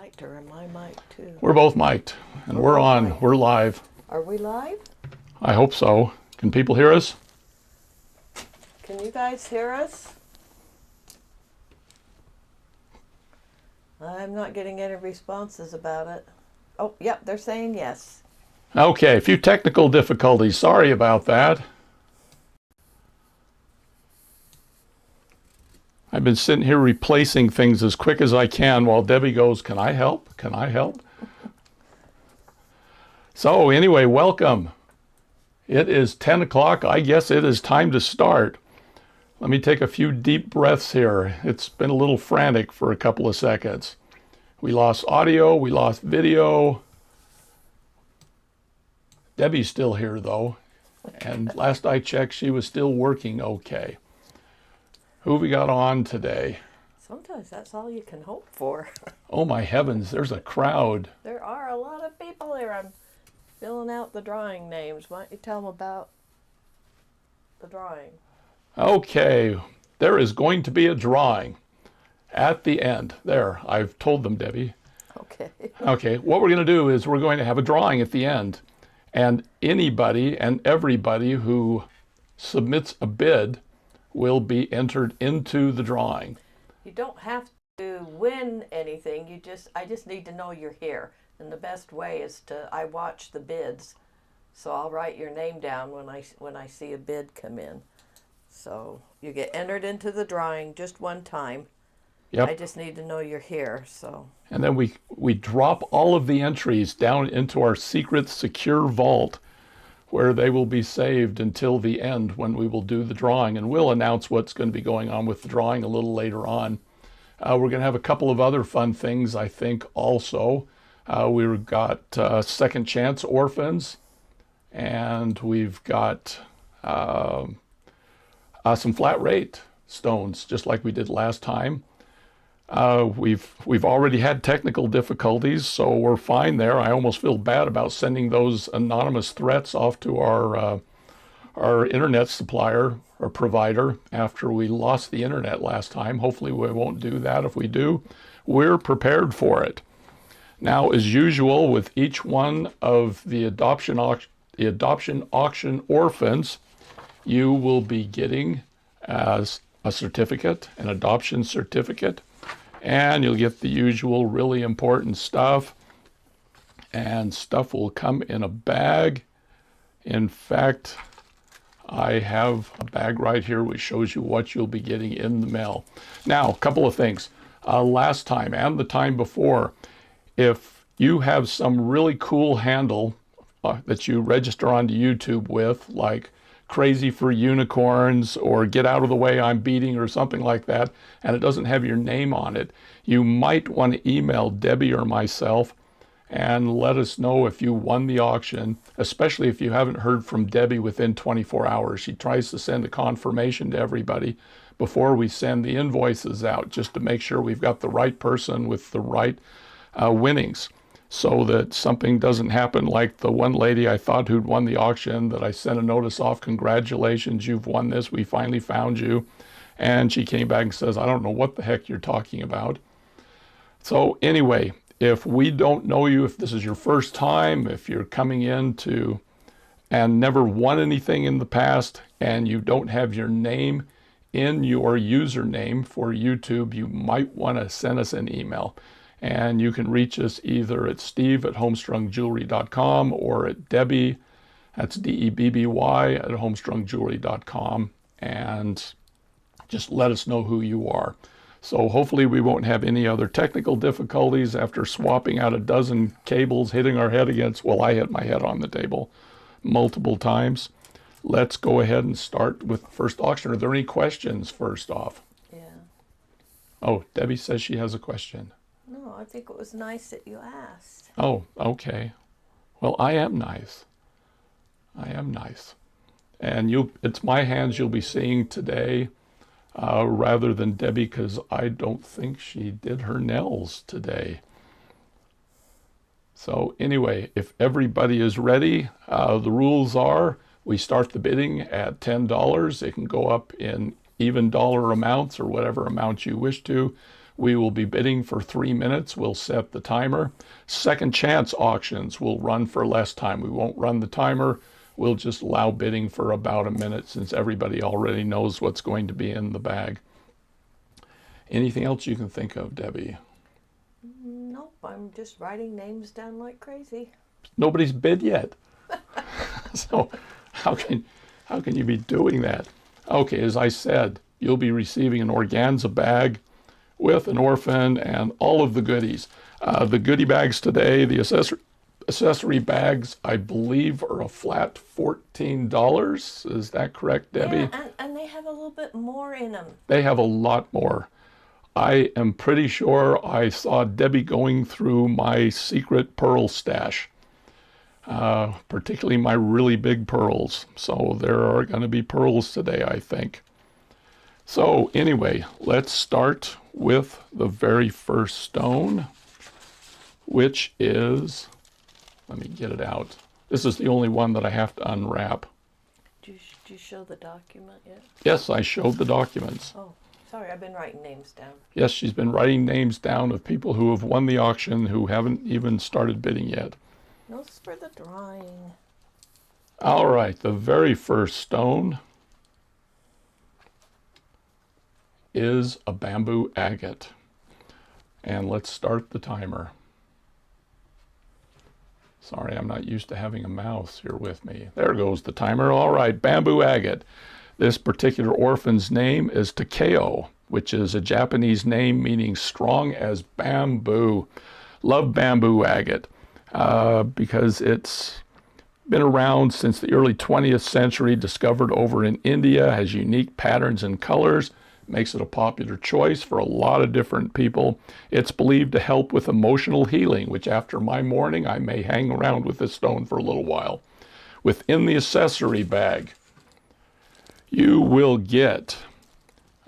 Mic'd, or am I mic'd too? We're both mic'd, and we're on. Mic'd. We're live. Are we live? I hope so. Can people hear us? Can you guys hear us? I'm not getting any responses about it. Oh, yep, they're saying yes. Okay, a few technical difficulties. Sorry about that. I've been sitting here replacing things as quick as I can while Debbie goes, "Can I help? Can I help?" So anyway, welcome. It is 10 o'clock. I guess it is time to start. Let me take a few deep breaths here. It's been a little frantic for a couple of seconds. We lost audio, we lost video. Debbie's still here though, and last I checked, she was still working okay. Who have we got on today? Sometimes that's all you can hope for. Oh my heavens, there's a crowd. There are a lot of people here. I'm filling out the drawing names. Why don't you tell them about the drawing? Okay, there is going to be a drawing at the end. There, I've told them, Debbie. Okay. Okay, what we're going to do is we're going to have a drawing at the end. And anybody and everybody who submits a bid will be entered into the drawing. You don't have to win anything. I just need to know you're here. And the best way is I watch the bids. So I'll write your name down when I see a bid come in. So you get entered into the drawing just one time. Yep. I just need to know you're here. So. And then we drop all of the entries down into our secret secure vault, where they will be saved until the end when we will do the drawing. And we'll announce what's going to be going on with the drawing a little later on. We're going to have a couple of other fun things, I think, also. We've got Second Chance Orphans, and we've got some flat rate stones, just like we did last time. We've already had technical difficulties, so we're fine there. I almost feel bad about sending those anonymous threats off to our internet supplier or provider after we lost the internet last time. Hopefully we won't do that. If we do, we're prepared for it. Now, as usual, with each one of the adoption auction orphans, you will be getting as a certificate, an adoption certificate. And you'll get the usual really important stuff, and stuff will come in a bag. In fact, I have a bag right here which shows you what you'll be getting in the mail. Now, a couple of things. Last time and the time before, if you have some really cool handle that you register onto YouTube with, like Crazy for Unicorns or Get Out of the Way, I'm Beating, or something like that, and it doesn't have your name on it, you might want to email Debbie or myself and let us know if you won the auction, especially if you haven't heard from Debbie within 24 hours. She tries to send a confirmation to everybody before we send the invoices out, just to make sure we've got the right person with the right winnings, so that something doesn't happen like the one lady I thought who'd won the auction that I sent a notice off, "Congratulations, you've won this, we finally found you." And she came back and says, "I don't know what the heck you're talking about." So anyway, if we don't know you, if this is your first time, if you're coming into and never won anything in the past, and you don't have your name in your username for YouTube, you might want to send us an email. And you can reach us either at steve@homestrungjewelry.com or at Debbie, that's DEBBY, at homestrungjewelry.com, and just let us know who you are. So hopefully we won't have any other technical difficulties after swapping out a dozen cables, hitting our head against, well, I hit my head on the table multiple times. Let's go ahead and start with the first auction. Are there any questions first off? Yeah. Oh, Debbie says she has a question. No, I think it was nice that you asked. Oh, okay. Well, I am nice. I am nice. And it's my hands you'll be seeing today rather than Debbie, because I don't think she did her nails today. So anyway, if everybody is ready, the rules are we start the bidding at $10. It can go up in even dollar amounts or whatever amount you wish to. We will be bidding for 3 minutes. We'll set the timer. Second chance auctions will run for less time. We won't run the timer. We'll just allow bidding for about a minute since everybody already knows what's going to be in the bag. Anything else you can think of, Debbie? Nope, I'm just writing names down like crazy. Nobody's bid yet. So how can you be doing that? Okay, as I said, you'll be receiving an organza bag with an orphan and all of the goodies. The goodie bags today, the accessory bags, I believe, are a flat $14. Is that correct, Debbie? Yeah, and they have a little bit more in them. They have a lot more. I am pretty sure I saw Debbie going through my secret pearl stash, particularly my really big pearls. So there are going to be pearls today, I think. So anyway, let's start with the very first stone, which is, let me get it out. This is the only one that I have to unwrap. Did you show the document yet? Yes, I showed the documents. Oh, sorry, I've been writing names down. Yes, she's been writing names down of people who have won the auction who haven't even started bidding yet. Those for the drawing. All right, the very first stone is a bamboo agate. And let's start the timer. Sorry, I'm not used to having a mouse here with me. There goes the timer. All right, bamboo agate. This particular orphan's name is Takeo, which is a Japanese name meaning strong as bamboo. Love bamboo agate because it's been around since the early 20th century, discovered over in India, has unique patterns and colors, makes it a popular choice for a lot of different people. It's believed to help with emotional healing, which after my mourning, I may hang around with this stone for a little while. Within the accessory bag, you will get,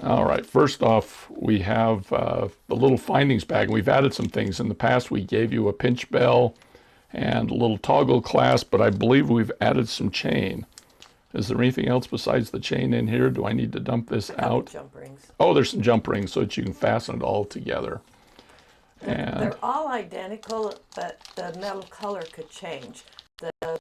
all right, first off, we have the little findings bag. We've added some things. In the past, we gave you a pinch bell and a little toggle clasp, but I believe we've added some chain. Is there anything else besides the chain in here? Do I need to dump this out? Jump rings. Oh, there's some jump rings so that you can fasten it all together. And They're all identical, but the metal color could change. The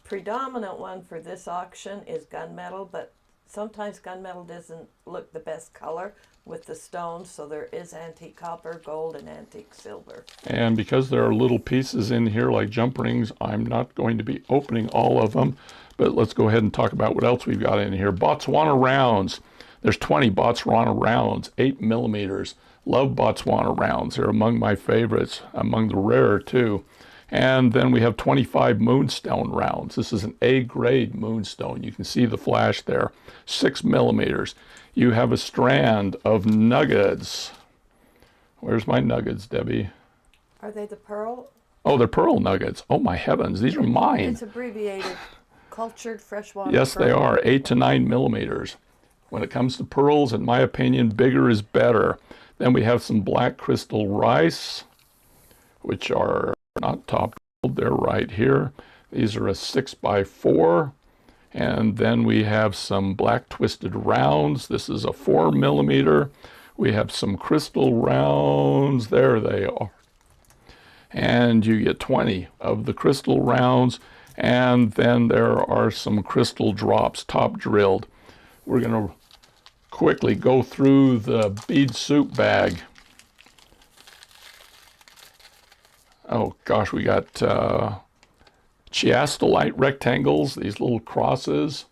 predominant one for this auction is gunmetal, but sometimes gunmetal doesn't look the best color with the stones, so there is antique copper, gold, and antique silver. And because there are little pieces in here like jump rings, I'm not going to be opening all of them. But let's go ahead and talk about what else we've got in here. Botswana rounds. There's 20 Botswana rounds, 8 millimeters. Love Botswana rounds. They're among my favorites, among the rarer too. And then we have 25 moonstone rounds. This is an A-grade moonstone. You can see the flash there, 6 millimeters. You have a strand of nuggets. Where's my nuggets, Debbie? Are they the pearl? Oh, they're pearl nuggets. Oh my heavens, these are mine. It's abbreviated. Cultured freshwater Yes, pearl. they are, 8 to 9 millimeters. When it comes to pearls, in my opinion, bigger is better. Then we have some black crystal rice, which are not top gold, they're right here. These are a 6x4. And then we have some black twisted rounds. This is a 4 millimeter. We have some crystal rounds, there they are. And you get 20 of the crystal rounds. And then there are some crystal drops, top drilled. We're going to quickly go through the bead soup bag. Oh gosh, we got chiastolite rectangles, these little crosses.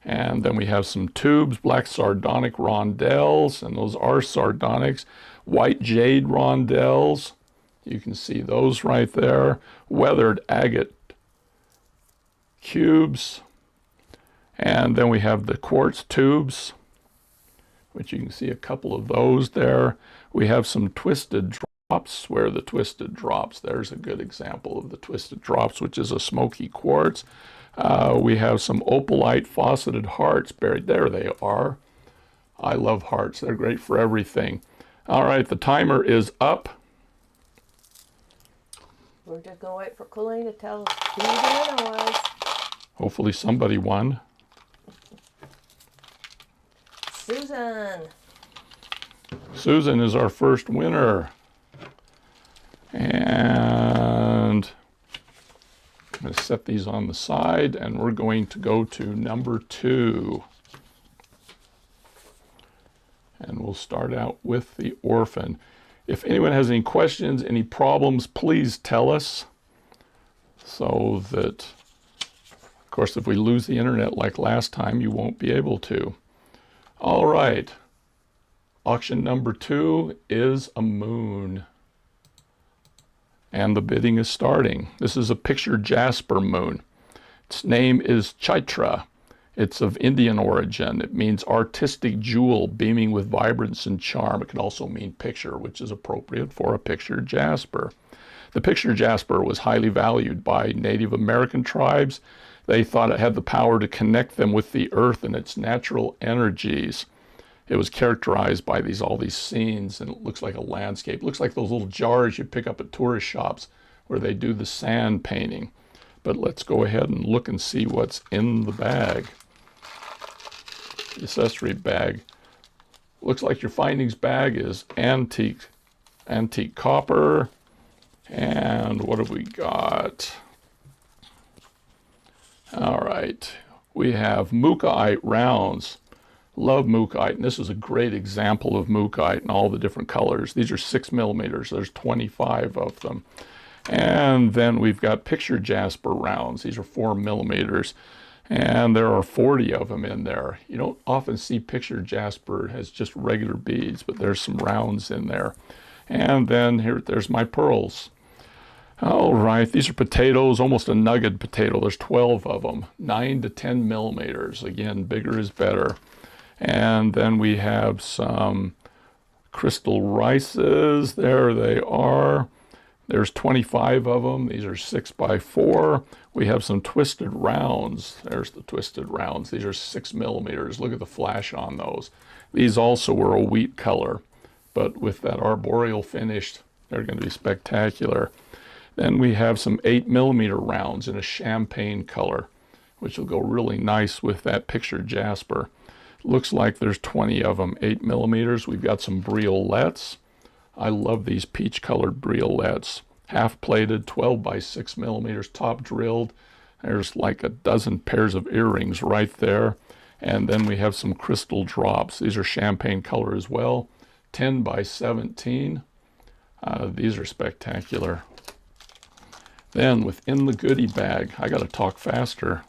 And then we have some tubes, black sardonic rondelles, and those are sardonics. White jade rondelles, you can see those right there. Weathered agate cubes, and then we have the quartz tubes, which you can see a couple of those there. We have some twisted drops. Where are the twisted drops? There's a good example of the twisted drops, which is a smoky quartz. We have some opalite fauceted hearts buried. There they are. I love hearts. They're great for everything. All right, the timer is up. We're just going to wait for Colleen to tell us who the winner was. Hopefully somebody won. Susan. Susan is our first winner. And I'm going to set these on the side, and we're going to go to number 2. And we'll start out with the orphan. If anyone has any questions, any problems, please tell us, so that, of course, if we lose the internet like last time, you won't be able to. All right. Auction number 2 is a moon. And the bidding is starting. This is a picture jasper moon. Its name is Chaitra. It's of Indian origin. It means artistic jewel beaming with vibrance and charm. It can also mean picture, which is appropriate for a picture jasper. The picture jasper was highly valued by Native American tribes. They thought it had the power to connect them with the earth and its natural energies. It was characterized by all these scenes, and it looks like a landscape. It looks like those little jars you pick up at tourist shops where they do the sand painting. But let's go ahead and look and see what's in the bag. The accessory bag. Looks like your findings bag is antique copper. And what have we got? All right. We have mookaite rounds. Love mookaite, and this is a great example of mookaite in all the different colors. These are 6 millimeters. There's 25 of them. And then we've got picture jasper rounds. These are 4 millimeters, and there are 40 of them in there. You don't often see picture jasper as just regular beads, but there's some rounds in there. And then there's my pearls. All right, these are potatoes, almost a nugget potato. There's 12 of them, 9 to 10 millimeters. Again, bigger is better. And then we have some crystal rices. There they are. There's 25 of them. These are 6 by 4. We have some twisted rounds. There's the twisted rounds. These are 6 millimeters. Look at the flash on those. These also were a wheat color, but with that arboreal finish, they're going to be spectacular. Then we have some 8 millimeter rounds in a champagne color, which will go really nice with that picture jasper. Looks like there's 20 of them, 8 millimeters. We've got some briolets. I love these peach colored briolets. Half plated, 12 by 6 millimeters, top drilled. There's like a dozen pairs of earrings right there. And then we have some crystal drops. These are champagne color as well, 10 by 17. These are spectacular. Then within the goodie bag, I got to talk faster.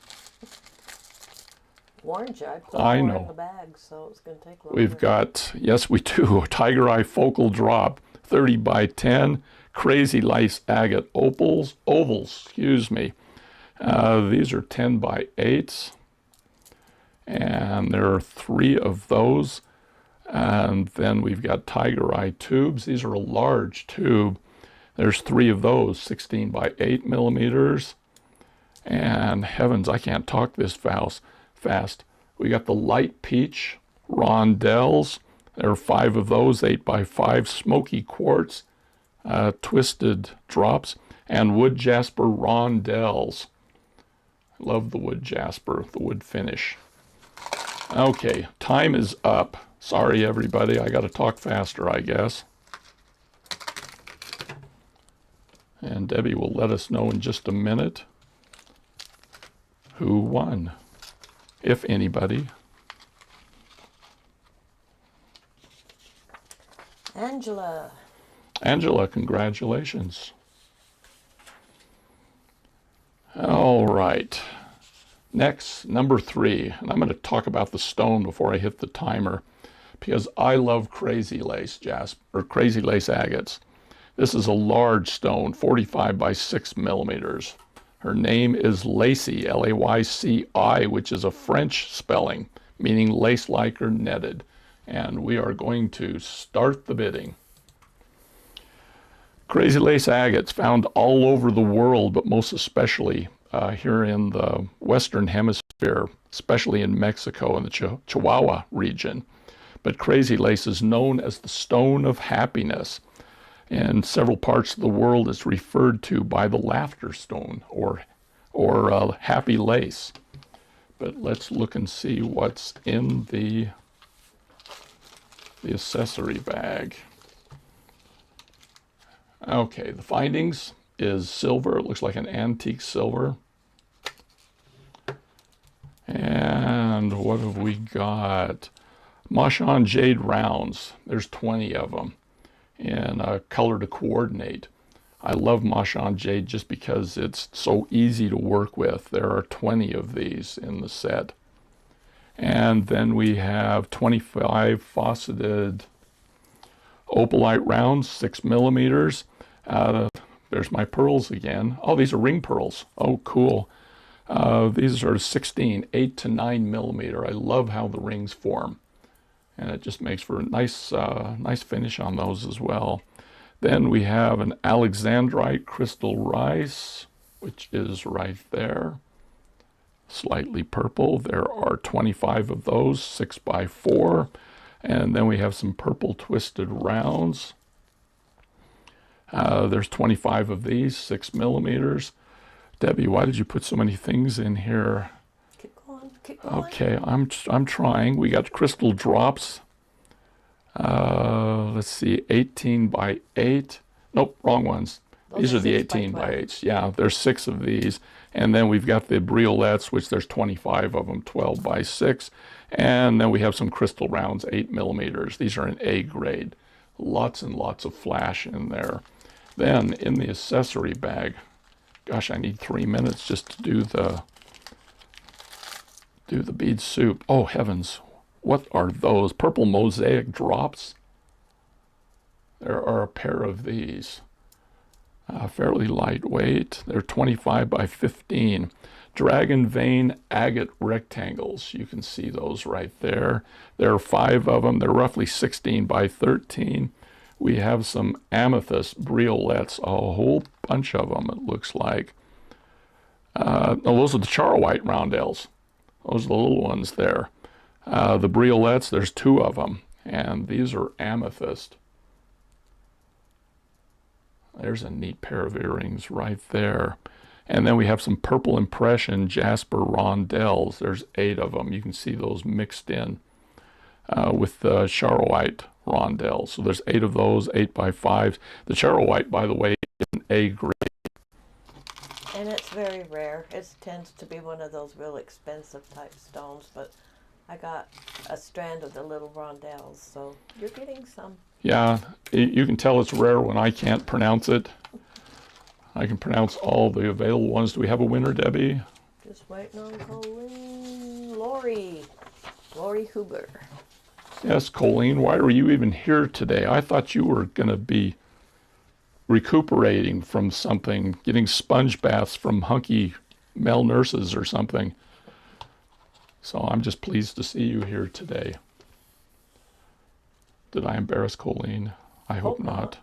Warned you, I put I more know. in the bag, so it's going to take longer. We've got, yes, we do, a tiger eye focal drop, 30 by 10, crazy lace agate ovals, excuse me. These are 10 by 8s, and there are 3 of those. And then we've got tiger eye tubes. These are a large tube. There's 3 of those, 16 by 8 millimeters. And heavens, I can't talk this fast. We got the light peach rondelles. There are 5 of those, 8 by 5 smoky quartz, twisted drops, and wood jasper rondelles. Love the wood jasper, the wood finish. Okay, time is up. Sorry, everybody, I got to talk faster, I guess. And Debbie will let us know in just a minute who won, if anybody. Angela. Angela, congratulations. All right. Next, number 3. And I'm going to talk about the stone before I hit the timer, because I love crazy lace crazy lace agates. This is a large stone, 45 by 6 millimeters. Her name is Lacy, L-A-Y-C-I, which is a French spelling, meaning lace-like or netted. And we are going to start the bidding. Crazy lace agates found all over the world, but most especially here in the Western Hemisphere, especially in Mexico and the Chihuahua region. But crazy lace is known as the stone of happiness. In several parts of the world, it's referred to by the laughter stone or happy lace. But let's look and see what's in the the accessory bag. Okay, the findings is silver. It looks like an antique silver. And what have we got? Mashon jade rounds. There's 20 of them in a color to coordinate. I love Mashon jade just because it's so easy to work with. There are 20 of these in the set. And then we have 25 faceted opalite rounds, 6 millimeters. There's my pearls again. Oh, these are ring pearls. Oh, cool. These are 16, 8 to 9 millimeter. I love how the rings form. And it just makes for a nice, nice finish on those as well. Then we have an Alexandrite crystal rice, which is right there. Slightly purple. There are 25 of those, 6 by 4. And then we have some purple twisted rounds. There's 25 of these, 6 millimeters. Debbie, why did you put so many things in here? Keep going, keep going. Okay, I'm trying. We got crystal drops. Let's see, 18 by 8. Nope, wrong ones. These are the 18 by 8s. Yeah, there's 6 of these. And then we've got the briolettes, which there's 25 of them, 12 by 6. And then we have some crystal rounds, 8 millimeters. These are in A grade. Lots and lots of flash in there. Then in the accessory bag, gosh, I need 3 minutes just to do the bead soup. Oh, heavens. What are those? Purple mosaic drops? There are a pair of these. Fairly lightweight. They're 25 by 15. Dragon vein agate rectangles. You can see those right there. There are 5 of them. They're roughly 16 by 13. We have some amethyst briolettes, a whole bunch of them, it looks like. No, those are the charoite roundels. Those are the little ones there. The briolettes, there's 2 of them, and these are amethyst. There's a neat pair of earrings right there. And then we have some purple impression jasper rondelles. There's 8 of them. You can see those mixed in with the charoite rondelles. So there's 8 of those, 8 by 5. The charoite, by the way, is an A grade. And it's very rare. It tends to be one of those real expensive type stones, but I got a strand of the little rondelles, so you're getting some. Yeah, you can tell it's rare when I can't pronounce it. I can pronounce all the available ones. Do we have a winner, Debbie? Just waiting on Colleen. Lori Huber. Yes, Colleen, why are you even here today? I thought you were going to be recuperating from something, getting sponge baths from hunky male nurses or something. So I'm just pleased to see you here today. Did I embarrass Colleen? I hope not.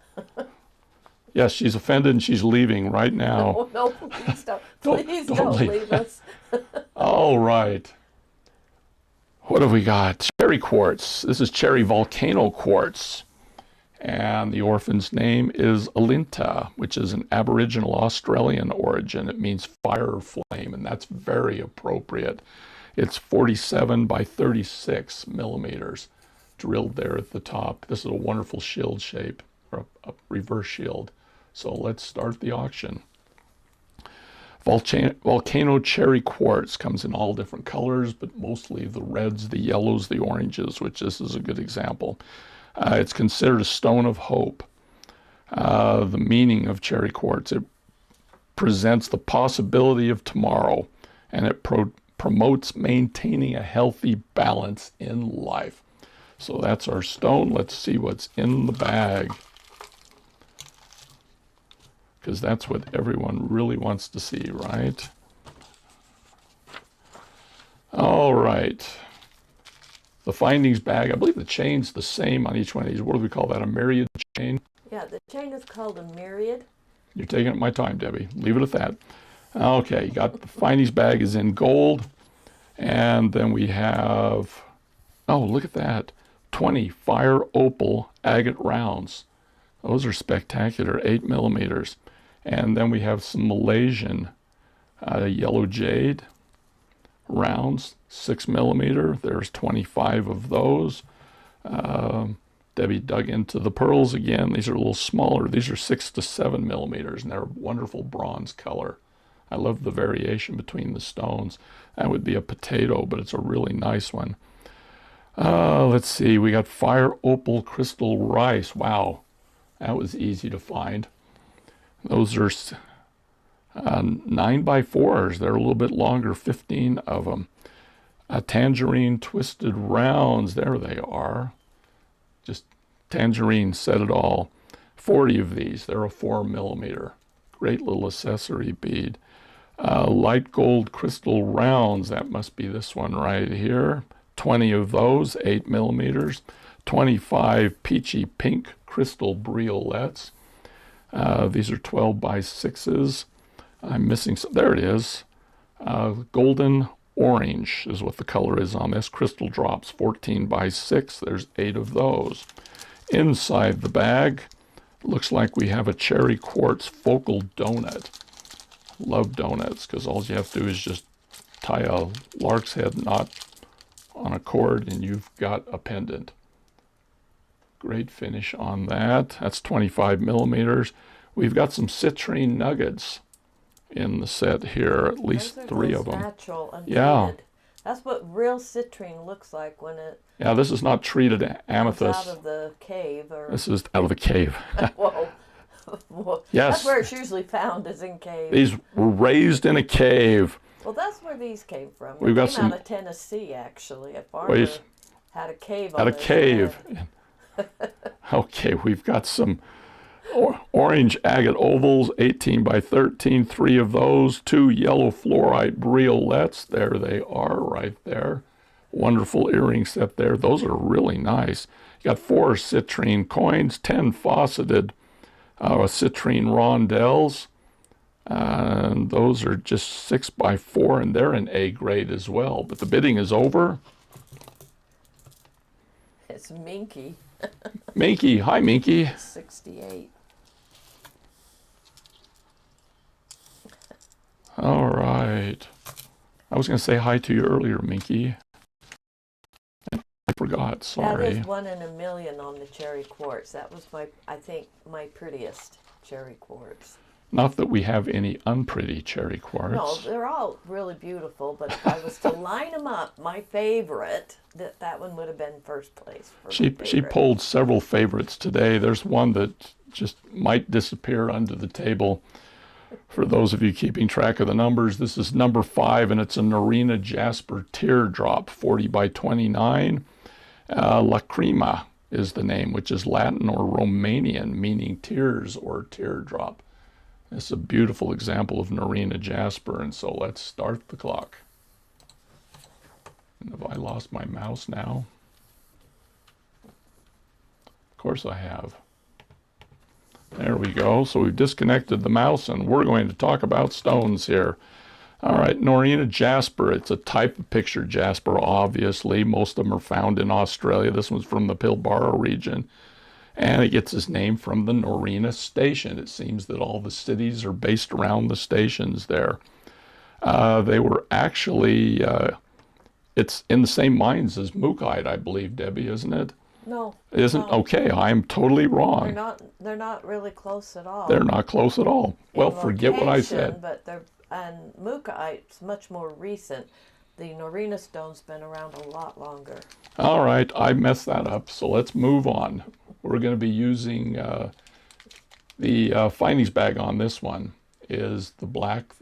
Yes, she's offended and she's leaving right now. No, please don't. Please don't leave us. All right. What have we got? Cherry quartz. This is cherry volcano quartz. And the orphan's name is Alinta, which is an Aboriginal Australian origin. It means fire or flame, and that's very appropriate. It's 47 by 36 millimeters, drilled there at the top. This is a wonderful shield shape, or a reverse shield. So let's start the auction. Volcano cherry quartz comes in all different colors, but mostly the reds, the yellows, the oranges, which this is a good example. It's considered a stone of hope. The meaning of cherry quartz, it presents the possibility of tomorrow, and it promotes maintaining a healthy balance in life. So that's our stone. Let's see what's in the bag, because that's what everyone really wants to see, right? All right. The findings bag, I believe the chain's the same on each one of these. What do we call that, a myriad chain? Yeah, the chain is called a myriad. You're taking up my time, Debbie. Leave it at that. Okay, you got the findings bag is in gold. And then we have, oh, look at that. 20 fire opal agate rounds. Those are spectacular, 8 millimeters. And then we have some Malaysian yellow jade rounds, 6 millimeter. There's 25 of those. Debbie dug into the pearls again. These are a little smaller. These are 6 to 7 millimeters, and they're a wonderful bronze color. I love the variation between the stones. That would be a potato, but it's a really nice one. Let's see. We got fire opal crystal rice. Wow, that was easy to find. Those are 9x4s. They're a little bit longer, 15 of them. Tangerine twisted rounds. There they are. Just tangerine said it all. 40 of these. They're a 4 millimeter. Great little accessory bead. Light gold crystal rounds. That must be this one right here. 20 of those, 8 millimeters. 25 peachy pink crystal briolets. These are 12x6s. I'm missing some. There it is. Golden orange is what the color is on this. Crystal drops, 14x6. There's 8 of those. Inside the bag, looks like we have a cherry quartz focal donut. Love donuts, because all you have to do is just tie a lark's head knot on a cord and you've got a pendant. Great finish on that. That's 25 millimeters. We've got some citrine nuggets in the set here, at least 3 of them. Natural and yeah. treated. That's what real citrine looks like when it. Yeah, this is not treated amethyst. Out of the cave. Or... This is out of the cave. Whoa. Whoa. Yes. That's where it's usually found, is in caves. These were raised in a cave. Well, that's where these came from. We've got some out of Tennessee, actually. A farmer had a cave. Had a cave. Okay, we've got some orange agate ovals, 18x13, 3 of those, 2 yellow fluorite briolets. There they are, right there. Wonderful earring set there. Those are really nice. You got 4 citrine coins, 10 faceted citrine rondelles. And those are just 6x4, and they're in A grade as well. But the bidding is over. It's Minky. Minky, hi Minky. 68. All right. I was going to say hi to you earlier, Minky. I forgot, sorry. That is 1 in a million on the cherry quartz. That was I think my prettiest cherry quartz. Not that we have any unpretty cherry quartz. No, they're all really beautiful, but if I was to line them up, my favorite, that one would have been first place. She pulled several favorites today. There's one that just might disappear under the table. For those of you keeping track of the numbers, this is number 5, and it's a Norina Jasper teardrop, 40x29. Lacrima is the name, which is Latin or Romanian, meaning tears or teardrop. It's a beautiful example of Norina Jasper, and so let's start the clock. And have I lost my mouse now? Of course I have. There we go. So we've disconnected the mouse, and we're going to talk about stones here. All right, Norina Jasper. It's a type of picture jasper, obviously. Most of them are found in Australia. This one's from the Pilbara region. And it gets its name from the Norina station. It seems that all the cities are based around the stations there. They were actually, it's in the same mines as mookaite, I believe, Debbie, isn't it? No. Isn't? No. Okay, I'm totally wrong. They're not really close at all. They're not close at all. Well, forget what I said. But and mookaite's much more recent. The Norina stone's been around a lot longer. All right, I messed that up, so let's move on. We're going to be using the findings bag on this one is the black,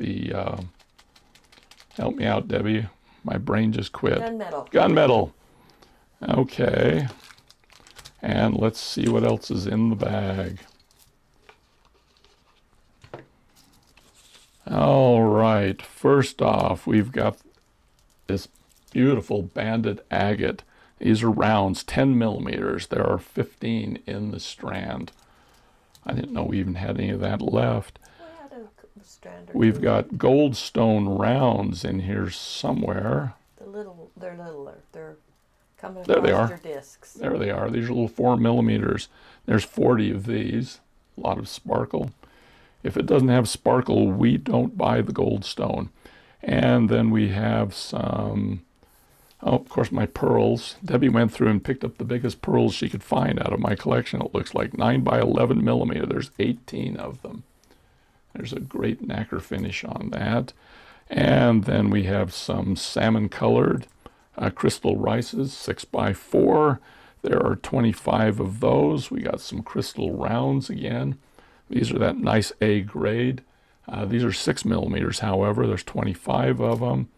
help me out, Debbie. My brain just quit. Gunmetal. Gunmetal. Okay. And let's see what else is in the bag. All right, first off, we've got this beautiful banded agate. These are rounds, 10 millimeters. There are 15 in the strand. I didn't know we even had any of that left. We had a strand or We've two. got goldstone rounds in here somewhere. They're littler. They're coming There they across are. your discs. There they are. These are little 4 millimeters. There's 40 of these. A lot of sparkle. If it doesn't have sparkle, we don't buy the goldstone. And then we have some Oh, of course, my pearls. Debbie went through and picked up the biggest pearls she could find out of my collection. It looks like 9 by 11 millimeter. There's 18 of them. There's a great nacre finish on that. And then we have some salmon colored crystal rices, 6 by 4. There are 25 of those. We got some crystal rounds again. These are that nice A grade. These are 6 millimeters, however. There's 25 of them.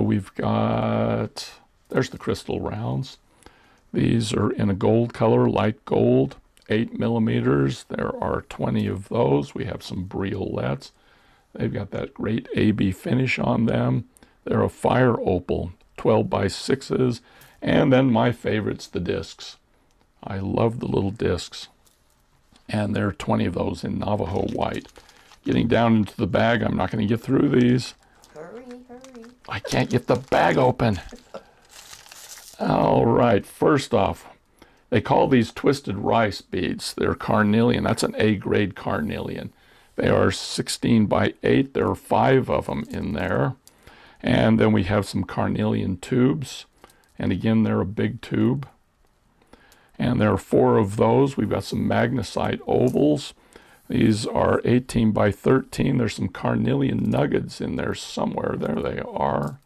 We've got, there's the crystal rounds. These are in a gold color, light gold, 8 millimeters. There are 20 of those. We have some briolets. They've got that great AB finish on them. They're a fire opal, 12 by 6s. And then my favorites, the discs. I love the little discs. And there are 20 of those in Navajo white. Getting down into the bag, I'm not going to get through these. Hurry, hurry. I can't get the bag open. All right, first off, they call these twisted rice beads. They're carnelian. That's an A-grade carnelian. They are 16 by 8. There are 5 of them in there. And then we have some carnelian tubes. And again, they're a big tube. And there are 4 of those. We've got some magnesite ovals. These are 18 by 13. There's some carnelian nuggets in there somewhere. There they are,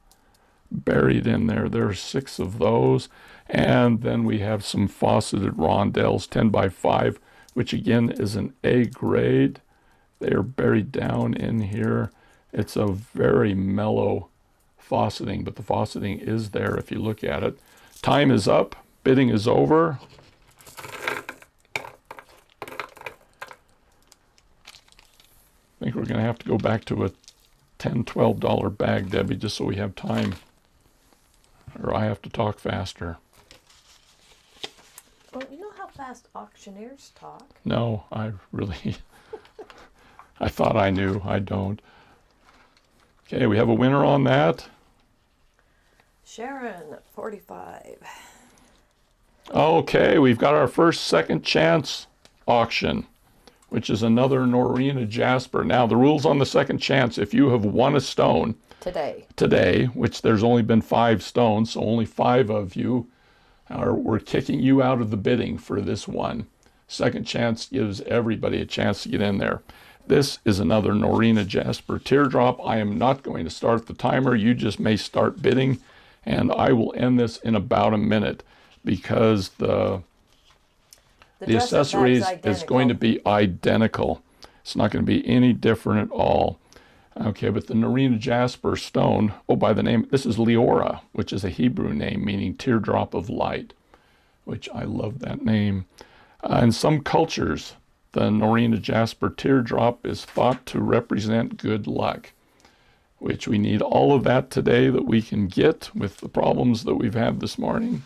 buried in there. There are 6 of those. And then we have some fauceted rondelles, 10 by 5, which again is an A grade. They are buried down in here. It's a very mellow fauceting, but the fauceting is there if you look at it. Time is up. Bidding is over. I think we're going to have to go back to a $10, $12 bag, Debbie, just so we have time. Or I have to talk faster. Well, you know how fast auctioneers talk? No, I really, I thought I knew. I don't. Okay, we have a winner on that. Sharon, 45. Okay, we've got our first second chance auction, which is another Norina Jasper. Now, the rules on the second chance, if you have won a stone today, which there's only been 5 stones, so only 5 of you we're kicking you out of the bidding for this one. Second chance gives everybody a chance to get in there. This is another Norina Jasper teardrop. I am not going to start the timer. You just may start bidding, and I will end this in about a minute because the accessories is going to be identical. It's not going to be any different at all. Okay, but the Norina Jasper stone, oh, by the name, this is Leora, which is a Hebrew name meaning teardrop of light, which I love that name. In some cultures, the Norina Jasper teardrop is thought to represent good luck, which we need all of that today that we can get with the problems that we've had this morning.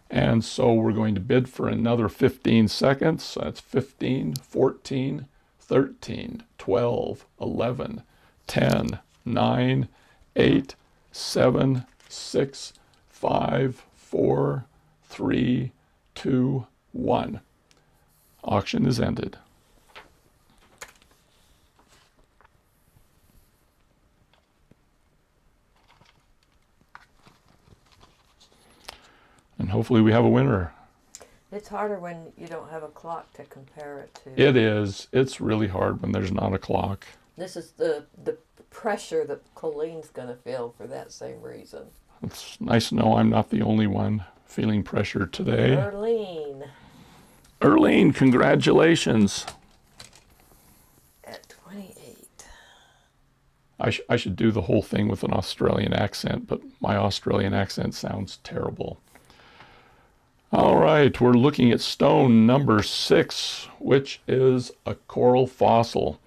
And so we're going to bid for another 15 seconds. That's 15, 14, 13, 12, 11, 10, 9, 8, 7, 6, 5, 4, 3, 2, 1. Auction is ended. And hopefully we have a winner. It's harder when you don't have a clock to compare it to. It is. It's really hard when there's not a clock. This is the pressure that Colleen's going to feel for that same reason. It's nice to know I'm not the only one feeling pressure today. Erlene, congratulations. At 28. I should do the whole thing with an Australian accent, but my Australian accent sounds terrible. All right, we're looking at stone number 6, which is a coral fossil.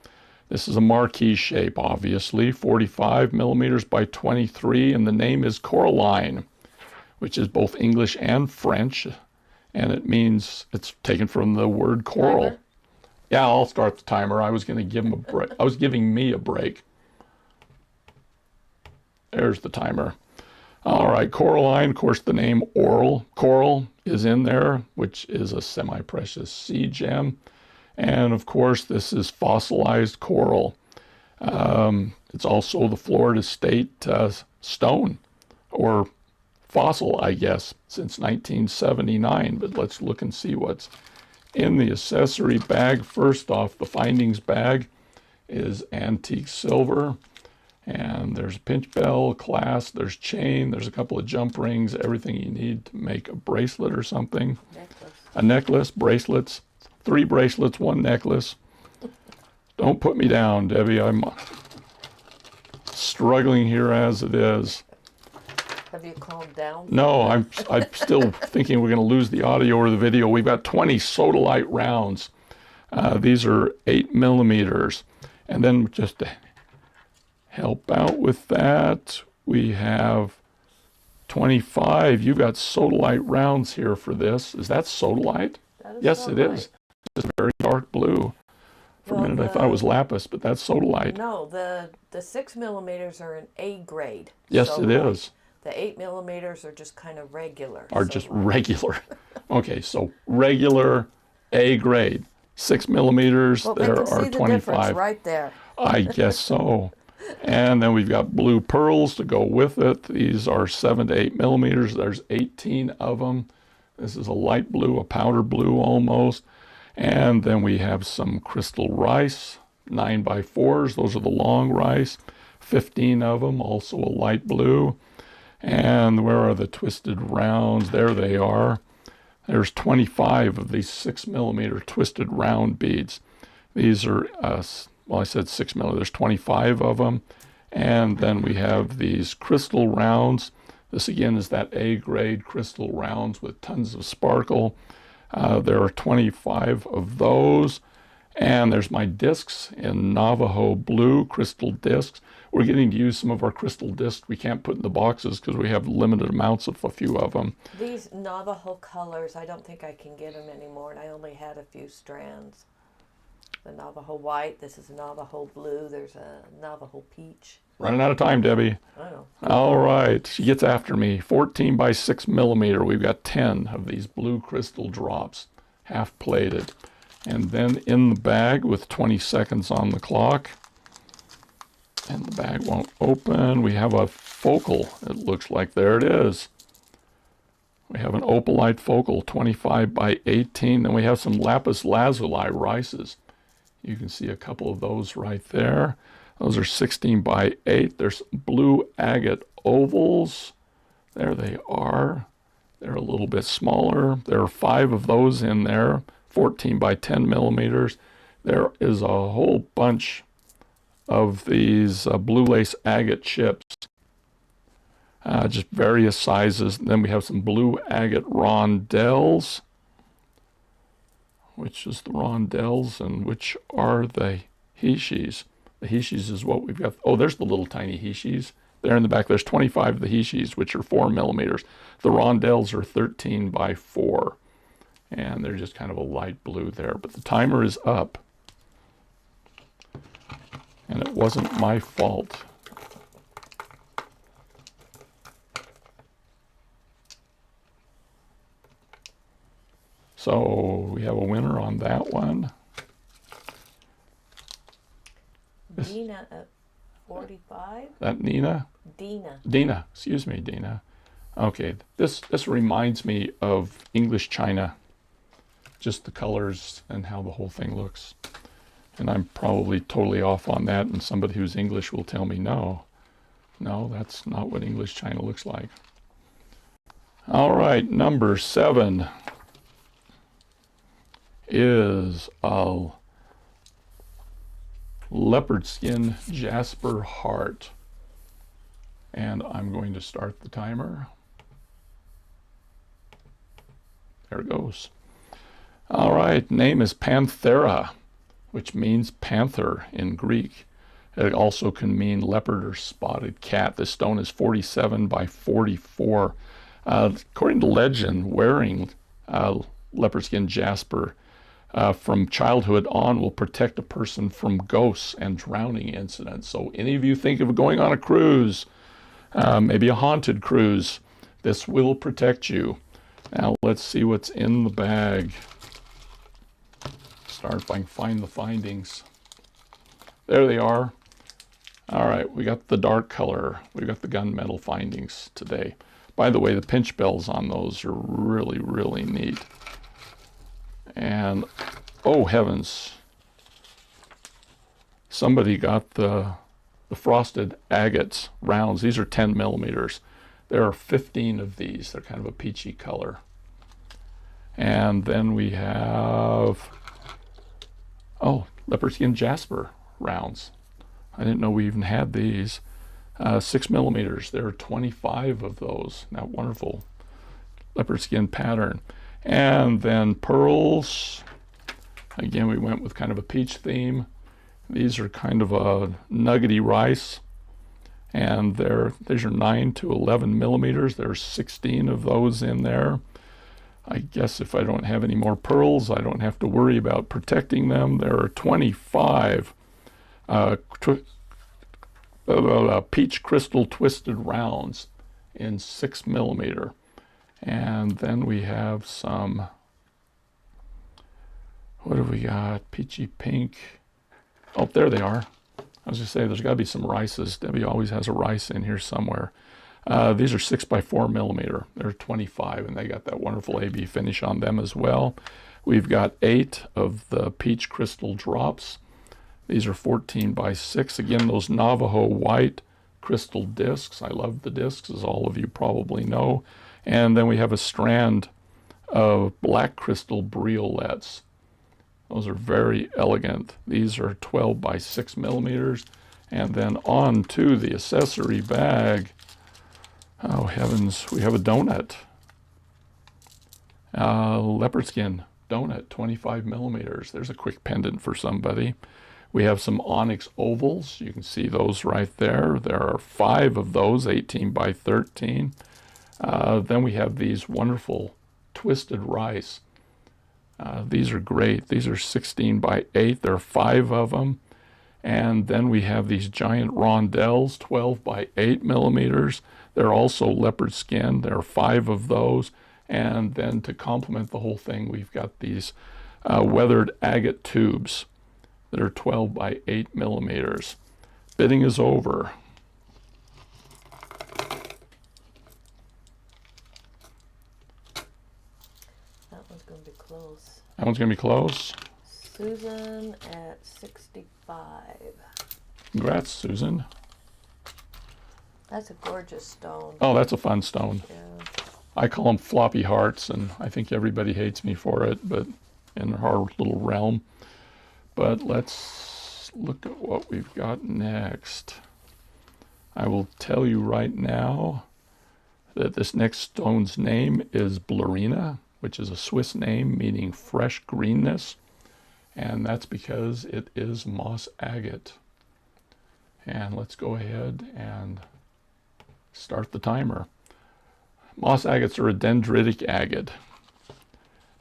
This is a marquee shape, obviously, 45 millimeters by 23, and the name is Coraline, which is both English and French, and it means it's taken from the word coral. Timer? Yeah, I'll start the timer. I was going to give him a break. I was giving me a break. There's the timer. All right, Coraline, of course, the name coral is in there, which is a semi-precious sea gem. And of course, this is fossilized coral. It's also the Florida State stone, or fossil, I guess, since 1979. But let's look and see what's in the accessory bag. First off, the findings bag is antique silver. And there's a pinch bell, clasp, there's chain, there's a couple of jump rings, everything you need to make a bracelet or something. Necklace. A necklace, bracelets, 3 bracelets, 1 necklace. Don't put me down, Debbie. I'm struggling here as it is. Have you calmed down? No, I'm still thinking we're going to lose the audio or the video. We've got 20 sodalite rounds. These are 8 millimeters. And then just to help out with that, we have 25. You've got sodalite rounds here for this. Is that sodalite? That is Yes, sodalite. it is. It's very dark blue. For a minute I thought it was lapis, but that's sodalite. No, the 6 millimeters are an A grade. Yes, it is. The 8 millimeters are just kind of regular. Are just regular. Okay, so regular A grade. 6 millimeters, well, there they can are see the 25. difference right there. I guess so. And then we've got blue pearls to go with it. These are 7 to 8 millimeters. There's 18 of them. This is a light blue, a powder blue almost. And then we have some crystal rice, 9x4s. Those are the long rice. 15 of them, also a light blue. And where are the twisted rounds? There they are. There's 25 of these 6 millimeter twisted round beads. These are well, I said 6 millimeters, there's 25 of them. And then we have these crystal rounds. This again is that A grade crystal rounds with tons of sparkle. There are 25 of those. And there's my discs in Navajo blue crystal discs. We're getting to use some of our crystal discs we can't put in the boxes because we have limited amounts of a few of them. These Navajo colors, I don't think I can get them anymore, and I only had a few strands. The Navajo white, this is Navajo blue, there's a Navajo peach. Running out of time, Debbie. I know. All right, she gets after me. 14 by 6 millimeter. We've got 10 of these blue crystal drops, half plated. And then in the bag with 20 seconds on the clock, and the bag won't open, we have a focal. It looks like there it is. We have an opalite focal, 25 by 18. Then we have some lapis lazuli rices. You can see a couple of those right there. Those are 16 by 8. There's blue agate ovals. There they are. They're a little bit smaller. There are 5 of those in there, 14 by 10 millimeters. There is a whole bunch of these blue lace agate chips, just various sizes. And then we have some blue agate rondelles. Which is the rondelles and which are the hishis? The hishis is what we've got. Oh, there's the little tiny hishis. There in the back, there's 25 of the hishis, which are 4 millimeters. The rondelles are 13 by 4. And they're just kind of a light blue there. But the timer is up. And it wasn't my fault. So we have a winner on that one. Dina at 45? That Nina? Dina. Dina, excuse me, Dina. Okay, this reminds me of English China. Just the colors and how the whole thing looks. And I'm probably totally off on that, and somebody who's English will tell me, no, that's not what English China looks like. All right, number 7 is a leopard skin jasper heart. And I'm going to start the timer. There it goes. All right, name is Panthera, which means panther in Greek. It also can mean leopard or spotted cat. This stone is 47 by 44. According to legend, wearing leopard skin jasper from childhood on will protect a person from ghosts and drowning incidents. So any of you think of going on a cruise, maybe a haunted cruise, this will protect you. Now let's see what's in the bag. Start if I can find the findings. There they are. All right, we got the dark color. We got the gunmetal findings today. By the way, the pinch bells on those are really, really neat. And, oh heavens, somebody got the frosted agates rounds. These are 10 millimeters. There are 15 of these. They're kind of a peachy color. And then we have, oh, leopard skin jasper rounds. I didn't know we even had these. 6 millimeters. There are 25 of those. That wonderful leopard skin pattern. And then pearls. Again, we went with kind of a peach theme. These are kind of a nuggety rice. And these are 9 to 11 millimeters. There's 16 of those in there. I guess if I don't have any more pearls, I don't have to worry about protecting them. There are 25 peach crystal twisted rounds in 6 millimeter. And then we have some, what have we got? Peachy pink. Oh, there they are. I was going to say, there's got to be some rices. Debbie always has a rice in here somewhere. These are 6 by 4 millimeter. They're 25, and they got that wonderful AB finish on them as well. We've got 8 of the peach crystal drops. These are 14 by 6. Again, those Navajo white crystal discs. I love the discs, as all of you probably know. And then we have a strand of black crystal briolets. Those are very elegant. These are 12 by 6 millimeters. And then on to the accessory bag. Oh heavens, we have a donut. Leopard skin donut, 25 millimeters. There's a quick pendant for somebody. We have some onyx ovals. You can see those right there. There are 5 of those, 18 by 13. Then we have these wonderful twisted rice. These are great. These are 16 by 8. There are 5 of them. And then we have these giant rondelles, 12 by 8 millimeters. They're also leopard skin. There are 5 of those. And then to complement the whole thing, we've got these weathered agate tubes that are 12 by 8 millimeters. Bidding is over. That one's going to be close. That one's going to be close. Susan at 65. Congrats, Susan. That's a gorgeous stone. Oh, that's a fun stone. Yeah. I call them floppy hearts, and I think everybody hates me for it, but in our little realm. But let's look at what we've got next. I will tell you right now that this next stone's name is Blurina, which is a Swiss name meaning fresh greenness. And that's because it is moss agate. And let's go ahead and start the timer. Moss agates are a dendritic agate.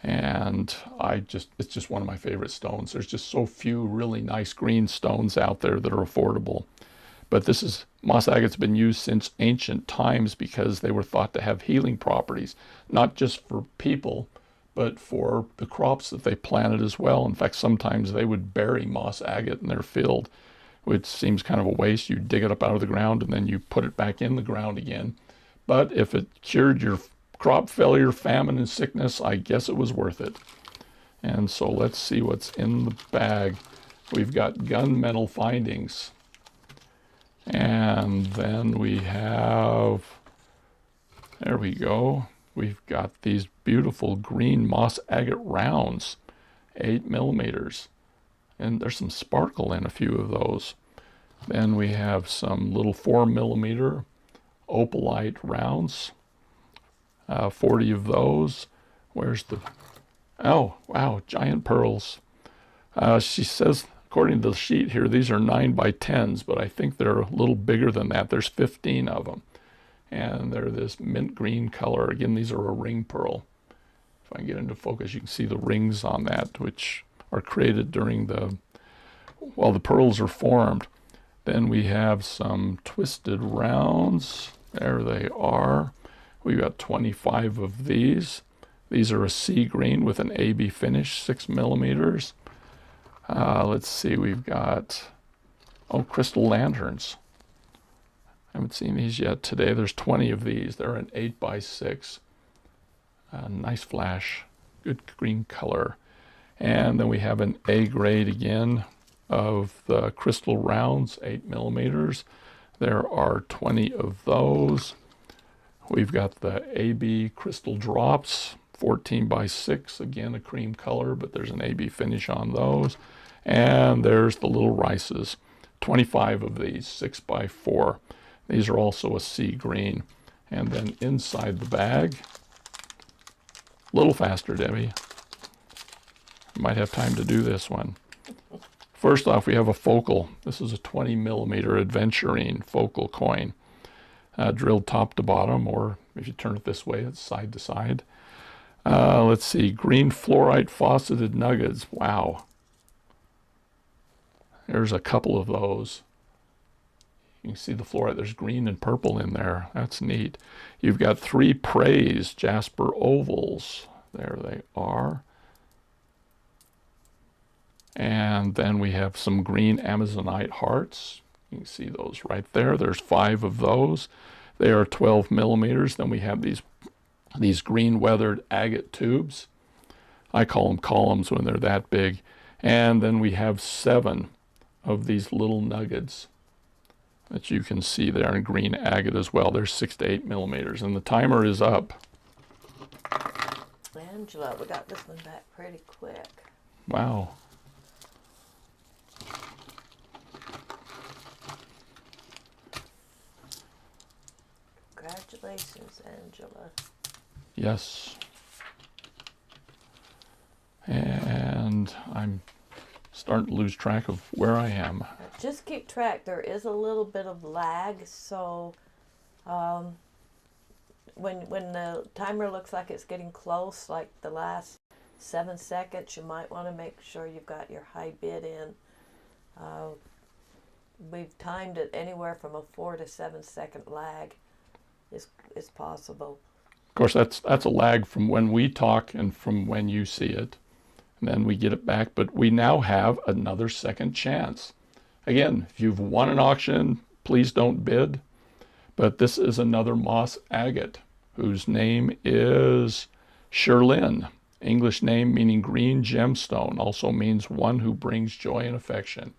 And it's just one of my favorite stones. There's just so few really nice green stones out there that are affordable. But moss agate's been used since ancient times because they were thought to have healing properties, not just for people, but for the crops that they planted as well. In fact, sometimes they would bury moss agate in their field, which seems kind of a waste. You dig it up out of the ground and then you put it back in the ground again. But if it cured your crop failure, famine, and sickness, I guess it was worth it. And so let's see what's in the bag. We've got gunmetal findings. And then we have, there we go. We've got these beautiful green moss agate rounds, 8 millimeters. And there's some sparkle in a few of those. Then we have some little 4 millimeter opalite rounds, 40 of those. Where's the, oh, wow, giant pearls. She says, according to the sheet here, these are 9 by 10s, but I think they're a little bigger than that. There's 15 of them. And they're this mint green color. Again, these are a ring pearl. If I can get into focus, you can see the rings on that, which are created during while the pearls are formed. Then we have some twisted rounds. There they are. We've got 25 of these. These are a sea green with an AB finish, 6 millimeters. Let's see, we've got, crystal lanterns. haven't seen these yet today. There's 20 of these. They're an 8x6. Nice flash, good green color. And then we have an A grade again of the crystal rounds, 8mm. There are 20 of those. We've got the AB crystal drops, 14x6, again a cream color, but there's an AB finish on those. And there's the little rices, 25 of these, 6x4. These are also a sea green. And then inside the bag, a little faster, Debbie. Might have time to do this one. First off, we have a focal. This is a 20mm aventurine focal coin, drilled top to bottom, or if you turn it this way, it's side to side. Let's see, green fluorite fauceted nuggets. Wow. There's a couple of those. You can see the fluorite. There's green and purple in there. That's neat. You've got 3 Praise Jasper ovals. There they are. And then we have some green Amazonite hearts. You can see those right there. There's 5 of those. They are 12mm. Then we have these green weathered agate tubes. I call them columns when they're that big. And then we have 7 of these little nuggets that you can see there in green agate as well. They're 6 to 8mm. And the timer is up. Angela, we got this one back pretty quick. Wow. Congratulations, Angela. Yes. And I'm starting to lose track of where I am. Just keep track. There is a little bit of lag, so when the timer looks like it's getting close, like the last 7 seconds, you might want to make sure you've got your high bid in. We've timed it anywhere from a 4 to 7 second lag is possible. Of course, that's a lag from when we talk and from when you see it. And then we get it back, but we now have another second chance. Again, if you've won an auction, please don't bid. But this is another moss agate, whose name is Sherlyn. English name meaning green gemstone, also means one who brings joy and affection.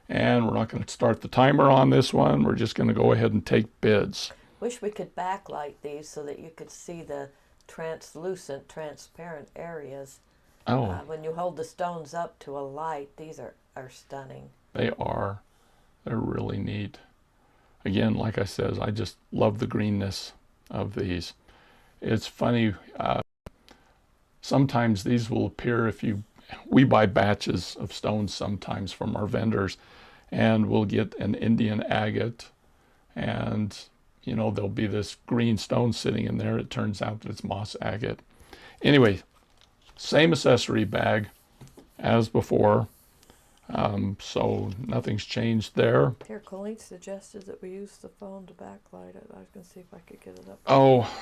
And we're not going to start the timer on this one. We're just going to go ahead and take bids. Wish we could backlight these so that you could see the translucent, transparent areas. Oh. When you hold the stones up to a light, these are stunning. They are. They're really neat. Again, like I said, I just love the greenness of these. It's funny, sometimes these will appear we buy batches of stones sometimes from our vendors, and we'll get an Indian agate, and there'll be this green stone sitting in there. It turns out that it's moss agate. Anyway, same accessory bag as before. So nothing's changed there. Here, Colleen suggested that we use the phone to backlight it. I was going to see if I could get it up. Oh,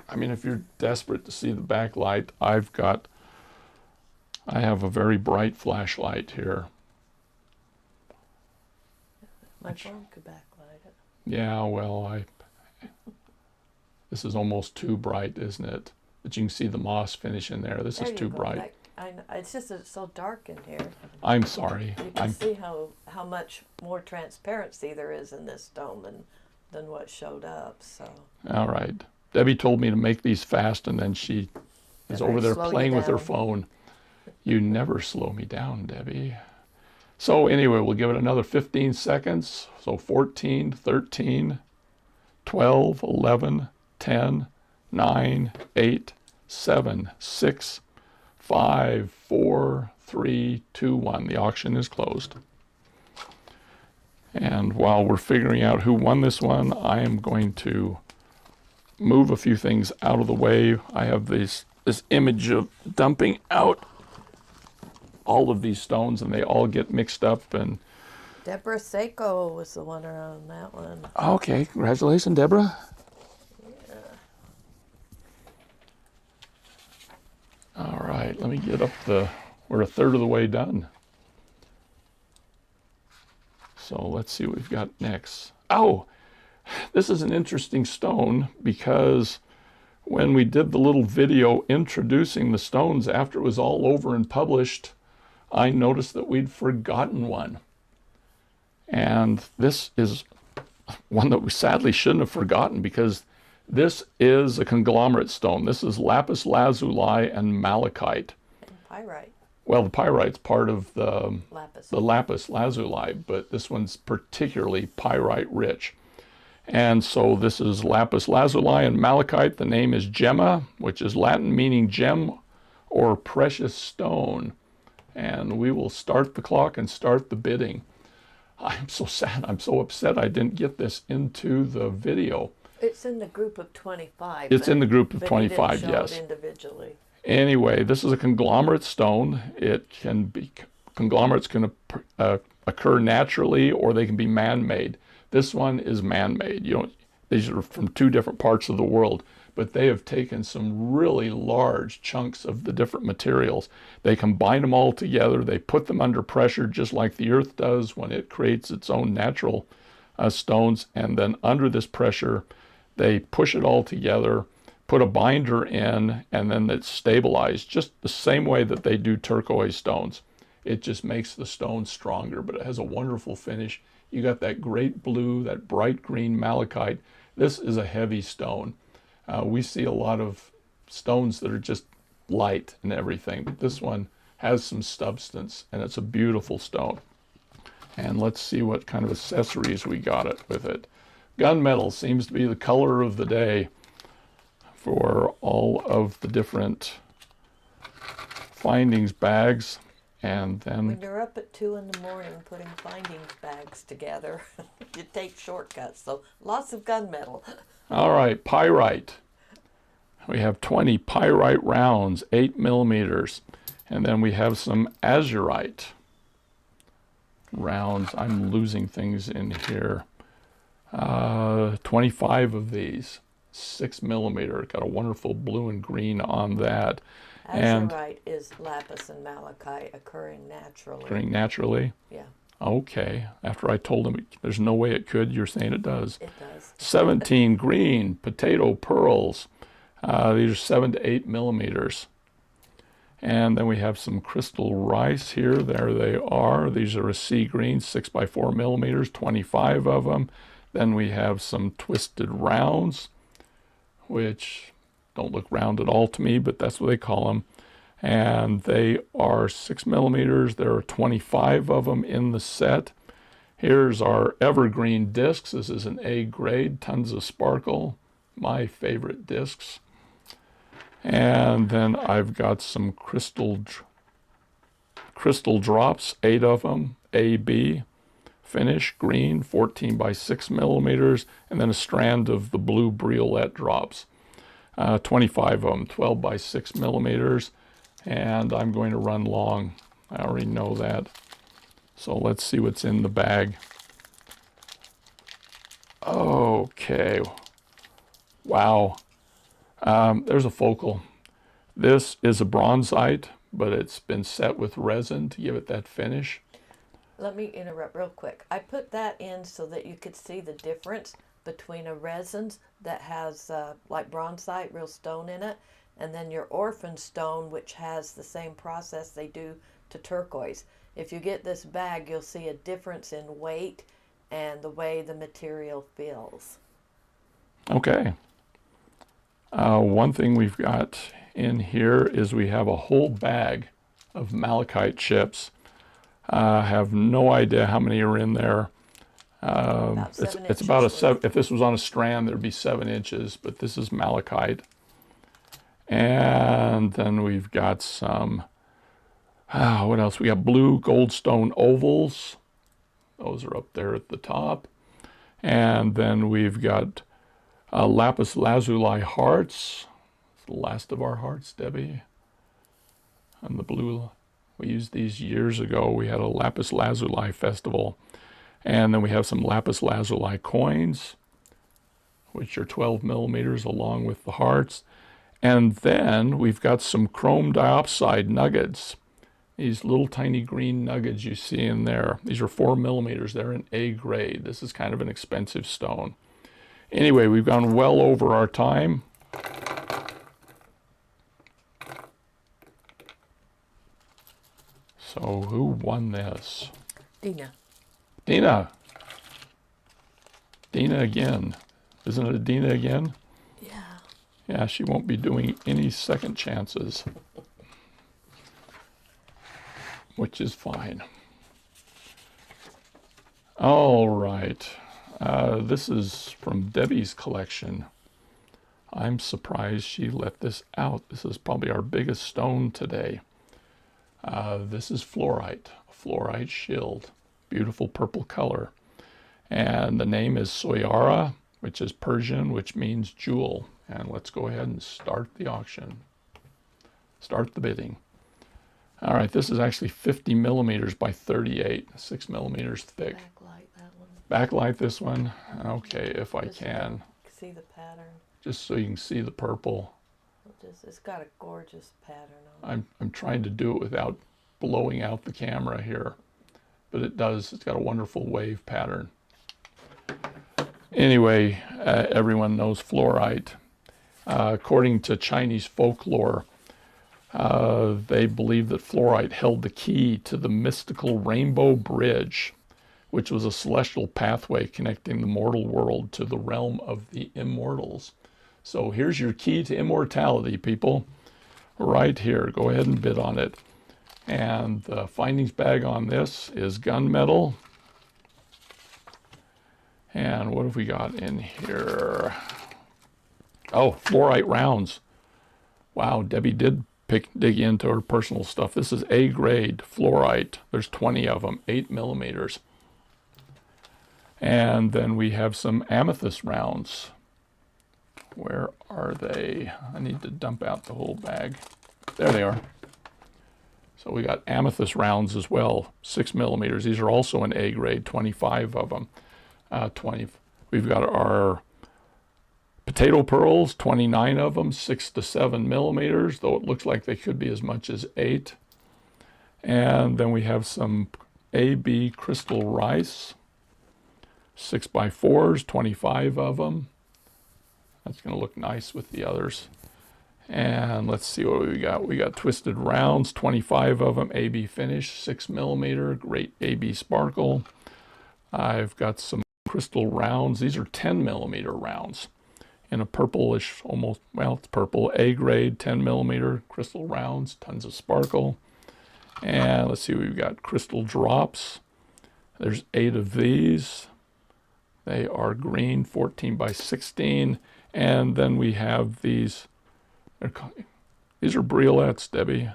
I mean, if you're desperate to see the backlight, I have a very bright flashlight here. My phone could backlight it. Yeah, well, this is almost too bright, isn't it? But you can see the moss finish in there. This is too bright. I know. It's just that it's so dark in here. I'm sorry. You can see how much more transparency there is in this stone than what showed up. So. All right. Debbie told me to make these fast, and then she is over there playing with her phone. You never slow me down, Debbie. So anyway, we'll give it another 15 seconds. So 14, 13, 12, 11, 10, 9, 8, 7, 6, 5, 4, 3, 2, 1. The auction is closed. And while we're figuring out who won this one, I am going to move a few things out of the way. I have this image of dumping out all of these stones, and they all get mixed up. And Deborah Seiko was the winner on that one. Okay, congratulations, Deborah. Yeah. All right, let me get up we're a third of the way done. So let's see what we've got next. Oh, This is an interesting stone because when we did the little video introducing the stones after it was all over and published, I noticed that we'd forgotten one. And this is one that we sadly shouldn't have forgotten because this is a conglomerate stone. This is lapis lazuli and malachite. And pyrite. Well, the pyrite's part of Lapis. the lapis lazuli, but this one's particularly pyrite rich. And so this is lapis lazuli and malachite. The name is gemma, which is Latin meaning gem or precious stone. And we will start the clock and start the bidding. I'm so sad. I'm so upset I didn't get this into the video. It's in the group of 25. It's in the group of but 25, he didn't show yes. it individually. Anyway, this is a conglomerate stone. Conglomerates can occur naturally or they can be man-made. This one is man-made. These are from two different parts of the world, but they have taken some really large chunks of the different materials. They combine them all together. They put them under pressure just like the earth does when it creates its own natural stones. And then under this pressure, they push it all together, put a binder in, and then it's stabilized just the same way that they do turquoise stones. It just makes the stone stronger, but it has a wonderful finish. You got that great blue, that bright green malachite. This is a heavy stone. We see a lot of stones that are just light and everything, but this one has some substance, and it's a beautiful stone. And let's see what kind of accessories we got it with it. Gunmetal seems to be the color of the day for all of the different findings bags. And then When you're up at 2 in the morning putting findings bags together, you take shortcuts. So lots of gunmetal. all right, pyrite. We have 20 pyrite rounds, 8 millimeters. And then we have some azurite rounds. I'm losing things in here. 25 of these, 6 millimeter. Got a wonderful blue and green on that. Azurite is lapis and malachite occurring naturally. Occurring naturally? Yeah, Okay. After I told him there's no way it could, you're saying it does. it does. 17 green potato pearls. These are 7 to 8 millimeters. And then we have some crystal rice here. There they are. These are a sea green, 6 by 4 millimeters, 25 of them. Then we have some twisted rounds, which don't look round at all to me, but that's what they call them. And they are 6 millimeters. There are 25 of them in the set. Here's our evergreen discs. This is an A grade, tons of sparkle. My favorite discs. And then I've got some crystal drops, 8 of them, AB, finish, green, 14 by 6 millimeters, and then a strand of the blue briolette drops, 25 of them, 12 by 6 millimeters, and I'm going to run long. I already know that. So let's see what's in the bag. Okay. Wow. There's a focal. This is a bronzite, but it's been set with resin to give it that finish. Let me interrupt real quick. I put that in so that you could see the difference between a resin that has like bronzite, real stone in it, and then your orphan stone, which has the same process they do to turquoise. If you get this bag, you'll see a difference in weight and the way the material feels. Okay. One thing we've got in here is we have a whole bag of malachite chips. I have no idea how many are in there. It's about a 7. If this was on a strand, there'd be 7 inches, but this is malachite. And then we've got some, what else? We got blue goldstone ovals. Those are up there at the top. And then we've got lapis lazuli hearts. It's the last of our hearts, Debbie. And the blue, we used these years ago. We had a lapis lazuli festival. And then we have some lapis lazuli coins, which are 12 millimeters along with the hearts. And then we've got some chrome diopside nuggets. These little tiny green nuggets you see in there. These are 4 millimeters. They're in A grade. This is kind of an expensive stone. Anyway, we've gone well over our time. So who won this? Dina. Dina. Dina again. Isn't it Dina again? Yeah. Yeah, she won't be doing any second chances, which is fine. All right. This is from Debbie's collection. I'm surprised she let this out. This is probably our biggest stone today. This is fluorite, a fluorite shield, beautiful purple color. And the name is Soyara, which is Persian, which means jewel. And let's go ahead and start the auction. Start the bidding. All right, this is actually 50 millimeters by 38, 6 millimeters thick. Backlight that one. Backlight this one. Okay, if I can. See the pattern. Just so you can see the purple. It's got a gorgeous pattern on it. I'm trying to do it without blowing out the camera here, but it does. It's got a wonderful wave pattern. Anyway, everyone knows fluorite. According to Chinese folklore, they believe that fluorite held the key to the mystical Rainbow Bridge, which was a celestial pathway connecting the mortal world to the realm of the immortals. So here's your key to immortality, people. Right here. Go ahead and bid on it. And the findings bag on this is gunmetal. And what have we got in here? Oh, fluorite rounds. Wow, Debbie did dig into her personal stuff. This is A grade fluorite. There's 20 of them, 8 millimeters. And then we have some amethyst rounds. Where are they? I need to dump out the whole bag. There they are. So we got amethyst rounds as well, 6 millimeters. These are also an A grade, 25 of them. 20. We've got our potato pearls, 29 of them, 6 to 7 millimeters, though it looks like they could be as much as 8. And then we have some AB crystal rice, 6x4s, 25 of them. That's going to look nice with the others. And let's see what we got. We got twisted rounds, 25 of them, AB finish, 6 millimeter, great AB sparkle. I've got some crystal rounds. These are 10 millimeter rounds in a purplish, almost, well, it's purple, A grade, 10 millimeter crystal rounds, tons of sparkle. And let's see, we've got crystal drops. There's 8 of these. They are green, 14 by 16. And then we have these. These are briolettes, Debbie.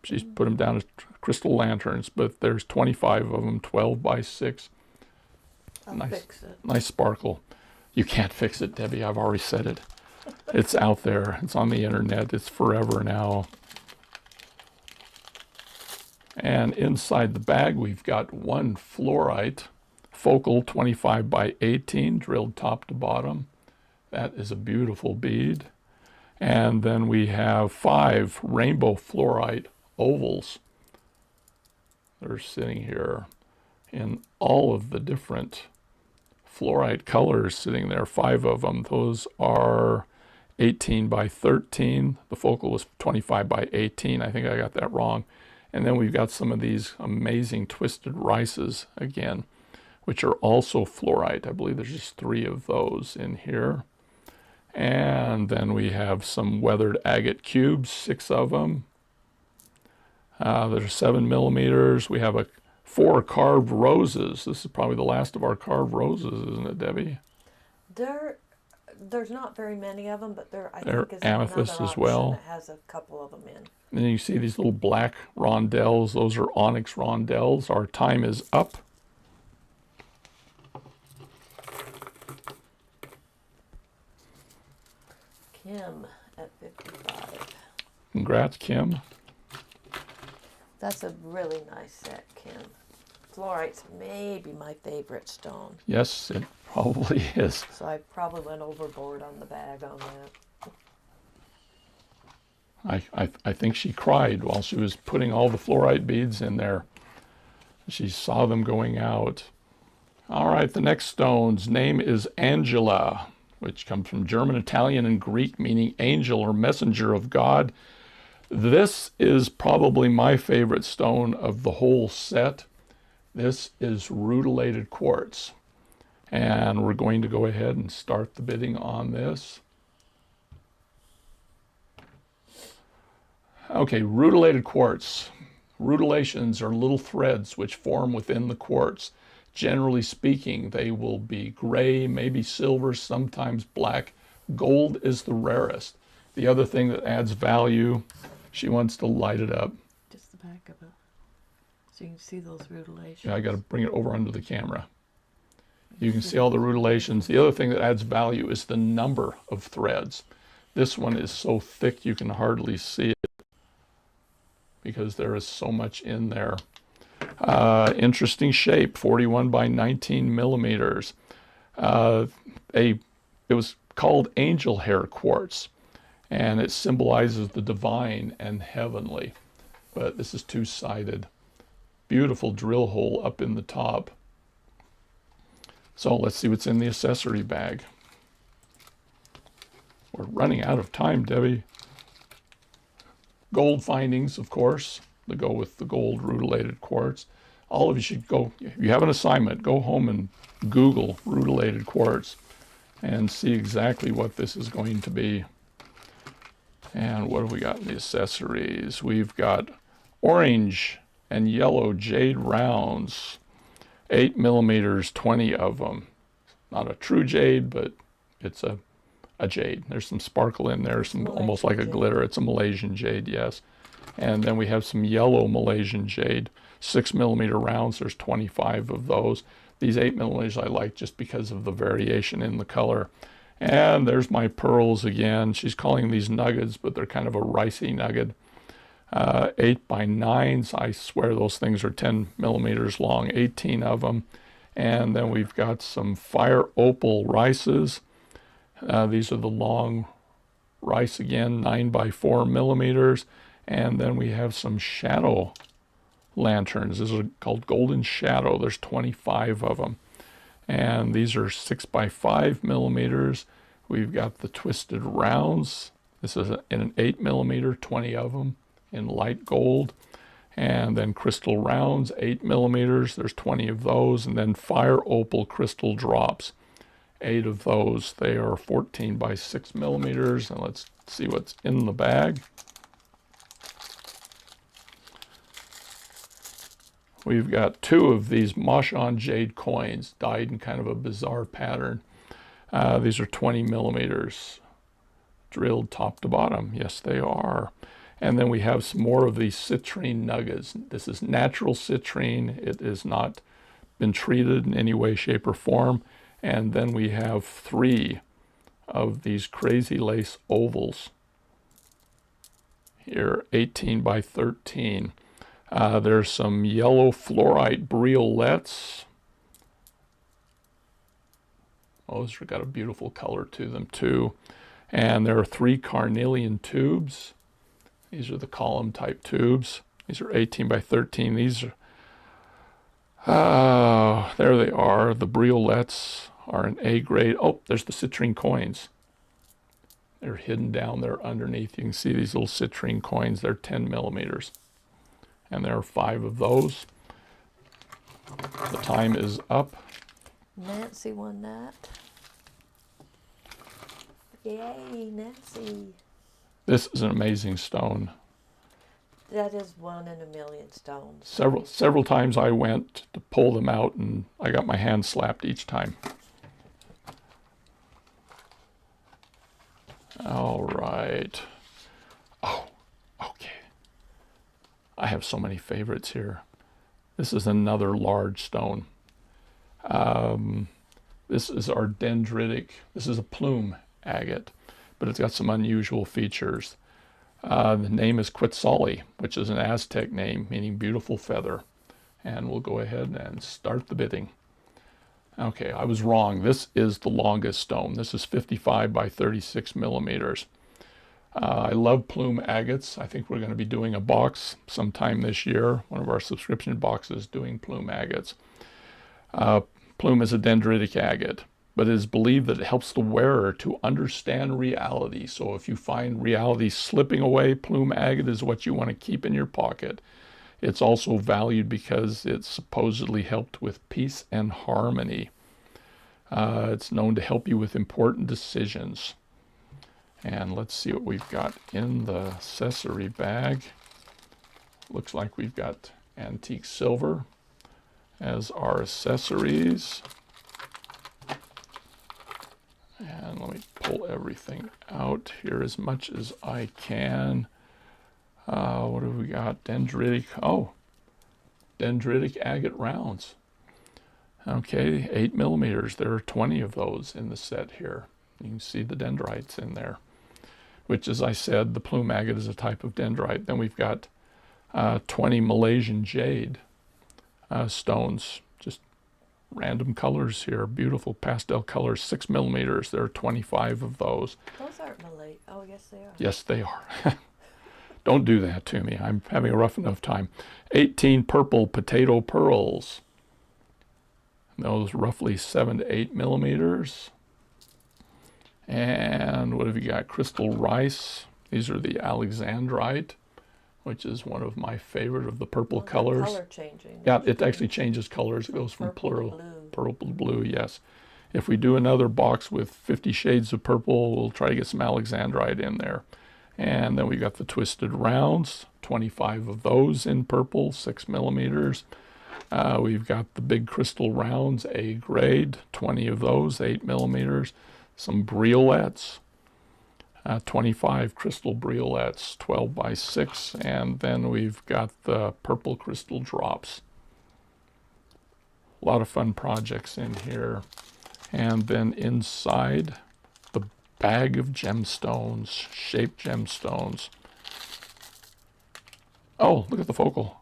She's put them down as crystal lanterns, but there's 25 of them, 12 by 6. I'll fix it. Nice sparkle. You can't fix it, Debbie. I've already said it. It's out there. It's on the internet. It's forever now. And inside the bag, we've got one fluorite focal 25 by 18, drilled top to bottom. That is a beautiful bead. And then we have 5 rainbow fluorite ovals. They're sitting here in all of the different fluorite colors sitting there, 5 of them. Those are 18 by 13. The focal was 25 by 18. I think I got that wrong. And then we've got some of these amazing twisted rices again, which are also fluorite. I believe there's just 3 of those in here. And then we have some weathered agate cubes, 6 of them. There's 7 millimeters. We have 4 carved roses. This is probably the last of our carved roses, isn't it, Debbie? There's not very many of them, but I they're think is amethyst another as well. that has a couple of them in. And then you see these little black rondelles. Those are onyx rondelles. Our time is up. Kim at 55. Congrats, Kim. That's a really nice set, Kim. Fluorite's maybe my favorite stone. Yes, it probably is. So I probably went overboard on the bag on that. I think she cried while she was putting all the fluorite beads in there. She saw them going out. All right, the next stone's name is Angela, which comes from German, Italian, and Greek, meaning angel or messenger of God. This is probably my favorite stone of the whole set. This is rutilated quartz. And we're going to go ahead and start the bidding on this. Okay, rutilated quartz. Rutilations are little threads which form within the quartz. Generally speaking, they will be gray, maybe silver, sometimes black. Gold is the rarest. The other thing that adds value, she wants to light it up. Just the back of it, so you can see those rutilations. Yeah, I got to bring it over under the camera. You can see all the rutilations. The other thing that adds value is the number of threads. This one is so thick you can hardly see it because there is so much in there. Interesting shape, 41 by 19 millimeters. It was called angel hair quartz, and it symbolizes the divine and heavenly. But this is two-sided. Beautiful drill hole up in the top. So let's see what's in the accessory bag. We're running out of time, Debbie. Gold findings, of course, to go with the gold rutilated quartz. All of you should go, if you have an assignment, go home and Google rutilated quartz and see exactly what this is going to be. And what have we got in the accessories? We've got orange and yellow jade rounds, 8 millimeters, 20 of them. Not a true jade, but it's a jade. There's some sparkle in there, some almost like a glitter. It's a Malaysian jade, yes. And then we have some yellow Malaysian jade, 6 millimeter rounds. There's 25 of those. These 8 millimeters I like just because of the variation in the color. And there's my pearls again. She's calling these nuggets, but they're kind of a ricey nugget. 8 by 9s. I swear those things are 10 millimeters long, 18 of them. And then we've got some fire opal rices. These are the long rice again, 9 by 4 millimeters. And then we have some shadow lanterns. These are called golden shadow. There's 25 of them. And these are 6 by 5 millimeters. We've got the twisted rounds. This is in an 8 millimeter, 20 of them in light gold. And then crystal rounds, 8 millimeters. There's 20 of those. And then fire opal crystal drops, 8 of those. They are 14 by 6 millimeters. And let's see what's in the bag. We've got 2 of these Mashon jade coins, dyed in kind of a bizarre pattern. These are 20 millimeters, drilled top to bottom. Yes, they are. And then we have some more of these citrine nuggets. This is natural citrine. It has not been treated in any way, shape, or form. And then we have 3 of these crazy lace ovals. Here, 18 by 13. There's some yellow fluorite briolets. Those have got a beautiful color to them too. And there are 3 carnelian tubes. These are the column type tubes. These are 18 by 13. These are, there they are. The briolets are an A grade. Oh, there's the citrine coins. They're hidden down there underneath. You can see these little citrine coins. They're 10 millimeters. And there are 5 of those. The time is up. Nancy won that. Yay, Nancy. This is an amazing stone. That is 1 in a million stones. Several times I went to pull them out and I got my hand slapped each time. All right. Oh, okay. I have so many favorites here. This is another large stone. This is our dendritic. This is a plume agate, but it's got some unusual features. The name is Quetzali, which is an Aztec name meaning beautiful feather. And we'll go ahead and start the bidding. Okay, I was wrong. This is the longest stone. This is 55 by 36 millimeters. I love plume agates. I think we're going to be doing a box sometime this year, one of our subscription boxes doing plume agates. plume is a dendritic agate, but it is believed that it helps the wearer to understand reality. So if you find reality slipping away, plume agate is what you want to keep in your pocket. It's also valued because it supposedly helped with peace and harmony. It's known to help you with important decisions. And let's see what we've got in the accessory bag. Looks like we've got antique silver as our accessories. And let me pull everything out here as much as I can. What have we got? Dendritic, dendritic agate rounds. Okay, 8 millimeters. There are 20 of those in the set here. You can see the dendrites in there, which, as I said, the plume agate is a type of dendrite. Then we've got 20 Malaysian jade stones, just random colors here, beautiful pastel colors, 6 millimeters. There are 25 of those. Those aren't Malay. Oh, yes, they are. Yes, they are. Don't do that to me. I'm having a rough enough time. 18 purple potato pearls. Those roughly 7 to 8 millimeters. And what have you got? Crystal rice. These are the Alexandrite, which is one of my favorite of the purple colors. Color changing. Yeah, it actually changes colors. It goes from purple to blue, yes. If we do another box with 50 shades of purple, we'll try to get some Alexandrite in there. And then we got the twisted rounds, 25 of those in purple, 6 millimeters. We've got the big crystal rounds, A grade, 20 of those, 8 millimeters. Some briolets, 25 crystal briolets, 12 by 6. And then we've got the purple crystal drops. A lot of fun projects in here. And then inside, the bag of gemstones, shaped gemstones. Oh, look at the focal.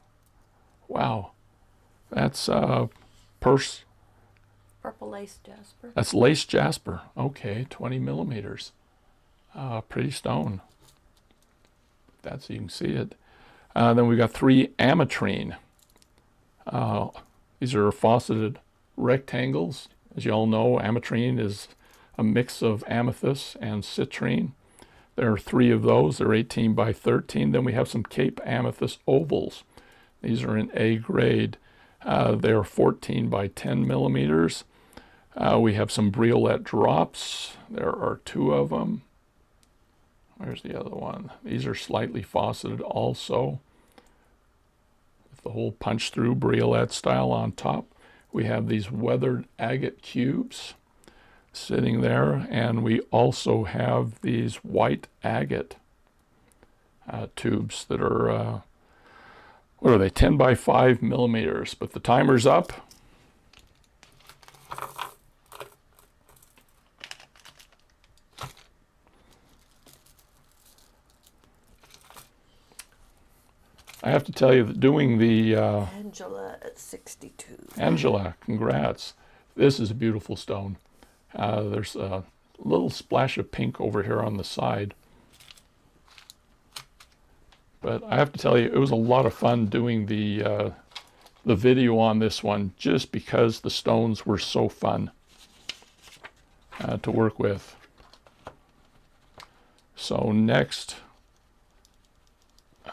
Wow. That's purse. Purple lace jasper. That's lace jasper. Okay, 20 millimeters. Pretty stone. That's, you can see it. Then we've got 3 ametrine. These are faceted rectangles. As you all know, ametrine is a mix of amethyst and citrine. There are 3 of those. They're 18 by 13. Then we have some Cape amethyst ovals. These are in A grade. They're 14 by 10 millimeters. We have some briolet drops. There are 2 of them. Where's the other one? These are slightly faceted also, with the whole punch-through briolet style on top. We have these weathered agate cubes sitting there, and we also have these white agate tubes that are, what are they, 10 by 5 millimeters, but the timer's up. I have to tell you that doing the... Angela at 62. Angela, congrats. This is a beautiful stone. There's a little splash of pink over here on the side. But I have to tell you, it was a lot of fun doing the video on this one, just because the stones were so fun to work with. So next...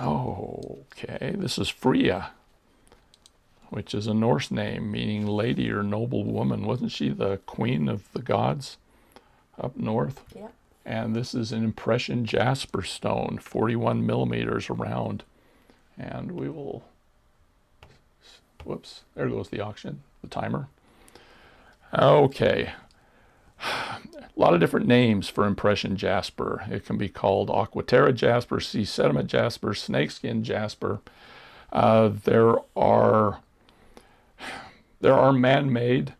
Okay, this is Freya, which is a Norse name meaning lady or noble woman. Wasn't she the queen of the gods up north? Yeah. And this is an impression jasper stone, 41 millimeters around. And we will, whoops, there goes the auction, the timer. Okay. A lot of different names for impression jasper. It can be called aquaterra jasper, sea sediment jasper, snakeskin jasper. There are man-made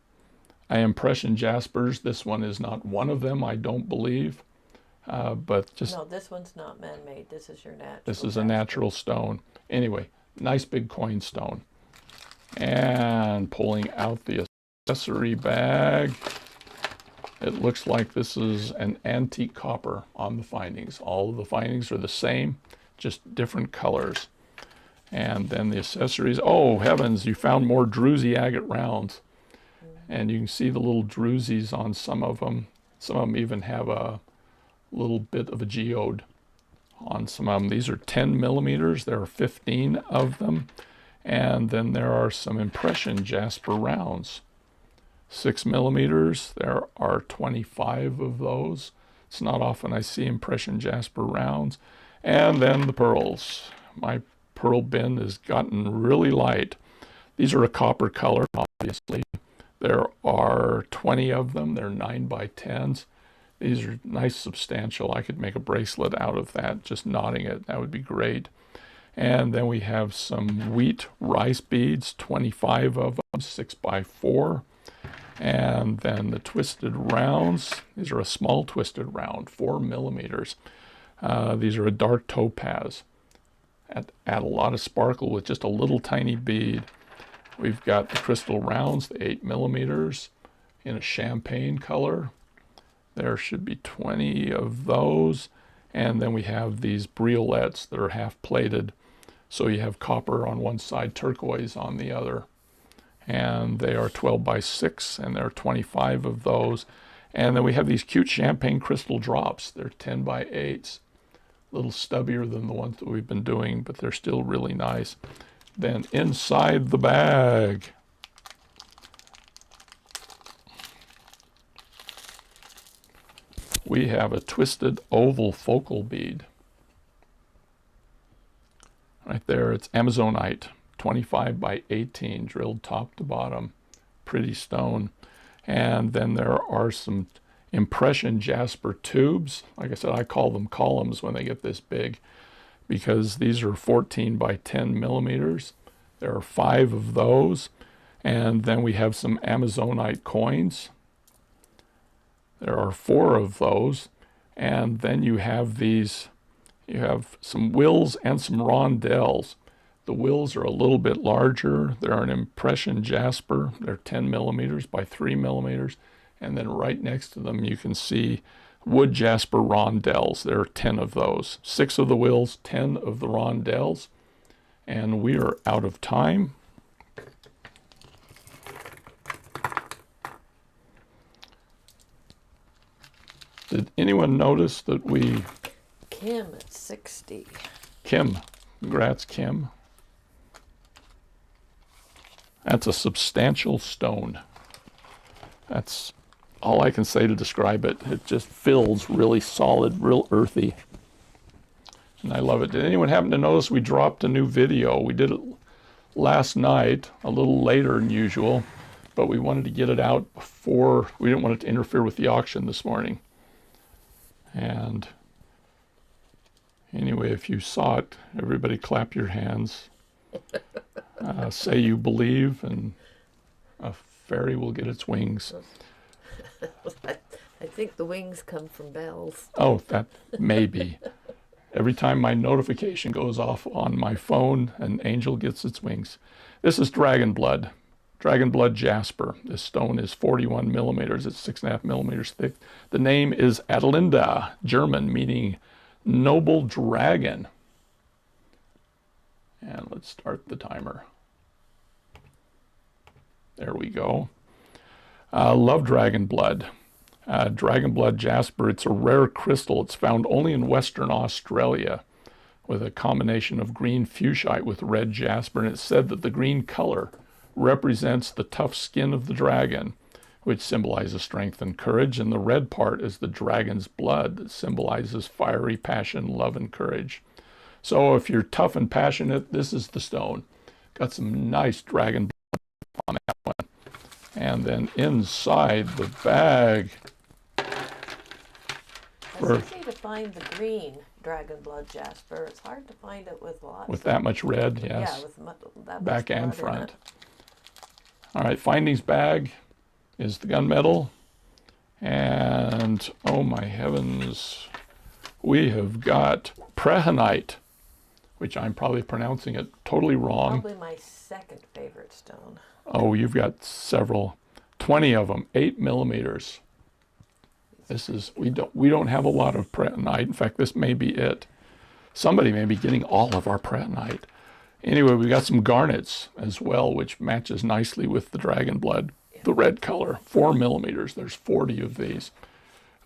impression jaspers. This one is not one of them, I don't believe. But just no, this one's not man-made. This is your natural. This is a natural stone. Anyway, nice big coin stone. And pulling out the accessory bag. It looks like this is an antique copper on the findings. All of the findings are the same, just different colors. And then the accessories. Oh, heavens, you found more druzy agate rounds. And you can see the little drusies on some of them. Some of them even have a little bit of a geode on some of them. These are 10 millimeters. There are 15 of them. And then there are some impression jasper rounds. 6 millimeters. There are 25 of those. It's not often I see impression jasper rounds. And then the pearls. My pearl bin has gotten really light. These are a copper color, obviously. There are 20 of them. They're 9 by 10s. These are nice, substantial. I could make a bracelet out of that, just knotting it. That would be great. And then we have some wheat rice beads, 25 of them, 6 by 4. And then the twisted rounds. These are a small twisted round, 4 millimeters. These are a dark topaz. Add a lot of sparkle with just a little tiny bead. We've got the crystal rounds, the 8 millimeters in a champagne color. There should be 20 of those. And then we have these briolets that are half plated. So you have copper on one side, turquoise on the other. And they are 12 by 6, and there are 25 of those. And then we have these cute champagne crystal drops. They're 10 by 8s. A little stubbier than the ones that we've been doing, but they're still really nice. Then inside the bag, we have a twisted oval focal bead. Right there, it's Amazonite, 25 by 18, drilled top to bottom. Pretty stone. And then there are some impression jasper tubes. Like I said, I call them columns when they get this big, because these are 14 by 10 millimeters. There are 5 of those. And then we have some Amazonite coins. There are 4 of those. And then you have these, you have some wills and some rondelles. The wills are a little bit larger. They're an impression jasper. They're 10 millimeters by 3 millimeters. And then right next to them, you can see wood jasper rondelles. There are 10 of those. 6 of the wills, 10 of the rondelles. And we are out of time. Did anyone notice that we... Kim at 60. Kim. Congrats, Kim. That's a substantial stone. That's all I can say to describe it. It just feels really solid, real earthy. And I love it. Did anyone happen to notice we dropped a new video? We did it last night, a little later than usual, but we wanted to get it out before, we didn't want it to interfere with the auction this morning. And anyway, if you saw it, everybody clap your hands. Say you believe, and a fairy will get its wings. I think the wings come from bells. Oh, that may be. Every time my notification goes off on my phone, an angel gets its wings. This is dragon blood jasper. This stone is 41 millimeters. It's 6.5 millimeters thick. The name is Adelinda, German, meaning noble dragon. And let's start the timer. There we go. Love dragon blood. Dragon blood jasper, it's a rare crystal. It's found only in Western Australia with a combination of green fuchsite with red jasper. And it's said that the green color represents the tough skin of the dragon, which symbolizes strength and courage. And the red part is the dragon's blood that symbolizes fiery passion, love, and courage. So if you're tough and passionate, this is the stone. Got some nice dragon blood on that one. And then inside the bag, It's easy to find the green dragon blood jasper. It's hard to find it with lots. With that much red, yes. Yeah, with that much back and blood front. All right, findings bag is the gunmetal. And oh my heavens, we have got prehenite, which I'm probably pronouncing it totally wrong. Probably my second favorite stone. Oh, you've got several, 20 of them, 8 millimeters. This is, we don't have a lot of prehenite. In fact, this may be it. Somebody may be getting all of our prehenite. Anyway, we got some garnets as well, which matches nicely with the dragon blood. the red color, 4 millimeters. There's 40 of these.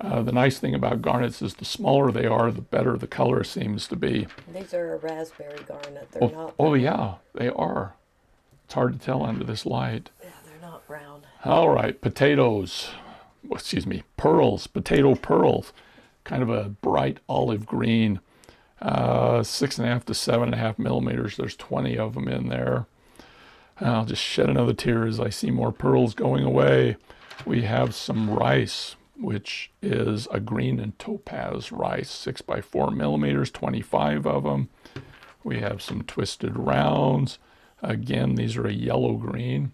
The nice thing about garnets is the smaller they are, the better the color seems to be. These are a raspberry garnet. They're not. Oh yeah, they are. It's hard to tell under this light. Yeah, they're not brown. All right, potatoes. Excuse me, pearls, potato pearls. Kind of a bright olive green. 6.5 to 7.5 millimeters. There's 20 of them in there. I'll just shed another tear as I see more pearls going away. We have some rice, which is a green and topaz rice, 6 by 4 millimeters, 25 of them. We have some twisted rounds. Again, these are a yellow green,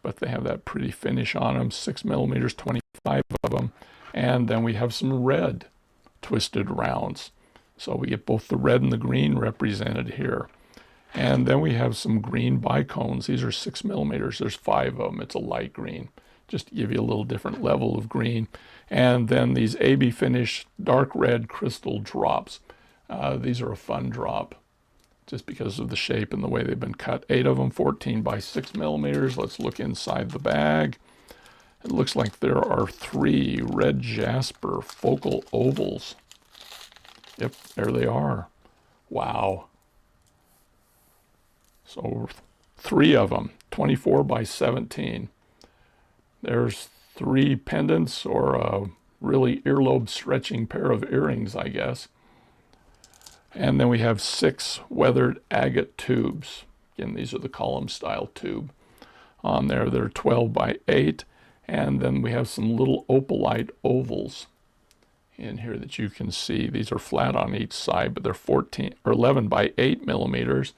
but they have that pretty finish on them, 6 millimeters, 25 of them. And then we have some red twisted rounds. So we get both the red and the green represented here. And then we have some green bicones. These are 6 millimeters. There's 5 of them. It's a light green, just to give you a little different level of green. And then these AB finish dark red crystal drops. These are a fun drop, just because of the shape and the way they've been cut. 8 of them, 14 by 6 millimeters. Let's look inside the bag. It looks like there are 3 red jasper focal ovals. Yep, there they are. Wow. So 3 of them, 24 by 17. There's 3 pendants, or a really earlobe stretching pair of earrings, I guess. And then we have 6 weathered agate tubes. Again, these are the column style tube on there. They're 12 by 8. And then we have some little opalite ovals in here that you can see. These are flat on each side, but they're 14 or 11 by 8 millimeters.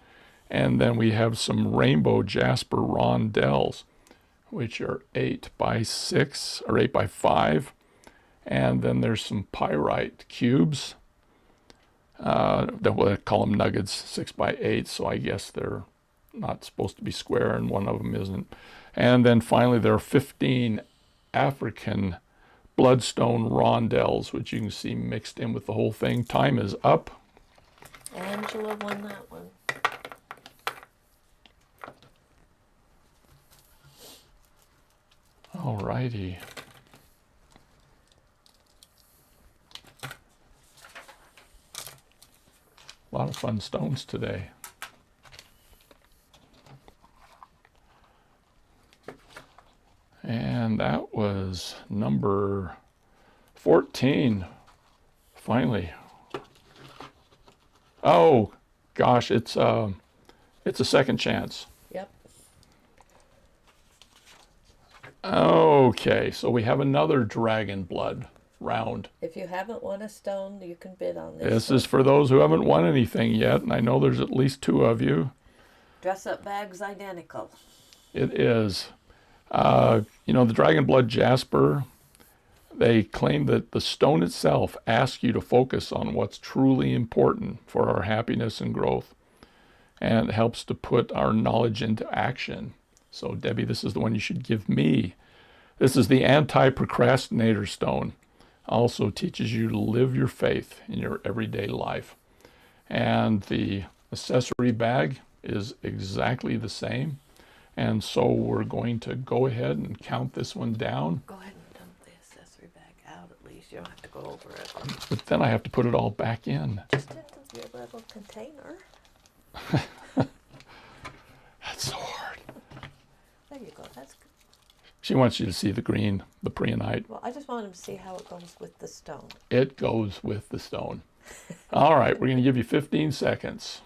And then we have some rainbow jasper rondelles, which are 8 by 6 or 8 by 5. And then there's some pyrite cubes. We'll call them nuggets, 6 by 8. So I guess they're not supposed to be square, and one of them isn't. And then finally, there are 15 African bloodstone rondelles, which you can see mixed in with the whole thing. Time is up. Angela won that one. All righty. A lot of fun stones today. And that was number 14, finally. Oh, gosh, it's a second chance. Yep. Okay, so we have another dragon blood round. If you haven't won a stone, you can bid on this. This is for those who haven't won anything yet, and I know there's at least 2 of you. Dress-up bag's identical. It is. The dragon blood jasper, they claim that the stone itself asks you to focus on what's truly important for our happiness and growth, and it helps to put our knowledge into action. So Debbie, this is the one you should give me. This is the anti-procrastinator stone. Also teaches you to live your faith in your everyday life. And the accessory bag is exactly the same. And so we're going to go ahead and count this one down. Go ahead and dump the accessory bag out at least. You don't have to go over it. But then I have to put it all back in. Just into your little container. That's so hard. There you go. That's good. She wants you to see the green, the preonite. Well, I just want him to see how it goes with the stone. It goes with the stone. All right, we're going to give you 15 seconds.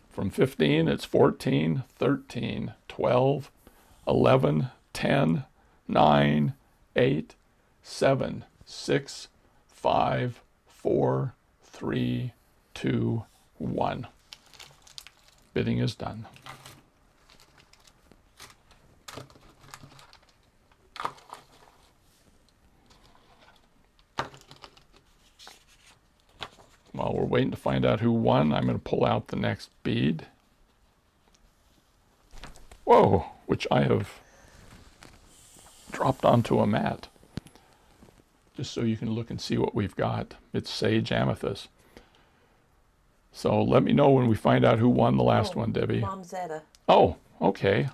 From 15, it's 14, 13, 12, 11, 10, 9, 8, 7, 6, 5, 4, 3, 2, 1. Bidding is done. While we're waiting to find out who won, I'm going to pull out the next bead. Whoa, which I have dropped onto a mat. Just so you can look and see what we've got. It's sage amethyst. So let me know when we find out who won the last one, Debbie. Mom Zeta. Oh, okay.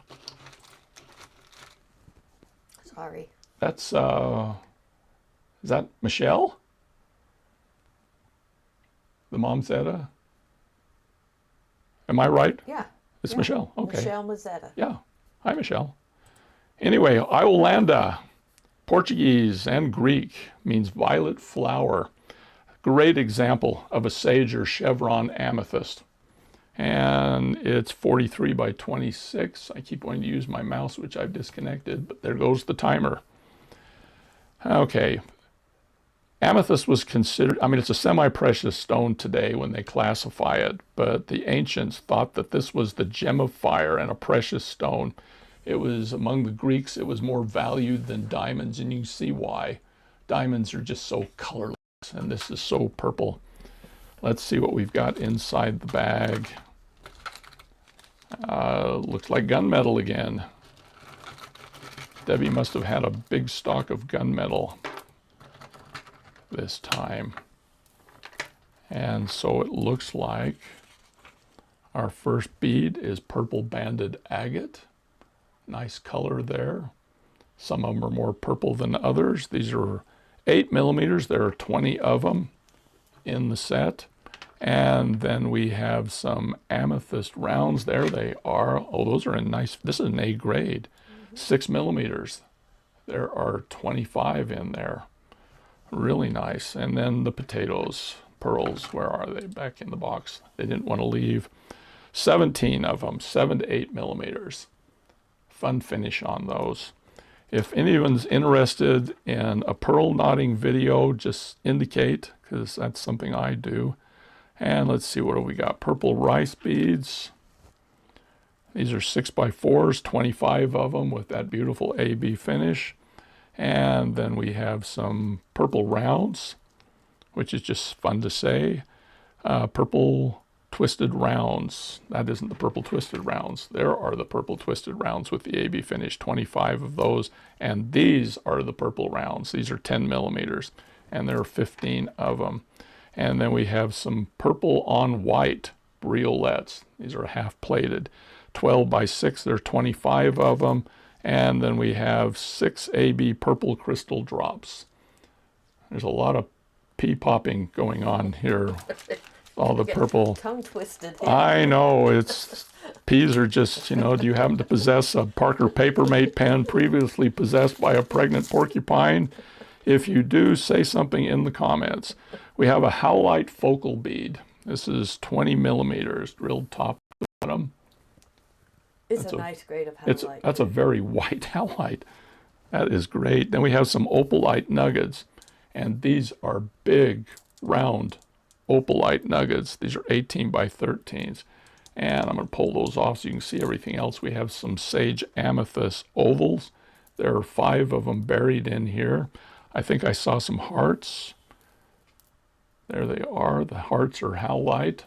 So Sorry. That's, is that Michelle? The Momzetta? Am I right? Yeah. It's yeah. Michelle. Okay. Michelle Mazzetta. Yeah. Hi, Michelle. Anyway, Iolanda, Portuguese and Greek, means violet flower. Great example of a sage or chevron amethyst. And it's 43 by 26. I keep wanting to use my mouse, which I've disconnected, but there goes the timer. Okay. Amethyst was considered, I mean, it's a semi-precious stone today when they classify it, but the ancients thought that this was the gem of fire and a precious stone. It was, among the Greeks, it was more valued than diamonds, and you can see why. Diamonds are just so colorless, and this is so purple. Let's see what we've got inside the bag. Looks like gunmetal again. Debbie must have had a big stock of gunmetal this time. And so it looks like our first bead is purple banded agate. Nice color there. Some of them are more purple than others. These are 8 millimeters. There are 20 of them in the set. And then we have some amethyst rounds. There they are. Oh, those are in nice, this is an A grade. 6 millimeters. There are 25 in there. Really nice. And then the potatoes, pearls, where are they? Back in the box. They didn't want to leave. 17 of them, 7 to 8 millimeters. Fun finish on those. If anyone's interested in a pearl knotting video, just indicate, because that's something I do. And let's see, what do we got? Purple rice beads. These are 6x4s, 25 of them with that beautiful AB finish. And then we have some purple rounds, which is just fun to say. Purple twisted rounds. That isn't the purple twisted rounds. There are the purple twisted rounds with the AB finish, 25 of those. And these are the purple rounds. These are 10 millimeters, and there are 15 of them. And then we have some purple on white briolets. These are half plated. 12 by 6, there are 25 of them. And then we have 6 AB purple crystal drops. There's a lot of pea popping going on here. All the purple. Tongue twisted. I know, it's, peas are just, you know, do you happen to possess a Parker Papermate pen previously possessed by a pregnant porcupine? If you do, say something in the comments. We have a howlite focal bead. This is 20 millimeters, drilled top to bottom. It's a nice grade of howlite. That's a very white howlite. That is great. Then we have some opalite nuggets, and these are big, round opalite nuggets. These are 18 by 13s. And I'm going to pull those off so you can see everything else. We have some sage amethyst ovals. There are 5 of them buried in here. I think I saw some hearts. There they are. The hearts are howlite.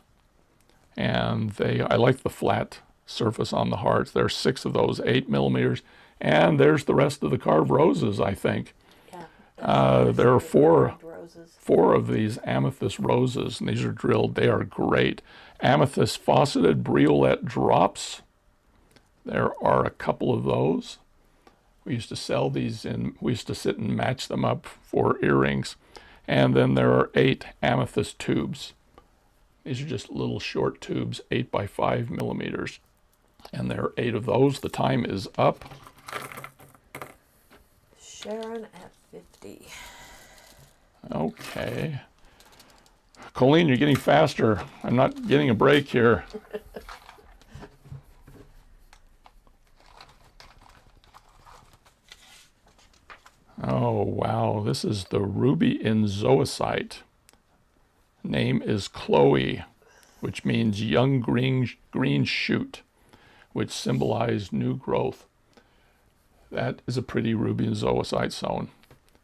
And I like the flat surface on the hearts. There are 6 of those, 8 millimeters. And there's the rest of the carved roses, I think. Yeah. There are 4 of these amethyst roses, and these are drilled. They are great. Amethyst faceted briolet drops. There are a couple of those. We used to sell these we used to sit and match them up for earrings. And then there are 8 amethyst tubes. These are just little short tubes, 8 by 5 millimeters. And there are 8 of those. The time is up. Sharon at 50. Okay. Colleen, you're getting faster. I'm not getting a break here. Oh, wow. This is the ruby in zoisite. Name is Chloe, which means young green shoot, which symbolizes new growth. That is a pretty ruby in zoisite stone.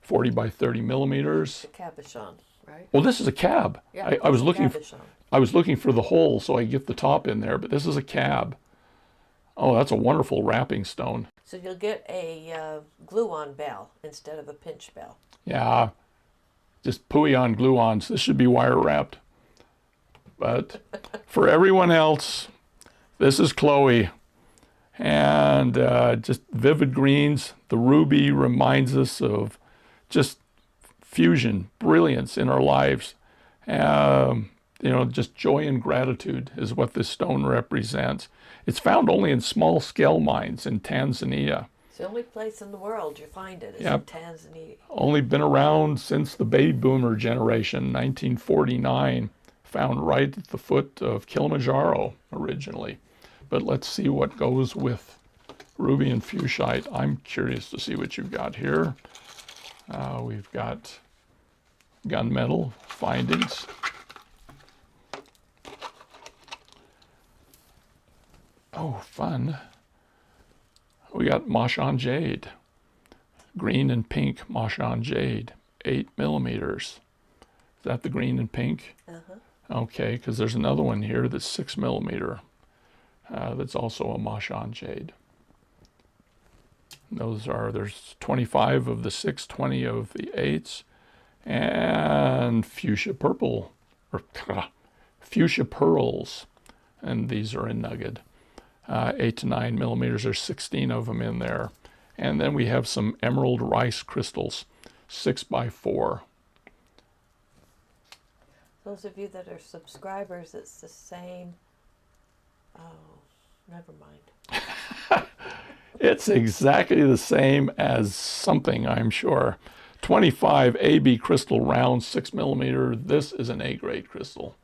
40 by 30 millimeters. The cabochon, right? Well, this is a cab. Yeah, I was looking for the hole so I get the top in there, but this is a cab. Oh, that's a wonderful wrapping stone. So you'll get a glue-on bell instead of a pinch bell. Yeah, just pooey-on glue-ons. This should be wire wrapped. But for everyone else, this is Chloe. And just vivid greens. The ruby reminds us of just fusion, brilliance in our lives. You know, just joy and gratitude is what this stone represents. It's found only in small scale mines in Tanzania. It's the only place in the world you find it is in Yep. Tanzania. Only been around since the baby boomer generation, 1949. Found right at the foot of Kilimanjaro originally. But let's see what goes with ruby and fuchsite. I'm curious to see what you've got here. We've got gunmetal findings. Oh, fun. We got Machan jade, green and pink Machan jade, 8 millimeters. Is that the green and pink? Uh-huh. Okay, because there's another one here that's 6 millimeter. That's also a Machan jade. There's 25 of the 6, 20 of the 8s, and fuchsia purple, or fuchsia pearls, and these are in nugget. 8 to 9 millimeters, there's 16 of them in there. And then we have some emerald rice crystals, 6 by 4. Those of you that are subscribers, it's the same. Oh, never mind. It's exactly the same as something, I'm sure. 25 AB crystal round, 6 millimeter. This is an A-grade crystal.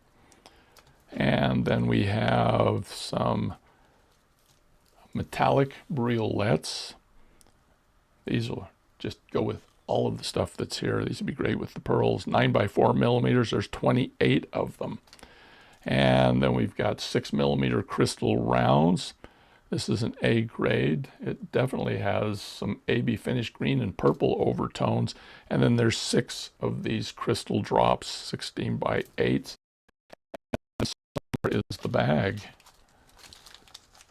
And then we have some metallic briolets. These will just go with all of the stuff that's here. These would be great with the pearls. 9 by 4 millimeters. There's 28 of them. And then we've got 6 millimeter crystal rounds. This is an A grade. It definitely has some AB finished green and purple overtones. And then there's 6 of these crystal drops, 16 by 8. And here is the bag.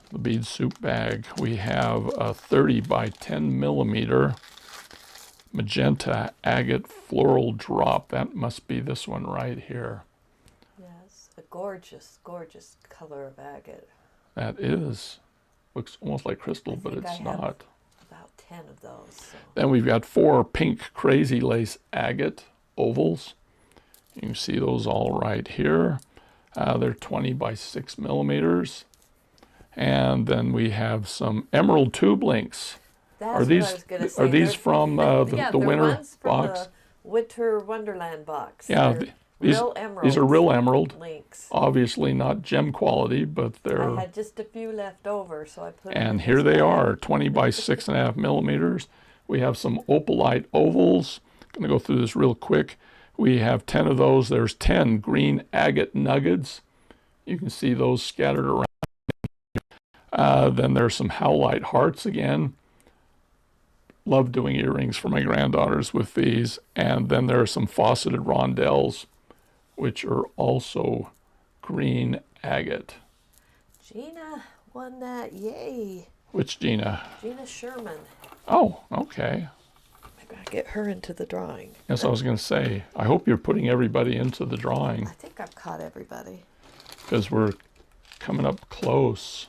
The bead soup bag. We have a 30 by 10 millimeter magenta agate floral drop. That must be this one right here. Yes, a gorgeous, gorgeous color of agate. That is. Looks almost like crystal, but it's not. About 10 of those. So. Then we've got 4 pink crazy lace agate ovals. You can see those all right here. They're 20 by 6 millimeters. And then we have some emerald tube links. That's Are these what I was going to say. are these They're, from the winter ones from box? The Winter Wonderland box. Yeah, real emerald. these are real emerald. Links. Obviously not gem quality, but they're. I had just a few left over, so I put. And here they are, 20 by 6.5 millimeters. We have some opalite ovals. I'm going to go through this real quick. We have 10 of those. There's 10 green agate nuggets. You can see those scattered around. Then there's some howlite hearts again. Love doing earrings for my granddaughters with these. And then there are some fauceted rondelles, which are also green agate. Gina won that, yay. Which Gina? Gina Sherman. Oh, okay. I gotta get her into the drawing. Yes, I was going to say, I hope you're putting everybody into the drawing. I think I've caught everybody. Because we're coming up close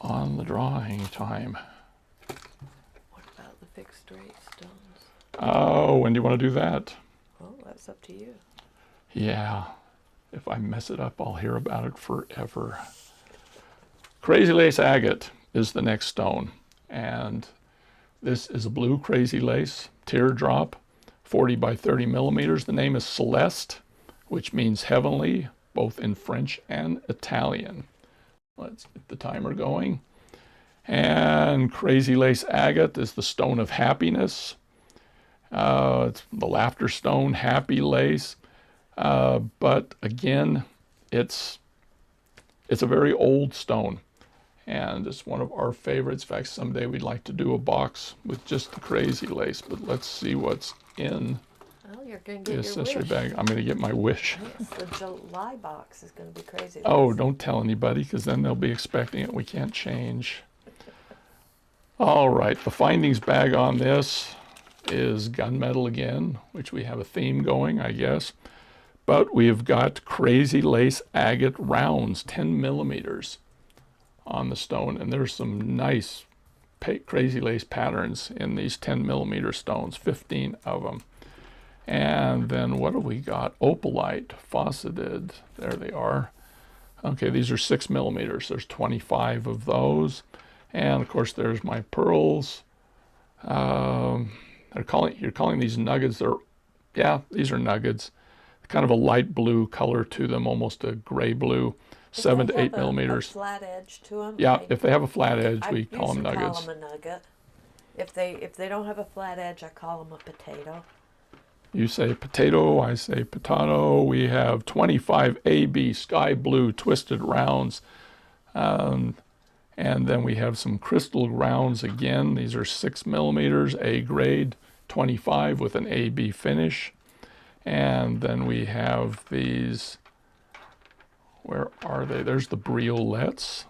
on the drawing time. What about the fixed rate stones? Oh, when do you want to do that? Well, that's up to you. Yeah, if I mess it up, I'll hear about it forever. Crazy lace agate is the next stone. And this is a blue crazy lace teardrop, 40 by 30 millimeters. The name is Celeste, which means heavenly, both in French and Italian. Let's get the timer going. And crazy lace agate is the stone of happiness. It's the laughter stone, happy lace. But again, it's a very old stone. And it's one of our favorites. In fact, someday we'd like to do a box with just the crazy lace. But let's see what's in Well, you're going the to get your accessory wish. bag. I'm going to get my wish. Yes, the July box is going to be crazy. Oh, don't tell anybody, because then they'll be expecting it. We can't change. All right, the findings bag on this is gunmetal again, which we have a theme going, I guess. But we've got crazy lace agate rounds, 10 millimeters. on the stone. And there's some nice crazy lace patterns in these 10 millimeter stones, 15 of them. And then what have we got? Opalite, faceted, there they are. Okay, these are 6 millimeters. There's 25 of those. And of course, there's my pearls. You're calling these nuggets. Yeah, these are nuggets. Kind of a light blue color to them, almost a gray blue. 7 to 8 millimeters. A flat edge to them. Yeah, if they have a flat edge, we call them nuggets. I usually call them a nugget. If they don't have a flat edge, I call them a potato. You say potato, I say potato. We have 25 AB sky blue twisted rounds. And then we have some crystal rounds again. These are 6 millimeters, A grade, 25 with an AB finish. And then we have these, where are they? There's the briolets,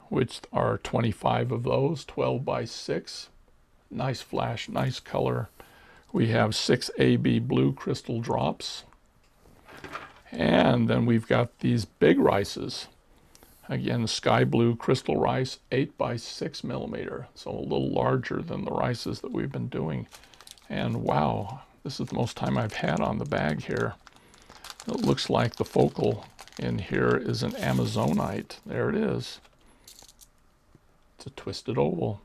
which are 25 of those, 12 by 6. Nice flash, nice color. We have 6 AB blue crystal drops. And then we've got these big rices. Again, sky blue crystal rice, 8 by 6 millimeter. So a little larger than the rices that we've been doing. And wow, this is the most time I've had on the bag here. It looks like the focal in here is an Amazonite. There it is. It's a twisted oval.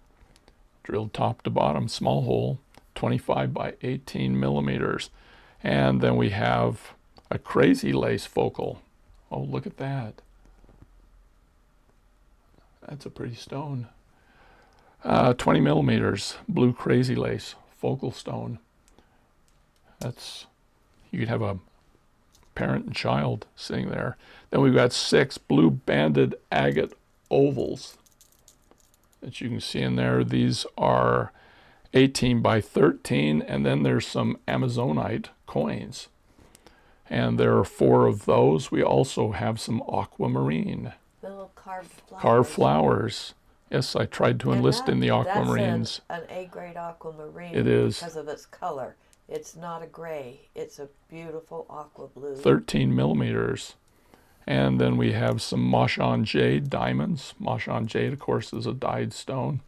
Drilled top to bottom, small hole. 25 by 18 millimeters. And then we have a crazy lace focal. Oh, look at that. That's a pretty stone. 20 millimeters, blue crazy lace, focal stone. That's, you could have a parent and child sitting there. Then we've got 6 blue banded agate ovals that you can see in there. These are 18 by 13, and then there's some Amazonite coins. And there are 4 of those. We also have some aquamarine. The little carved flowers. Carved flowers. Yes, I tried to enlist in the aquamarines. That's an A-grade aquamarine. It is. Because of its color. It's not a gray. It's a beautiful aqua blue. 13 millimeters. And then we have some Machan jade diamonds. Machan jade, of course, is a dyed stone.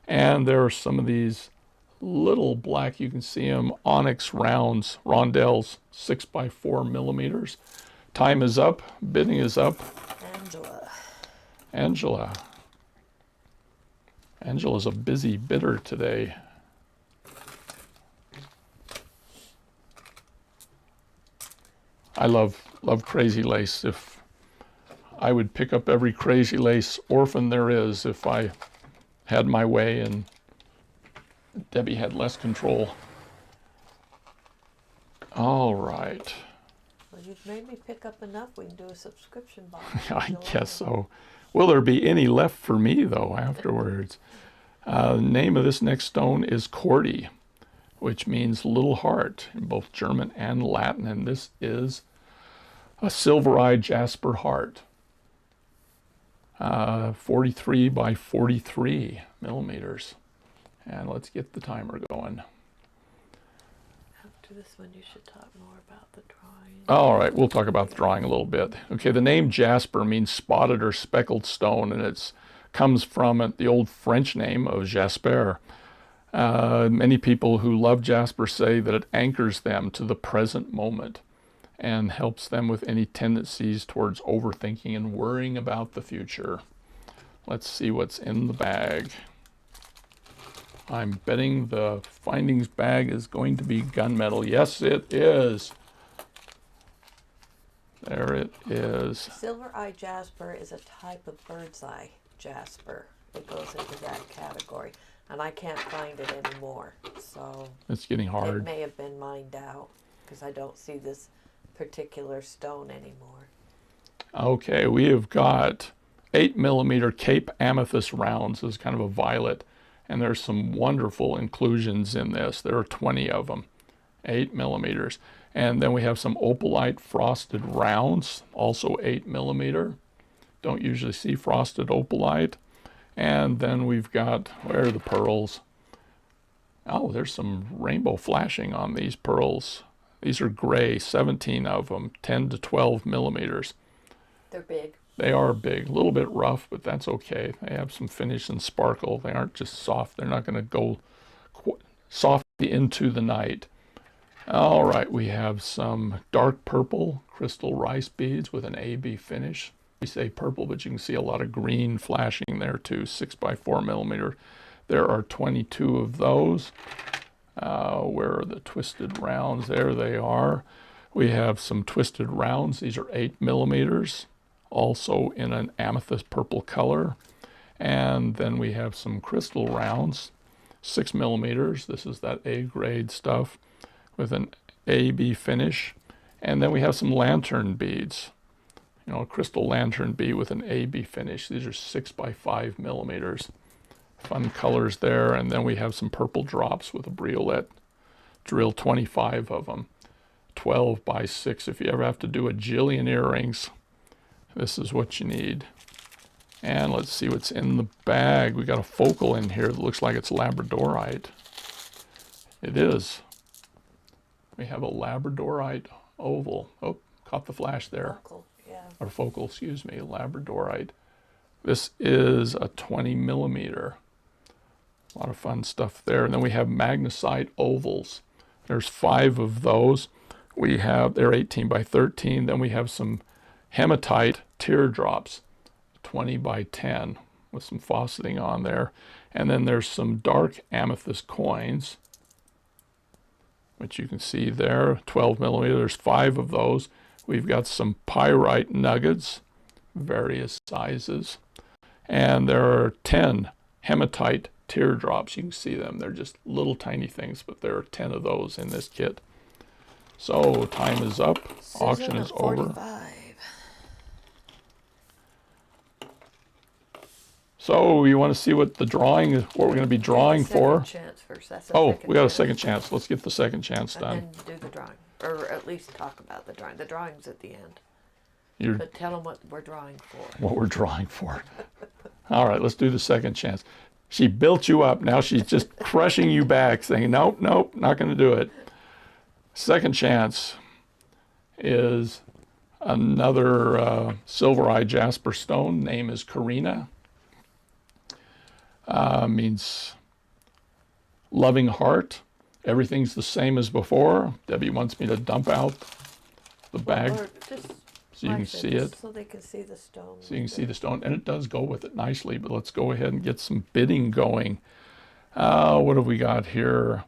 And there are some of these little black, you can see them, onyx rounds, rondelles, 6 by 4 millimeters. Time is up. Bidding is up. Angela's a busy bidder today. I love crazy lace. If I would pick up every crazy lace orphan there is if I had my way and Debbie had less control. All right. Well, you've made me pick up enough. We can do a subscription box. I guess so. Will there be any left for me, though, afterwards? The name of this next stone is Cordy, which means little heart in both German and Latin. And this is a silver-eyed jasper heart. 43 by 43 millimeters. And let's get the timer going. After this one, you should talk more about the drawing. All right, we'll talk about the drawing a little bit. Okay, the name jasper means spotted or speckled stone, and it comes from the old French name of jasper. Many people who love jasper say that it anchors them to the present moment and helps them with any tendencies towards overthinking and worrying about the future. Let's see what's in the bag. I'm betting the findings bag is going to be gunmetal. Yes, it is. There it is. Silver eye jasper is a type of bird's eye jasper. It goes into that category. And I can't find it anymore. So it's getting hard. It may have been mined out because I don't see this particular stone anymore. Okay, we have got 8 millimeter Cape Amethyst rounds. This is kind of a violet. And there's some wonderful inclusions in this. There are 20 of them, 8 millimeters. And then we have some opalite frosted rounds, also 8 millimeter. Don't usually see frosted opalite. And then we've got, where are the pearls? Oh, there's some rainbow flashing on these pearls. These are gray, 17 of them, 10 to 12 millimeters. They're big. They are big, a little bit rough, but that's okay. They have some finish and sparkle. They aren't just soft. They're not going to go softly into the night. All right, we have some dark purple crystal rice beads with an AB finish. We say purple, but you can see a lot of green flashing there too, 6x4mm. There are 22 of those. Where are the twisted rounds? There they are. We have some twisted rounds. These are 8mm, also in an amethyst purple color. And then we have some crystal rounds, 6mm. This is that A grade stuff with an AB finish. And then we have some lantern beads, you know, a crystal lantern bead with an AB finish. These are 6x5mm. Fun colors there. And then we have some purple drops with a briolette drill, 25 of them, 12x6. If you ever have to do a jillion earrings, this is what you need. And let's see what's in the bag. We got a focal in here that looks like it's labradorite. It is. We have a labradorite oval. Oh, caught the flash there. Focal, yeah. Or focal, excuse me, labradorite. This is a 20mm. A lot of fun stuff there. And then we have magnesite ovals. There's 5 of those. We have, they're 18x13. Then we have some hematite teardrops, 20x10 with some faceting on there. And then there's some dark amethyst coins, which you can see there, 12mm. There's 5 of those. We've got some pyrite nuggets, various sizes. And there are 10 hematite teardrops. You can see them. They're just little tiny things, but there are 10 of those in this kit. So time is up. Auction is over. So you want to see what the drawing is, what we're going to be drawing for? Chance first. That's We got a second chance. Let's get the second chance done. And then do the drawing, or at least talk about the drawing. The drawing's at the end. But tell them what we're drawing for. What we're drawing for. All right, let's do the second chance. She built you up. Now she's just crushing you back, saying, nope, nope, not going to do it. Second chance is another silver eye jasper stone. Name is Karina. Means loving heart. Everything's the same as before. Debbie wants me to dump out the bag so you can see it. So they can see the stone. So you can see the stone, and it does go with it nicely, but let's go ahead and get some bidding going. What have we got here?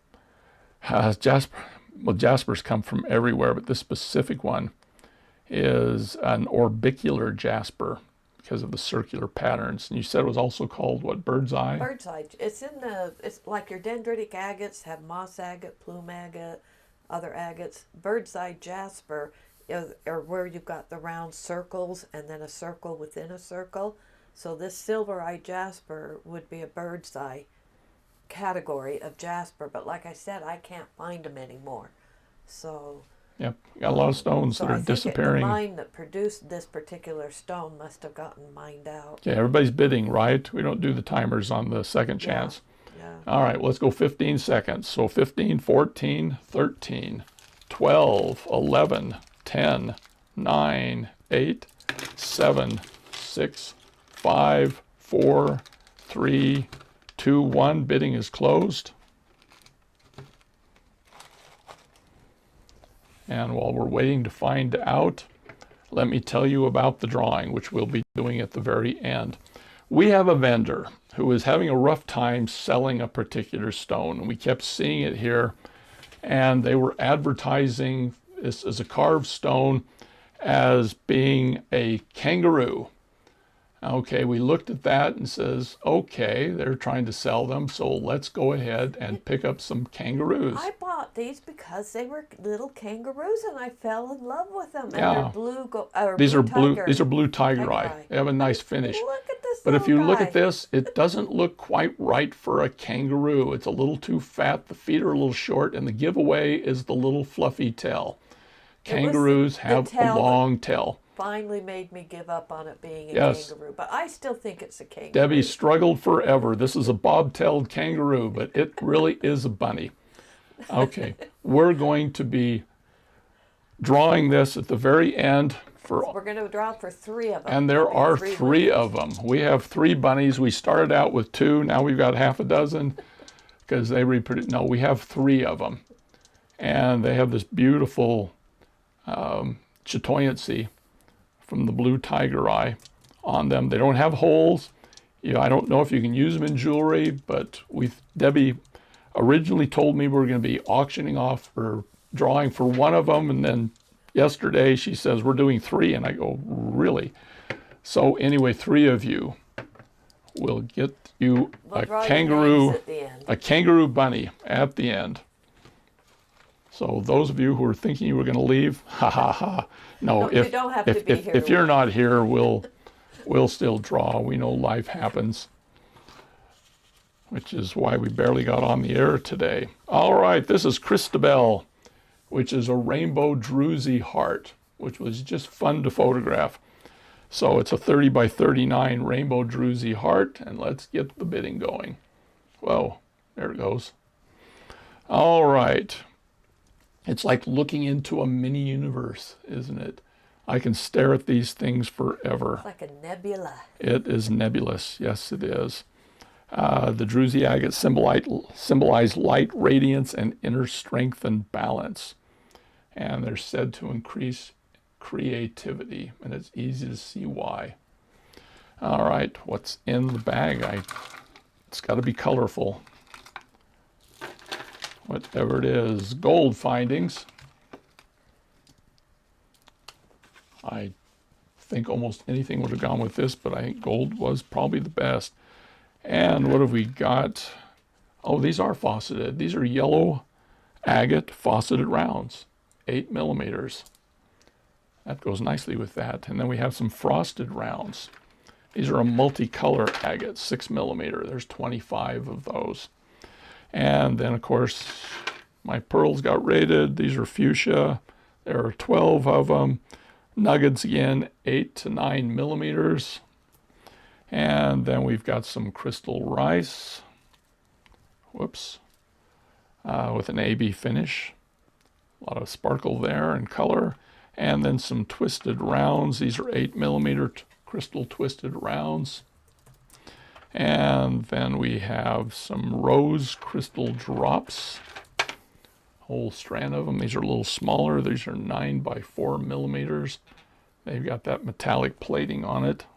Jaspers come from everywhere, but this specific one is an orbicular jasper because of the circular patterns. And you said it was also called what, bird's eye? Bird's eye. It's like your dendritic agates have moss agate, plume agate, other agates. Bird's eye jasper or where you've got the round circles and then a circle within a circle. So this silver eye jasper would be a bird's eye category of jasper. But like I said, I can't find them anymore. So yep, got a lot of stones that are disappearing. The mine that produced this particular stone must have gotten mined out. Okay, everybody's bidding, right? We don't do the timers on the second chance. Yeah. All right, let's go 15 seconds. So 15, 14, 13, 12, 11, 10, 9, 8, 7, 6, 5, 4, 3, 2, 1. Bidding is closed. And while we're waiting to find out, let me tell you about the drawing, which we'll be doing at the very end. We have a vendor who is having a rough time selling a particular stone. And we kept seeing it here, and they were advertising this as a carved stone as being a kangaroo. Okay, we looked at that and says, okay, they're trying to sell them, so let's go ahead and pick up some kangaroos. I bought these because they were little kangaroos, and I fell in love with them. Yeah. And These are blue tiger eye. They have a nice finish. Look at this. But if you look guy. at this, it doesn't look quite right for a kangaroo. It's a little too fat. The feet are a little short, and the giveaway is the little fluffy tail. Kangaroos have a long tail. Finally made me give up on it being a kangaroo, but I still think it's a kangaroo. Debbie struggled forever. This is a bobtailed kangaroo, but it really is a bunny. Okay, we're going to be drawing this at the very end. We're going to draw for 3 of them. And there are 3 of them. We have 3 bunnies. We started out with 2. Now we've got half a dozen because they reproduce. No, we have 3 of them. And they have this beautiful chatoyancy from the blue tiger eye on them. They don't have holes. I don't know if you can use them in jewelry, but Debbie originally told me we were going to be auctioning off or drawing for 1 of them, and then yesterday she says we're doing 3, and I go, really? So anyway, 3 of you will get you a kangaroo bunny at the end. So those of you who are thinking you were going to leave, ha ha ha. No, you don't have to be here. If you're not here, we'll still draw. We know life happens, which is why we barely got on the air today. All right, this is Christabel, which is a rainbow druzy heart, which was just fun to photograph. So it's a 30 by 39 rainbow druzy heart, and let's get the bidding going. Whoa, there it goes. All right. It's like looking into a mini universe, isn't it? I can stare at these things forever. It's like a nebula. It is nebulous. Yes, it is. The druzy agates symbolize light, radiance, and inner strength and balance. And they're said to increase creativity, and it's easy to see why. All right, what's in the bag? It's got to be colorful. Whatever it is. Gold findings. I think almost anything would have gone with this, but I think gold was probably the best. And what have we got? Oh, these are faceted. These are yellow agate faceted rounds, 8 millimeters. That goes nicely with that. And then we have some frosted rounds. These are a multicolor agate, 6 millimeter. There's 25 of those. And then, of course, my pearls got rated. These are fuchsia. There are 12 of them. Nuggets again, 8 to 9 millimeters. And then we've got some crystal rice. Whoops. With an AB finish. A lot of sparkle there and color. And then some twisted rounds. These are 8 millimeter crystal twisted rounds. And then we have some rose crystal drops, whole strand of them. These are a little smaller. These are 9 by 4 millimeters. They've got that metallic plating on it.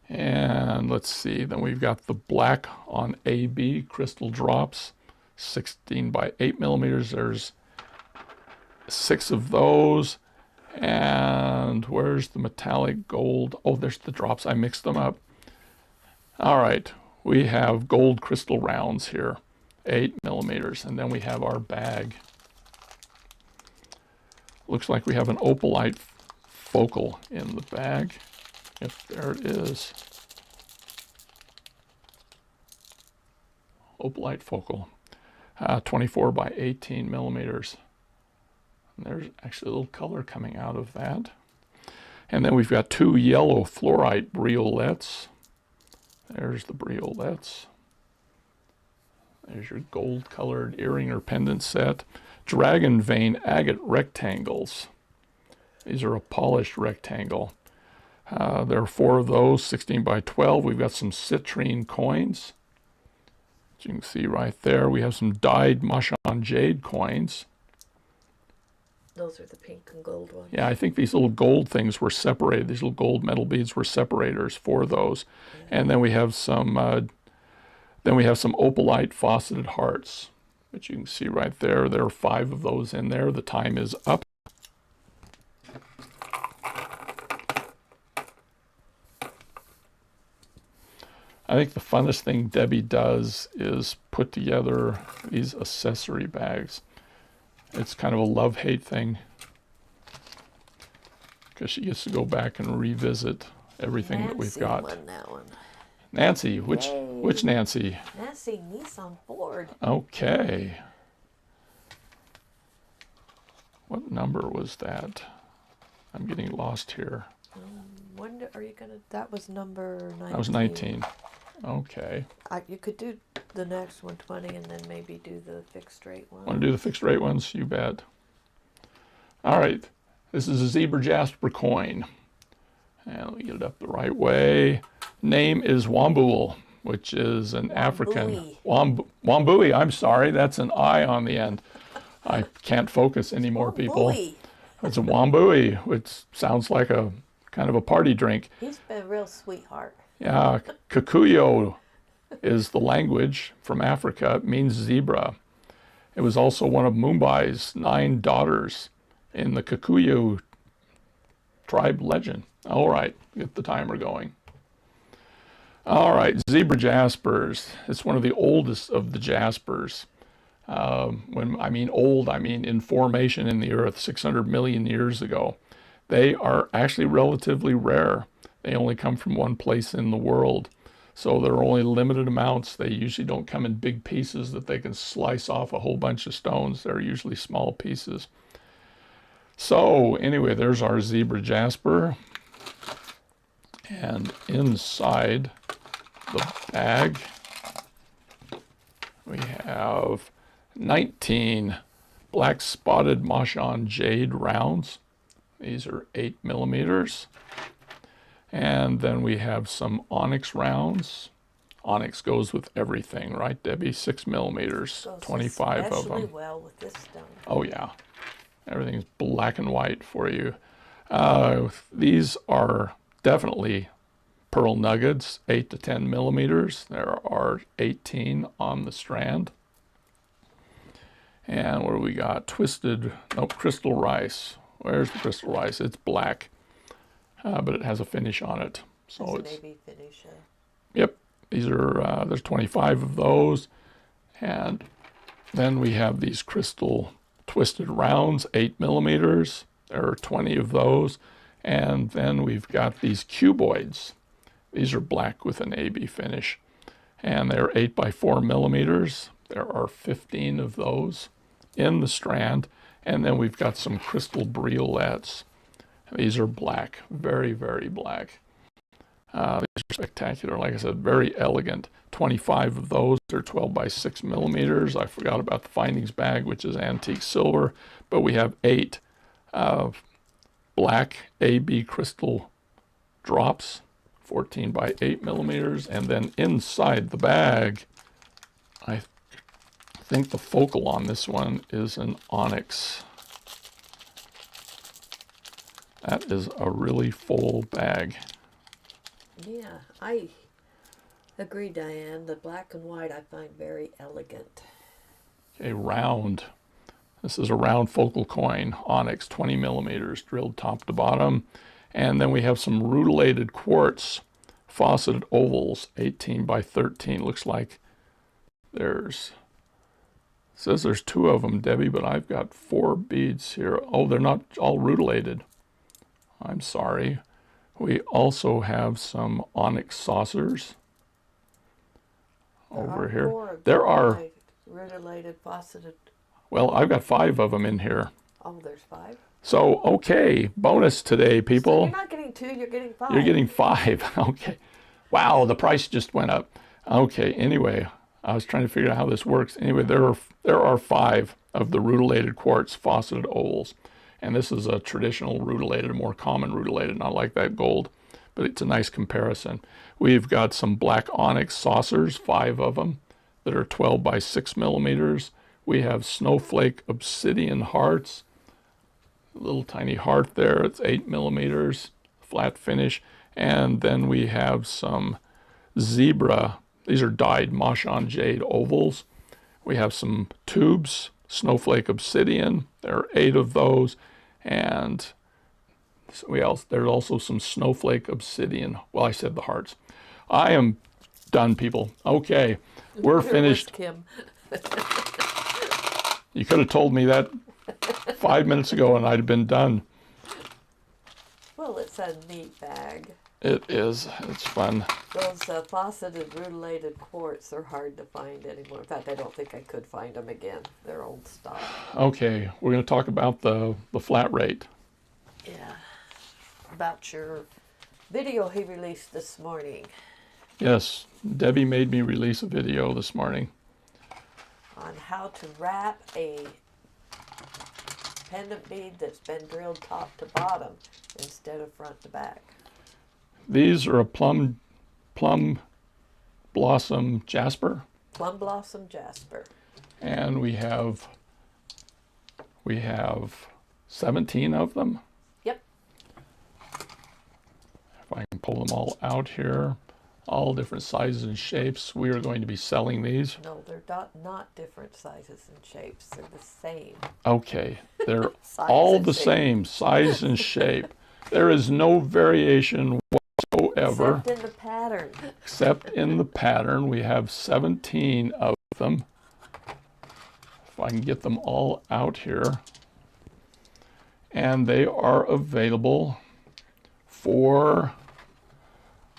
And let's see, then we've got the black on AB crystal drops, 16 by 8 millimeters. There's 6 of those. And where's the metallic gold? Oh, there's the drops. I mixed them up. All right, we have gold crystal rounds here, 8 millimeters, and then we have our bag. Looks like we have an opalite focal in the bag. Yep, there it is. Opalite focal, 24 by 18 millimeters. And there's actually a little color coming out of that. And then we've got 2 yellow fluorite briolets. There's the briolets. There's your gold-colored earring or pendant set. Dragon vein agate rectangles. These are a polished rectangle. There are 4 of those, 16 by 12. We've got some citrine coins. As you can see right there, we have some dyed Machan jade coins. Those are the pink and gold ones. Yeah, I think these little gold things were separated. These little gold metal beads were separators for those. Mm-hmm. And then we have some opalite faceted hearts, which you can see right there. There are 5 of those in there. The time is up. I think the funnest thing Debbie does is put together these accessory bags. It's kind of a love-hate thing because she gets to go back and revisit everything that we've got. Won that one. Nancy, which Nancy? Nancy Nissan Ford. Okay. What number was that? I'm getting lost here. When are you gonna? That was number 19. That was 19. Okay. You could do the next 120 and then maybe do the fixed rate one. Want to do the fixed rate ones? You bet. All right. This is a zebra jasper coin. And let me get it up the right way. Name is Wambul, which is an African. Wambui, I'm sorry, that's an I on the end. I can't focus anymore, people. It's a Wambui, which sounds like a kind of a party drink. He's been a real sweetheart. Yeah, Kikuyu is the language from Africa. It means zebra. It was also one of Mumbai's 9 daughters in the Kikuyu tribe legend. All right, get the timer going. All right, zebra jaspers. It's one of the oldest of the jaspers. When I mean old, I mean in formation in the earth 600 million years ago. They are actually relatively rare. They only come from one place in the world. So there are only limited amounts. They usually don't come in big pieces that they can slice off a whole bunch of stones. They're usually small pieces. So anyway, there's our zebra jasper. And inside the bag, we have 19 black spotted Machan jade rounds. These are 8 millimeters. And then we have some onyx rounds. Onyx goes with everything, right, Debbie? 6 millimeters, Goes 25 of them. especially well with this stone. Oh yeah, everything's black and white for you. These are definitely pearl nuggets, 8 to 10 millimeters. There are 18 on the strand. And what do we got? Crystal rice. Where's the crystal rice? It's black, but it has a finish on it. So it's a navy finish. Yep, these are, there's 25 of those. And then we have these crystal twisted rounds, 8 millimeters. There are 20 of those. And then we've got these cuboids. These are black with an AB finish. And they're 8 by 4 millimeters. There are 15 of those in the strand. And then we've got some crystal briolettes. These are black, very, very black. These are spectacular. Like I said, very elegant. 25 of those are 12 by 6 millimeters. I forgot about the findings bag, which is antique silver. But we have 8 black AB crystal drops, 14 by 8 millimeters. And then inside the bag, I think the focal on this one is an onyx. That is a really full bag. Yeah, I agree, Diane. The black and white I find very elegant. Okay, round. This is a round focal coin, onyx, 20 millimeters, drilled top to bottom. And then we have some rutilated quartz, faceted ovals, 18 by 13. Looks like says there's 2 of them, Debbie, but I've got 4 beads here. Oh, they're not all rutilated. I'm sorry. We also have some onyx saucers over here. There are rutilated, faceted. Well, I've got 5 of them in here. Oh, there's 5. So, okay, bonus today, people. So you're not getting 2, you're getting 5. You're getting 5. Okay. Wow, the price just went up. Okay, anyway, I was trying to figure out how this works. Anyway, there are 5 of the rutilated quartz faceted ovals. And this is a traditional rutilated, a more common rutilated, not like that gold, but it's a nice comparison. We've got some black onyx saucers, 5 of them, that are 12 by 6 millimeters. We have snowflake obsidian hearts, a little tiny heart there, it's 8 millimeters, flat finish. And then we have some zebra, these are dyed Machan jade ovals. We have some tubes, snowflake obsidian, there are 8 of those. And there's also some snowflake obsidian. Well, I said the hearts. I am done, people. Okay, we're finished. Kim. You could have told me that 5 minutes ago and I'd have been done. Well, it's a neat bag. It is. It's fun. Those faceted rutilated quartz are hard to find anymore. In fact, I don't think I could find them again. They're old stock. Okay, we're going to talk about the flat rate. Yeah. About your video he released this morning. Yes, Debbie made me release a video this morning. On how to wrap a pendant bead that's been drilled top to bottom instead of front to back. These are a plum blossom jasper. Plum blossom jasper. And we have 17 of them. Yep. If I can pull them all out here, all different sizes and shapes. We are going to be selling these. No, they're not different sizes and shapes. They're the same. Okay, they're all the same size and shape. There is no variation whatsoever. Except in the pattern. Except in the pattern. We have 17 of them. If I can get them all out here. And they are available for,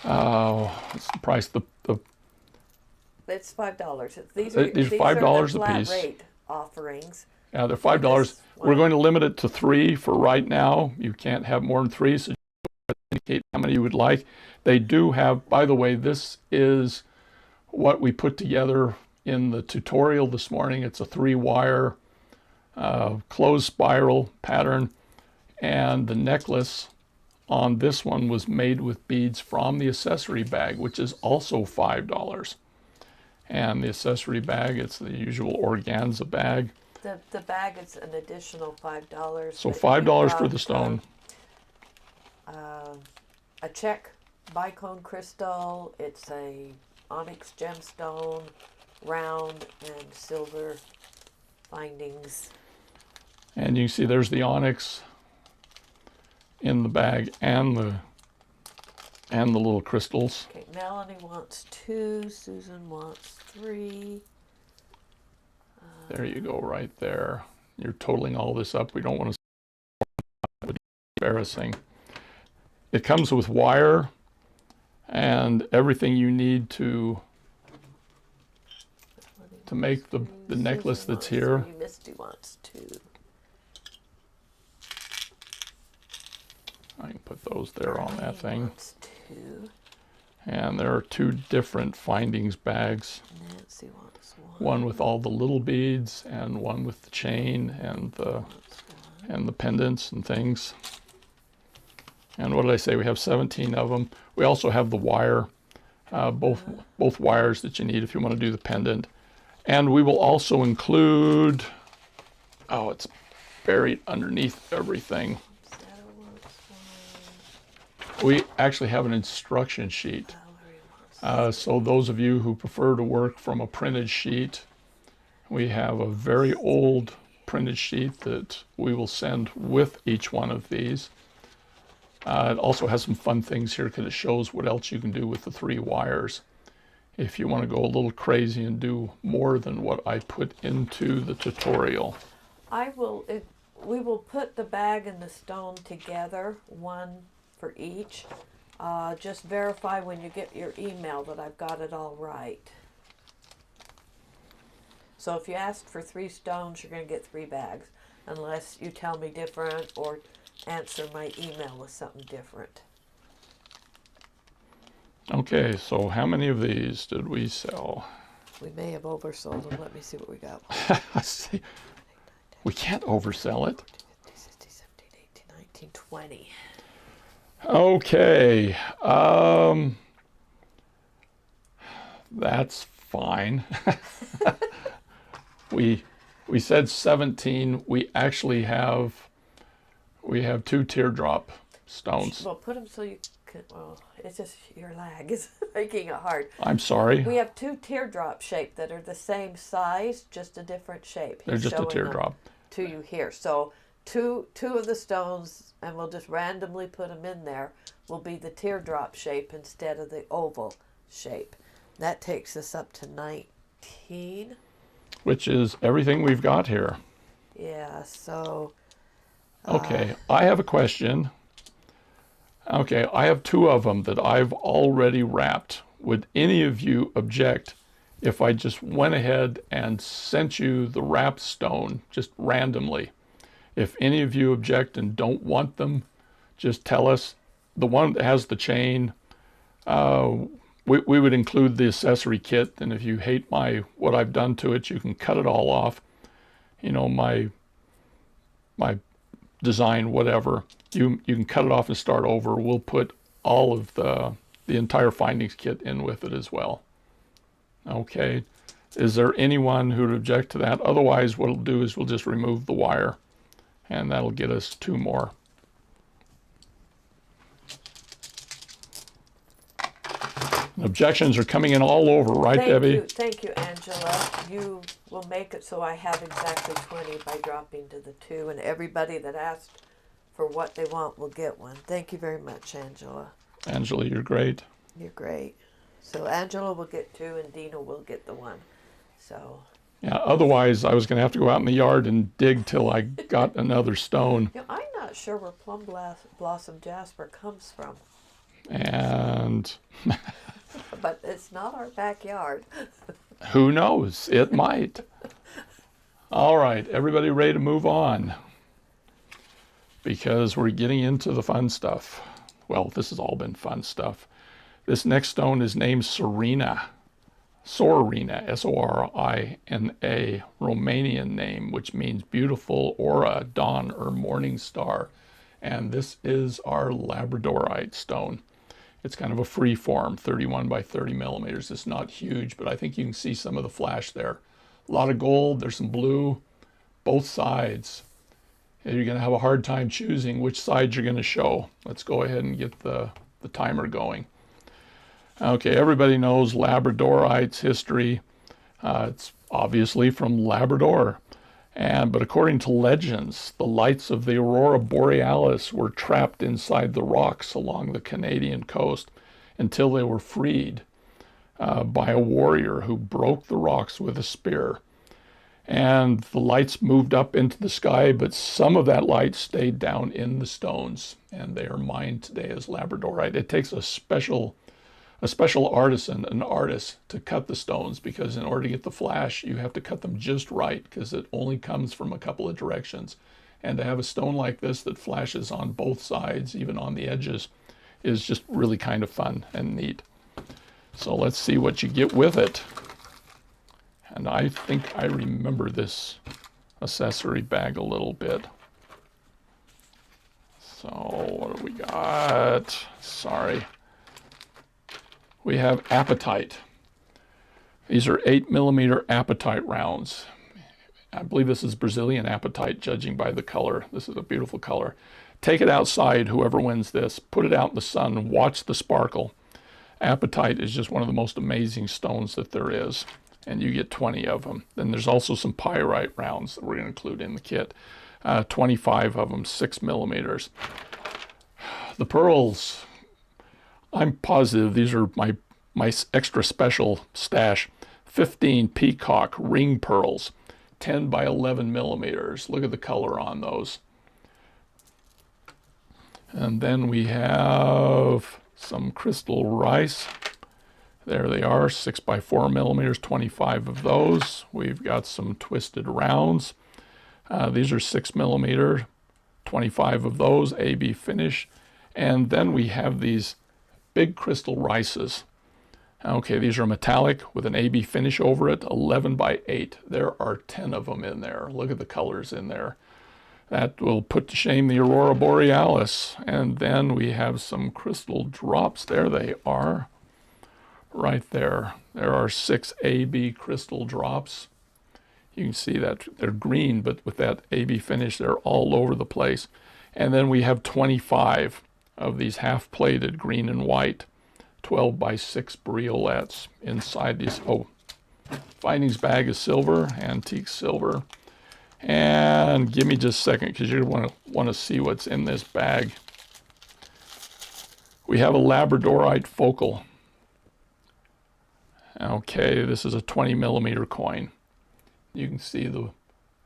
what's the price? It's $5. These are $5 a piece. Flat rate offerings. Yeah, they're $5. We're going to limit it to 3 for right now. You can't have more than 3, so indicate how many you would like. They do have, by the way, this is what we put together in the tutorial this morning. It's a 3-wire closed spiral pattern, and the necklace on this one was made with beads from the accessory bag, which is also $5. And the accessory bag, it's the usual organza bag. The bag is an additional $5. So $5 for the stone. A check bicone crystal. It's a onyx gemstone, round and silver findings. And you can see there's the onyx in the bag and the little crystals. Okay, Melanie wants 2. Susan wants 3. There you go, right there. You're totaling all this up. We don't want to be embarrassing. It comes with wire and everything you need to make the necklace that's here. Misty wants 2. I can put those there on that thing. Wants 2. And there are 2 different findings bags. Nancy wants 1. One with all the little beads and one with the chain and the pendants and things. And what did I say? We have 17 of them. We also have the wire, both wires that you need if you want to do the pendant. And we will also include, oh, it's buried underneath everything. We actually have an instruction sheet. So those of you who prefer to work from a printed sheet, we have a very old printed sheet that we will send with each one of these. It also has some fun things here because it shows what else you can do with the 3 wires. If you want to go a little crazy and do more than what I put into the tutorial. We will put the bag and the stone together, one for each. Just verify when you get your email that I've got it all right. So if you asked for 3 stones, you're going to get 3 bags, unless you tell me different or answer my email with something different. Okay, so how many of these did we sell? We may have oversold them. Let me see what we got. See, we can't oversell it. 16, 17, 18, 19, 20. Okay, that's fine. we said 17. We actually have 2 teardrop stones. Well, put them so you can. Well, it's just your lag is making it hard. I'm sorry. We have 2 teardrop shape that are the same size, just a different shape. They're just a teardrop to you here. So two of the stones, and we'll just randomly put them in there, will be the teardrop shape instead of the oval shape. That takes us up to 19. Which is everything we've got here. Yeah, so... Okay, I have a question. Okay, I have 2 of them that I've already wrapped. Would any of you object if I just went ahead and sent you the wrapped stone just randomly? If any of you object and don't want them, just tell us. The one that has the chain, we would include the accessory kit, and if you hate what I've done to it, you can cut it all off. You know, my design, whatever, you can cut it off and start over. We'll put all of the entire findings kit in with it as well. Okay, is there anyone who would object to that? Otherwise, what we'll do is we'll just remove the wire, and that'll get us 2 more. Objections are coming in all over, right, Debbie? Thank you, Angela. You will make it so I have exactly 20 by dropping to the 2, and everybody that asked for what they want will get one. Thank you very much, Angela. Angela, you're great. You're great. So Angela will get 2, and Dina will get the 1. So. Yeah, otherwise I was going to have to go out in the yard and dig till I got another stone. You know, I'm not sure where plum blossom jasper comes from. And but it's not our backyard. Who knows? It might. All right, everybody ready to move on? Because we're getting into the fun stuff. Well, this has all been fun stuff. This next stone is named Sorina. Sorina, S-O-R-I-N-A, Romanian name, which means beautiful aura, dawn, or morning star. And this is our labradorite stone. It's kind of a free form, 31 by 30 millimeters. It's not huge, but I think you can see some of the flash there. A lot of gold, there's some blue, both sides. You're going to have a hard time choosing which side you're going to show. Let's go ahead and get the timer going. Okay, everybody knows labradorite's history. It's obviously from Labrador. But according to legends, the lights of the aurora borealis were trapped inside the rocks along the Canadian coast until they were freed by a warrior who broke the rocks with a spear. And the lights moved up into the sky, but some of that light stayed down in the stones, and they are mined today as labradorite. It takes a special artisan, an artist, to cut the stones, because in order to get the flash, you have to cut them just right, because it only comes from a couple of directions. And to have a stone like this that flashes on both sides, even on the edges, is just really kind of fun and neat. So let's see what you get with it. And I think I remember this accessory bag a little bit. So what do we got? Sorry. We have apatite. These are 8mm apatite rounds. I believe this is Brazilian apatite, judging by the color. This is a beautiful color. Take it outside, whoever wins this. Put it out in the sun. Watch the sparkle. Apatite is just one of the most amazing stones that there is, and you get 20 of them. Then there's also some pyrite rounds that we're going to include in the kit. 25 of them, 6mm. The pearls, I'm positive these are my extra special stash. 15 peacock ring pearls, 10 by 11mm. Look at the color on those. And then we have some crystal rice. There they are, 6 by 4mm, 25 of those. We've got some twisted rounds. These are 6mm, 25 of those, AB finish. And then we have these big crystal rices. Okay, these are metallic with an AB finish over it, 11 by 8. There are 10 of them in there. Look at the colors in there. That will put to shame the aurora borealis. And then we have some crystal drops. There they are, right there. There are 6 AB crystal drops. You can see that they're green, but with that AB finish, they're all over the place. And then we have 25 of these half-plated green and white 12 by 6 briolettes inside these. Oh, findings bag is silver, antique silver. And give me just a second, because you're going to want to see what's in this bag. We have a labradorite focal. Okay, this is a 20mm coin. You can see the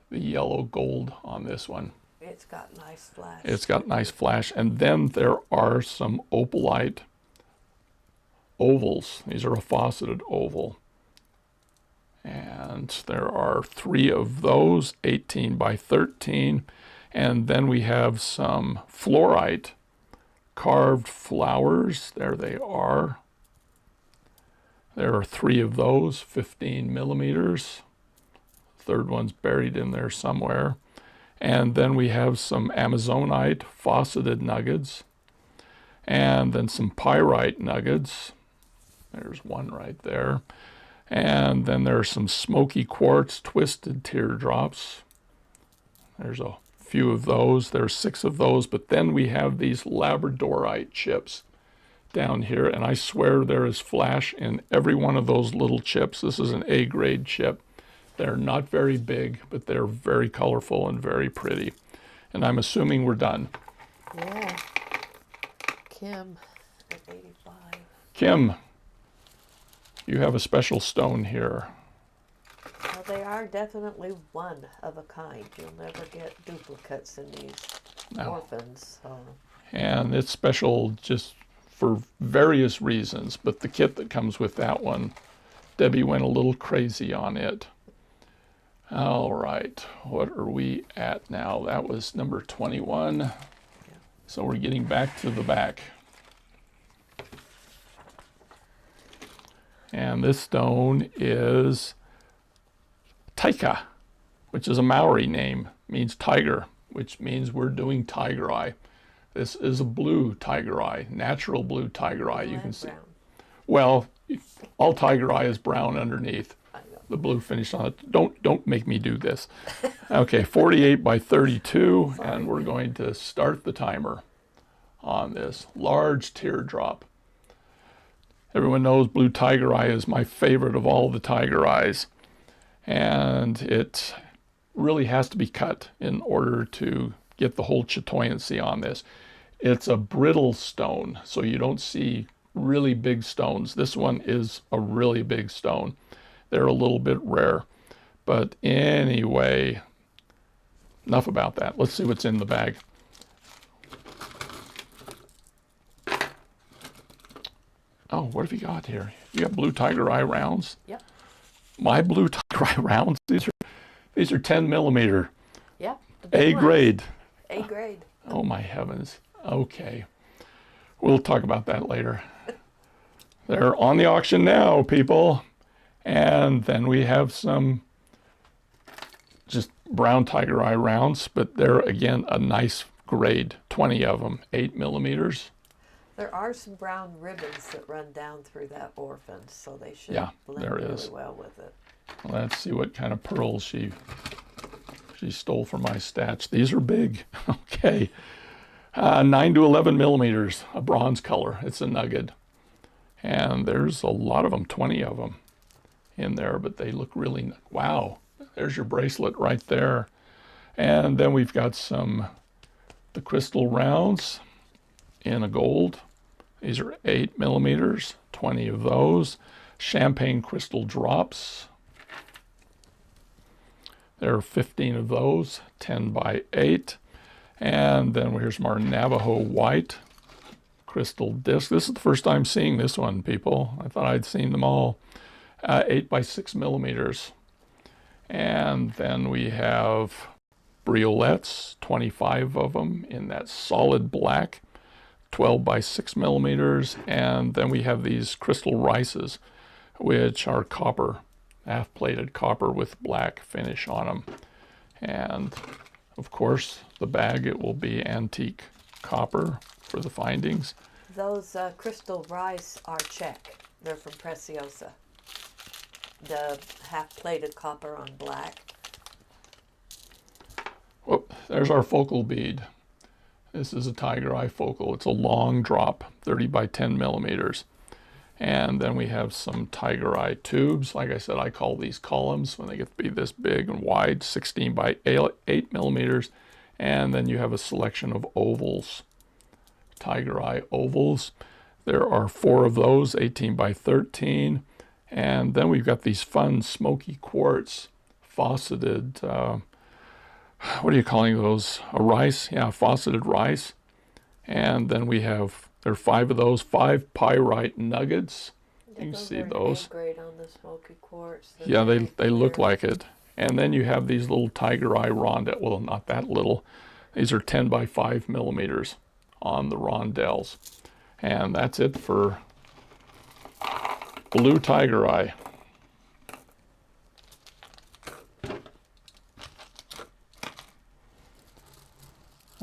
yellow gold on this one. It's got nice flash. It's got nice flash. And then there are some opalite ovals. These are a faceted oval. And there are 3 of those, 18 by 13. And then we have some fluorite carved flowers. There they are. There are 3 of those, 15mm. Third one's buried in there somewhere. And then we have some Amazonite faceted nuggets. And then some pyrite nuggets. There's one right there. And then there's some smoky quartz twisted teardrops. There's a few of those. There's 6 of those. But then we have these labradorite chips down here. And I swear there is flash in every one of those little chips. This is an A-grade chip. They're not very big, but they're very colorful and very pretty. And I'm assuming we're done. Yeah. Kim at 85. Kim, you have a special stone here. Well, they are definitely one of a kind. You'll never get duplicates in these orphans. So. And it's special just for various reasons, but the kit that comes with that one, Debbie went a little crazy on it. All right, what are we at now? That was number 21. Yeah. So we're getting back to the back. And this stone is Taika, which is a Maori name, means tiger, which means we're doing tiger eye. This is a blue tiger eye, natural blue tiger eye. You can see. Brown. Well, all tiger eye is brown underneath. The blue finish on it. Don't make me do this. Okay, 48 by 32, and we're going to start the timer on this large teardrop. Everyone knows blue tiger eye is my favorite of all the tiger eyes, and it really has to be cut in order to get the whole chatoyancy on this. It's a brittle stone, so you don't see really big stones. This one is a really big stone. They're a little bit rare. But anyway, enough about that. Let's see what's in the bag. Oh, what have you got here? You got blue tiger eye rounds? Yep. My blue tiger eye rounds, these are 10 millimeter. Yep. A grade. A grade. Oh my heavens. Okay. We'll talk about that later. They're on the auction now, people. And then we have some just brown tiger eye rounds, but they're again a nice grade, 20 of them, 8 millimeters. There are some brown ribbons that run down through that orphan, so they should blend there really is. well with it. Let's see what kind of pearls she stole from my stats. These are big. Okay. 9 to 11 millimeters, a bronze color. It's a nugget. And there's a lot of them, 20 of them in there, but they look really, wow. There's your bracelet right there. And then we've got the crystal rounds in a gold. These are 8 millimeters, 20 of those. Champagne crystal drops. There are 15 of those, 10 by 8. And then here's our Navajo white crystal disc. This is the first time seeing this one, people. I thought I'd seen them all. 8 by 6 millimeters. And then we have briolettes, 25 of them in that solid black, 12 by 6 millimeters. And then we have these crystal rices, which are copper, half-plated copper with black finish on them. And of course, the bag, it will be antique copper for the findings. Those crystal rice are Czech. They're from Preciosa. The half-plated copper on black. Whoop, there's our focal bead. This is a tiger eye focal. It's a long drop, 30 by 10 millimeters. And then we have some tiger eye tubes. Like I said, I call these columns when they get to be this big and wide, 16 by 8 millimeters. And then you have a selection of ovals, tiger eye ovals. There are 4 of those, 18 by 13. And then we've got these fun smoky quartz, faceted, what are you calling those? A rice? Yeah, faceted rice. And then we have, there are 5 of those, 5 pyrite nuggets. You can see those. Grade on the smoky quartz. Yeah, they look like it. And then you have these little tiger eye rondelle. Well, not that little. These are 10 by 5 millimeters on the rondelles. And that's it for blue tiger eye.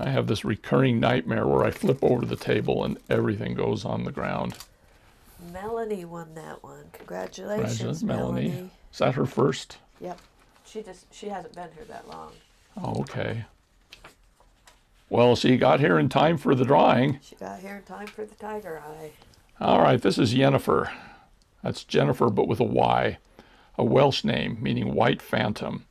I have this recurring nightmare where I flip over the table and everything goes on the ground. Melanie won that one. Congratulations, Melanie. Melanie. Is that her first? Yep. She hasn't been here that long. Oh, okay. Well, she got here in time for the drawing. She got here in time for the tiger eye. All right, this is Yennefer. That's Jennifer, but with a Y. A Welsh name, meaning white phantom.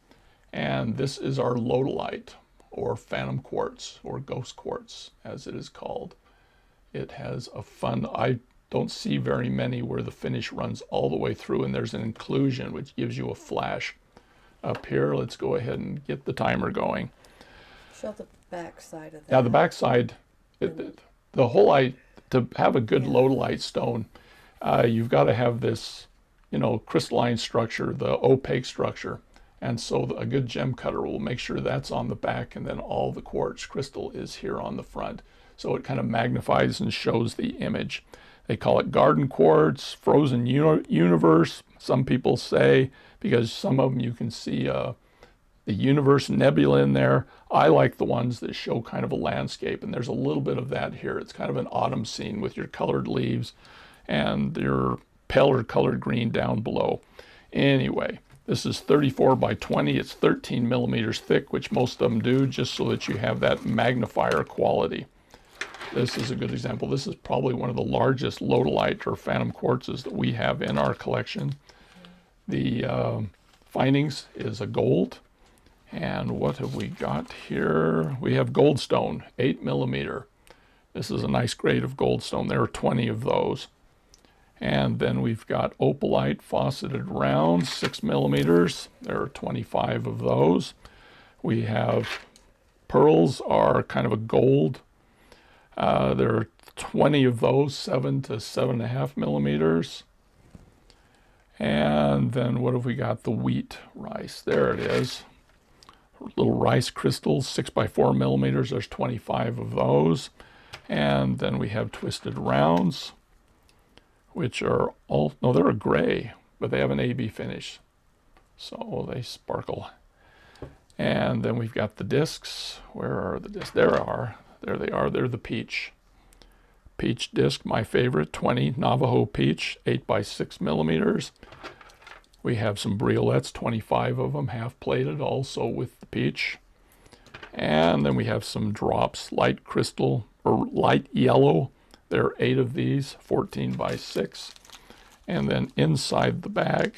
And this is our lodolite, or phantom quartz, or ghost quartz, as it is called. It has a fun, I don't see very many where the finish runs all the way through and there's an inclusion which gives you a flash. Up here, let's go ahead and get the timer going. Show the back side of that. Yeah, the back side, the whole, to have a good lodolite stone, you've got to have this, crystalline structure, the opaque structure. And so a good gem cutter will make sure that's on the back and then all the quartz crystal is here on the front. So it kind of magnifies and shows the image. They call it garden quartz, frozen universe, some people say, because some of them you can see the universe nebula in there. I like the ones that show kind of a landscape, and there's a little bit of that here. It's kind of an autumn scene with your colored leaves and your paler colored green down below. Anyway, this is 34 by 20. It's 13 millimeters thick, which most of them do, just so that you have that magnifier quality. This is a good example. This is probably one of the largest lodolite or phantom quartzes that we have in our collection. The findings is a gold. And what have we got here? We have goldstone, 8 millimeter. This is a nice grade of goldstone. There are 20 of those. And then we've got opalite faceted rounds, 6 millimeters. There are 25 of those. We have pearls are kind of a gold. There are 20 of those, 7 to 7.5 millimeters. And then what have we got? The wheat rice. There it is. Little rice crystals, 6 by 4 millimeters. There's 25 of those. And then we have twisted rounds, which are all, no, they're a gray, but they have an AB finish. So they sparkle. And then we've got the discs. Where are the discs? There they are. They're the peach. Peach disc, my favorite, 20 Navajo peach, 8 by 6 millimeters. We have some briolettes, 25 of them, half plated, also with the peach. And then we have some drops, light crystal, or light yellow. There are 8 of these, 14 by 6. And then inside the bag,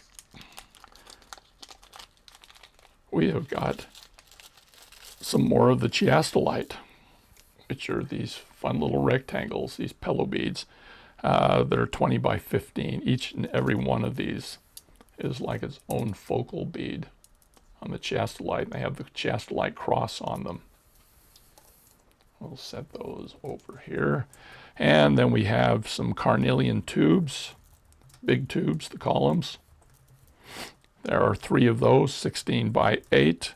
we have got some more of the chiastolite, which are these fun little rectangles, these pillow beads. They're 20 by 15. Each and every one of these is like its own focal bead on the chiastolite, and they have the chiastolite cross on them. We'll set those over here. And then we have some carnelian tubes, big tubes, the columns. There are 3 of those, 16 by 8.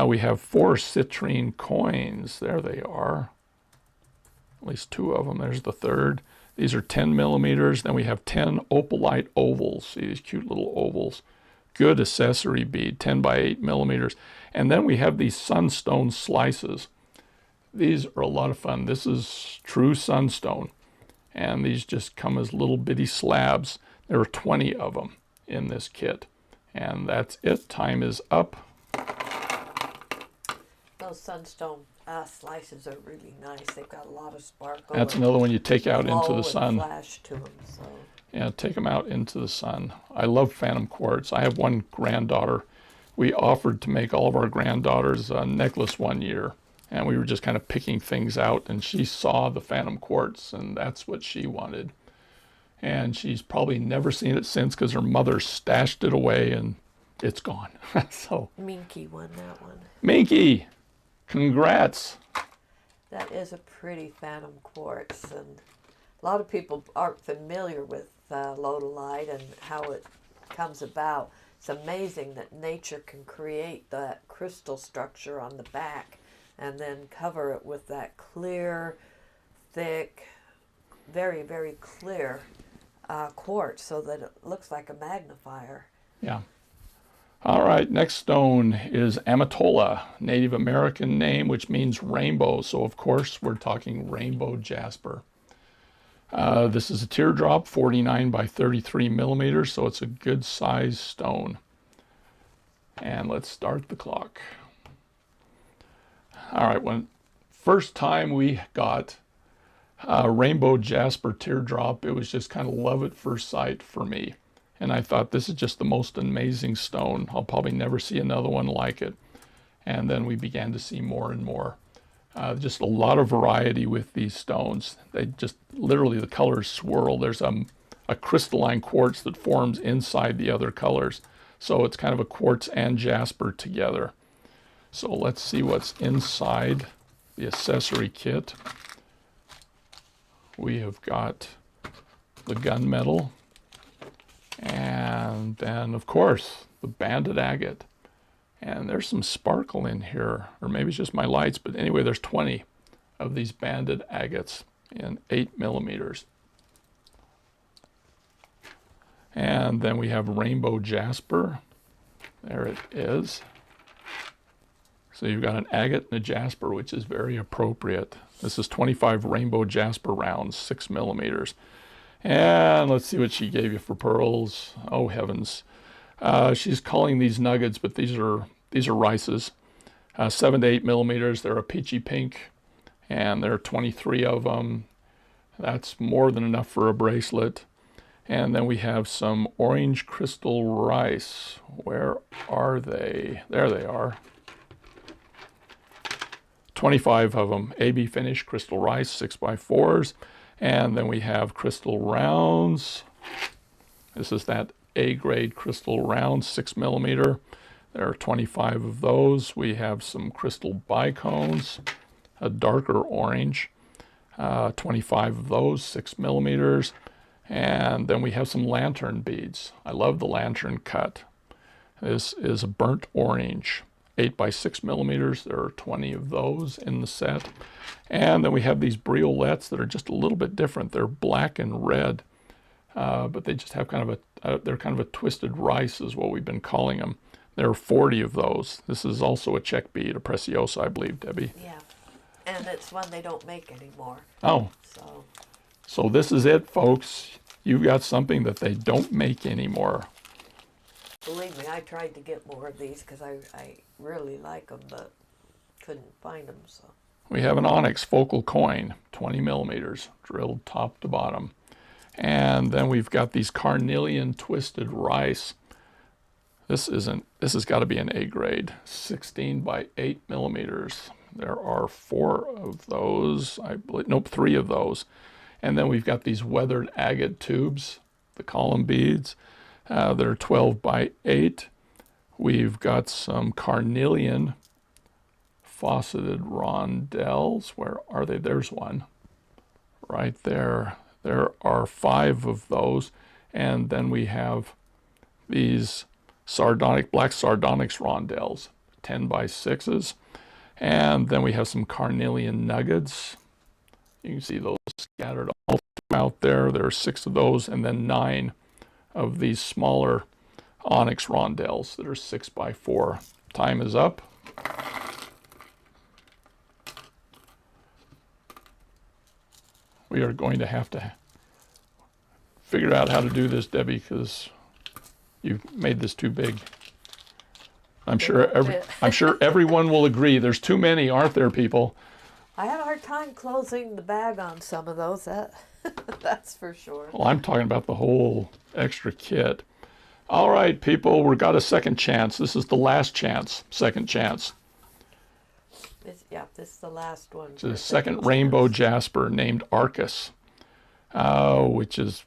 We have 4 citrine coins. There they are. At least 2 of them. There's the third. These are 10 millimeters. Then we have 10 opalite ovals. See these cute little ovals. Good accessory bead, 10 by 8 millimeters. And then we have these sunstone slices. These are a lot of fun. This is true sunstone. And these just come as little bitty slabs. There are 20 of them in this kit. And that's it. Time is up. Those sunstone slices are really nice. They've got a lot of sparkle. That's another one you take out into the sun. Flash to them, so. Yeah, take them out into the sun. I love phantom quartz. I have one granddaughter. We offered to make all of our granddaughters a necklace one year, and we were just kind of picking things out, and she saw the phantom quartz, and that's what she wanted. And she's probably never seen it since because her mother stashed it away, and it's gone. So Minky won that one. Minky, congrats. That is a pretty phantom quartz, and a lot of people aren't familiar with lodolite and how it comes about. It's amazing that nature can create that crystal structure on the back and then cover it with that clear, thick, very, very clear quartz so that it looks like a magnifier. Yeah. All right, next stone is Amatola, Native American name, which means rainbow. So, of course, we're talking rainbow jasper. This is a teardrop, 49 by 33 millimeters, so it's a good size stone. And let's start the clock. All right, when first time we got rainbow jasper teardrop, it was just kind of love at first sight for me. And I thought, this is just the most amazing stone. I'll probably never see another one like it. And then we began to see more and more. Just a lot of variety with these stones. They just literally, the colors swirl. There's a crystalline quartz that forms inside the other colors. So it's kind of a quartz and jasper together. So let's see what's inside the accessory kit. We have got the gunmetal, and then of course the banded agate. And there's some sparkle in here, or maybe it's just my lights, but anyway, there's 20 of these banded agates in 8 millimeters. And then we have rainbow jasper. There it is. So you've got an agate and a jasper, which is very appropriate. This is 25 rainbow jasper rounds, 6 millimeters. And let's see what she gave you for pearls. Oh heavens. She's calling these nuggets, but these are rices. 7 to 8 millimeters. They're a peachy pink, and there are 23 of them. That's more than enough for a bracelet. And then we have some orange crystal rice. Where are they? There they are. 25 of them. AB finish crystal rice, 6x4s. And then we have crystal rounds. This is that A grade crystal round, 6 millimeter. There are 25 of those. We have some crystal bicones, a darker orange, 25 of those, 6 millimeters. And then we have some lantern beads. I love the lantern cut. This is a burnt orange, 8 by 6 millimeters. There are 20 of those in the set. And then we have these briolettes that are just a little bit different. They're black and red, but they just have kind of they're kind of a twisted rice is what we've been calling them. There are 40 of those. This is also a check bead, a preciosa, I believe, Debbie. Yeah, and it's one they don't make anymore. Oh, so this is it, folks. You've got something that they don't make anymore. Believe me, I tried to get more of these because I really like them, but couldn't find them. So We have an onyx focal coin, 20 millimeters, drilled top to bottom. And then we've got these carnelian twisted rice. This has got to be an A grade, 16 by 8 millimeters. There are 4 of those, I believe, nope, 3 of those. And then we've got these weathered agate tubes, the column beads, that are 12 by 8. We've got some carnelian faceted rondelles. Where are they? There's one right there. There are 5 of those. And then we have these black sardonyx rondelles, 10 by 6s. And then we have some carnelian nuggets. You can see those scattered all throughout there. There are 6 of those, and then 9 of these smaller onyx rondelles that are 6 by 4. Time is up. We are going to have to figure out how to do this, Debbie, because you've made this too big. I'm sure everyone will agree. There's too many, aren't there, people? I had a hard time closing the bag on some of those. That's for sure. Well, I'm talking about the whole extra kit. All right, people, we've got a second chance. This is the last chance, second chance. This is the last one. It's a second rainbow jasper named Arcus, which is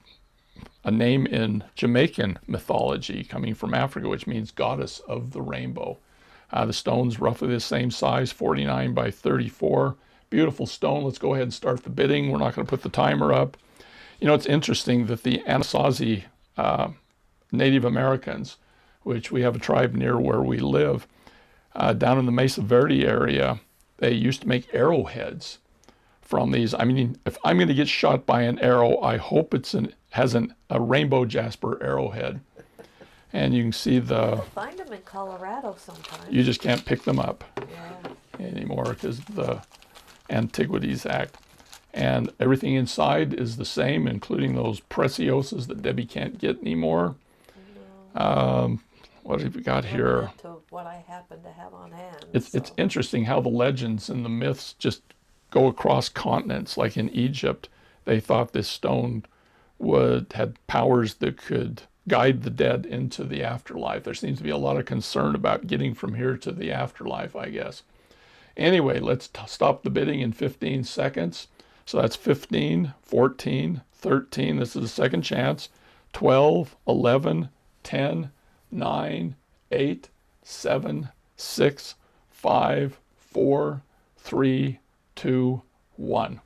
a name in Jamaican mythology coming from Africa, which means goddess of the rainbow. The stone's roughly the same size, 49 by 34. Beautiful stone. Let's go ahead and start the bidding. We're not going to put the timer up. You know, it's interesting that the Anasazi Native Americans, which we have a tribe near where we live, down in the Mesa Verde area, they used to make arrowheads from these. I mean, if I'm going to get shot by an arrow, I hope it has a rainbow jasper arrowhead. And you can see You'll find them in Colorado sometimes. you just can't pick them up Yeah. anymore because of the Antiquities Act. And everything inside is the same, including those preciosas that Debbie can't get anymore. No. What have we got here? Limited to what I happen to have on hand. It's interesting how the legends and the myths just go across continents. Like in Egypt, they thought this stone had powers that could guide the dead into the afterlife. There seems to be a lot of concern about getting from here to the afterlife, I guess. Anyway, let's stop the bidding in 15 seconds. So that's 15, 14, 13. This is the second chance. 12, 11, 10, 9, 8, 7, 6, 5, 4, 3, 2, 1.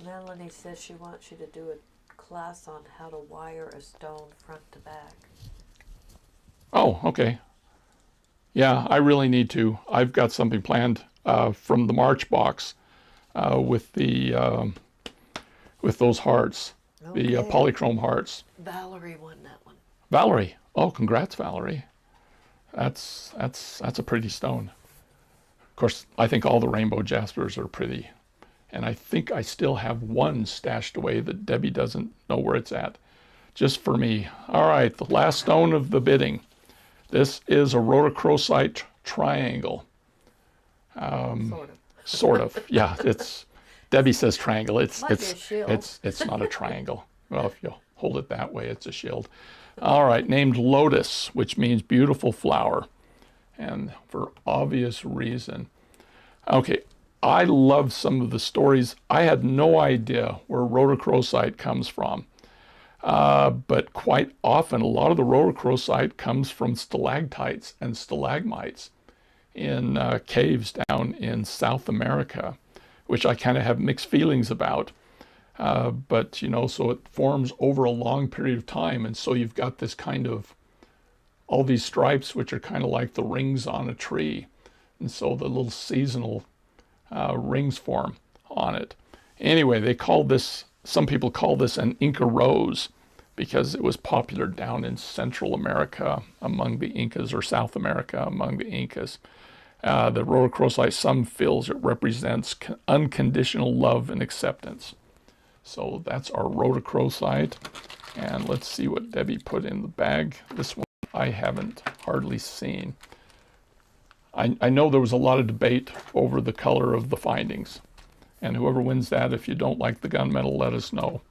Melanie says she wants you to do a class on how to wire a stone front to back. Oh, okay. Yeah, I really need to. I've got something planned from the March box with those hearts, the polychrome hearts. Valerie won that one. Valerie, oh, congrats, Valerie. That's a pretty stone. Of course, I think all the rainbow jaspers are pretty, and I think I still have one stashed away that Debbie doesn't know where it's at, just for me. All right, the last stone of the bidding. This is a rhodochrosite triangle. Sort of. Sort of. Yeah, it's. Debbie says triangle. It's Might be a shield. it's not a triangle. Well, if you hold it that way, it's a shield. All right, named Lotus, which means beautiful flower, and for obvious reason. Okay, I love some of the stories. I had no idea where rhodochrosite comes from. But quite often, a lot of the rhodochrosite comes from stalactites and stalagmites in caves down in South America, which I kind of have mixed feelings about. But, you know, so it forms over a long period of time. And so you've got this kind of, all these stripes, which are kind of like the rings on a tree. And so the little seasonal rings form on it. Anyway, they call this, some people call this an Inca rose because it was popular down in Central America among the Incas, or South America among the Incas. The rhodochrosite, some feels it represents unconditional love and acceptance. So that's our rhodochrosite. And let's see what Debbie put in the bag. This one I haven't hardly seen. I know there was a lot of debate over the color of the findings. And whoever wins that, if you don't like the gunmetal, let us know.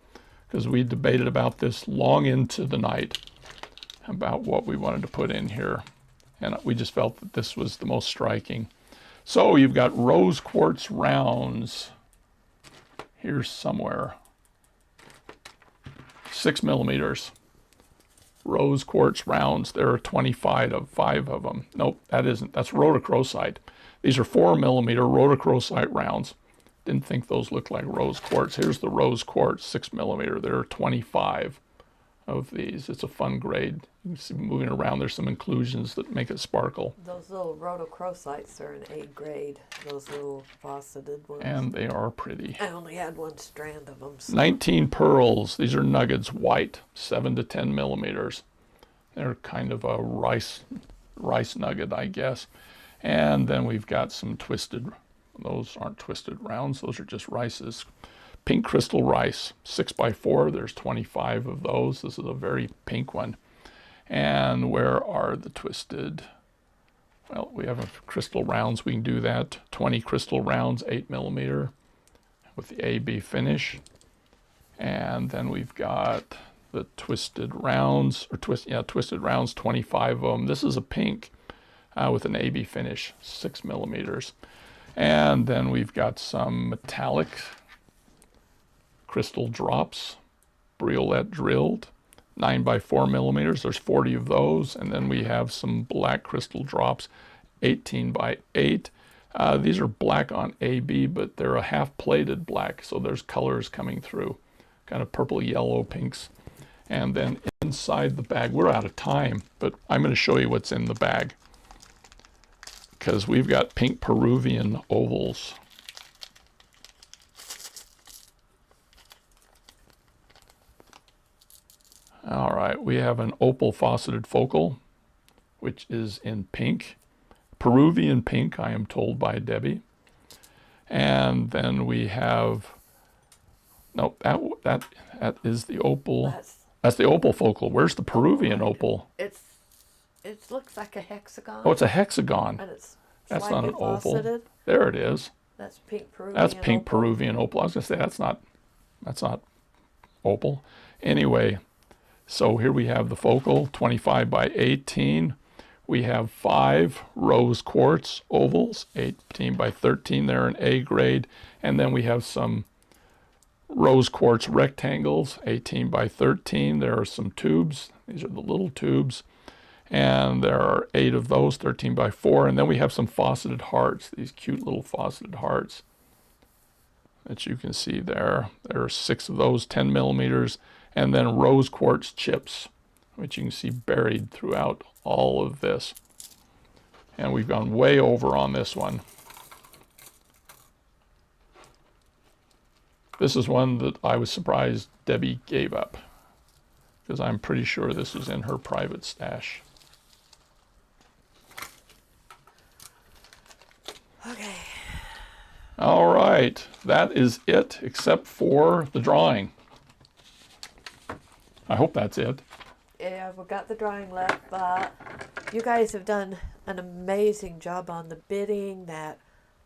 Because we debated about this long into the night, about what we wanted to put in here. And we just felt that this was the most striking. So you've got rose quartz rounds here somewhere. 6 millimeters. Rose quartz rounds. There are 25 of them. Nope, that isn't. That's rhodochrosite. These are 4 millimeter rhodochrosite rounds. Didn't think those looked like rose quartz. Here's the rose quartz, 6 millimeter. There are 25 of these. It's a fun grade. You can see moving around, there's some inclusions that make it sparkle. Those little rhodochrosites are an A grade, those little faceted ones. And they are pretty. I only had one strand of them. So. 19 pearls. These are nuggets, white, 7 to 10 millimeters. They're kind of a rice nugget, I guess. And then we've got some twisted, those aren't twisted rounds, those are just rices. Pink crystal rice, 6x4, there's 25 of those. This is a very pink one. And where are the twisted? Well, we have crystal rounds, we can do that. 20 crystal rounds, 8 millimeter with the AB finish. And then we've got the twisted rounds, or twisted rounds, 25 of them. This is a pink with an AB finish, 6 millimeters. And then we've got some metallic crystal drops, briolette drilled, 9x4 millimeters. There's 40 of those. And then we have some black crystal drops, 18x8. These are black on AB, but they're a half-plated black, so there's colors coming through, kind of purple, yellow, pinks. And then inside the bag, we're out of time, but I'm going to show you what's in the bag. because we've got pink Peruvian ovals. All right, we have an opal faceted focal, which is in pink. Peruvian pink, I am told by Debbie. And then we have, nope, that is the opal. That's the opal focal. Where's the Peruvian opal? It looks like a hexagon. Oh, it's a hexagon. And it's That's not an opal. faceted. There it is. That's pink Peruvian. That's pink opal. Peruvian opal. I was gonna say that's not opal. Anyway, so here we have the focal, 25 by 18. We have 5 rose quartz ovals, 18 by 13. They're an A grade. And then we have some rose quartz rectangles, 18 by 13. There are some tubes. These are the little tubes. And there are 8 of those, 13 by 4. And then we have some faceted hearts, these cute little faceted hearts that you can see there. There are 6 of those, 10 millimeters. And then rose quartz chips, which you can see buried throughout all of this. And we've gone way over on this one. This is one that I was surprised Debbie gave up, because I'm pretty sure this was in her private stash. Okay. All right, that is it, except for the drawing. I hope that's it. Yeah, we've got the drawing left, but you guys have done an amazing job on the bidding. That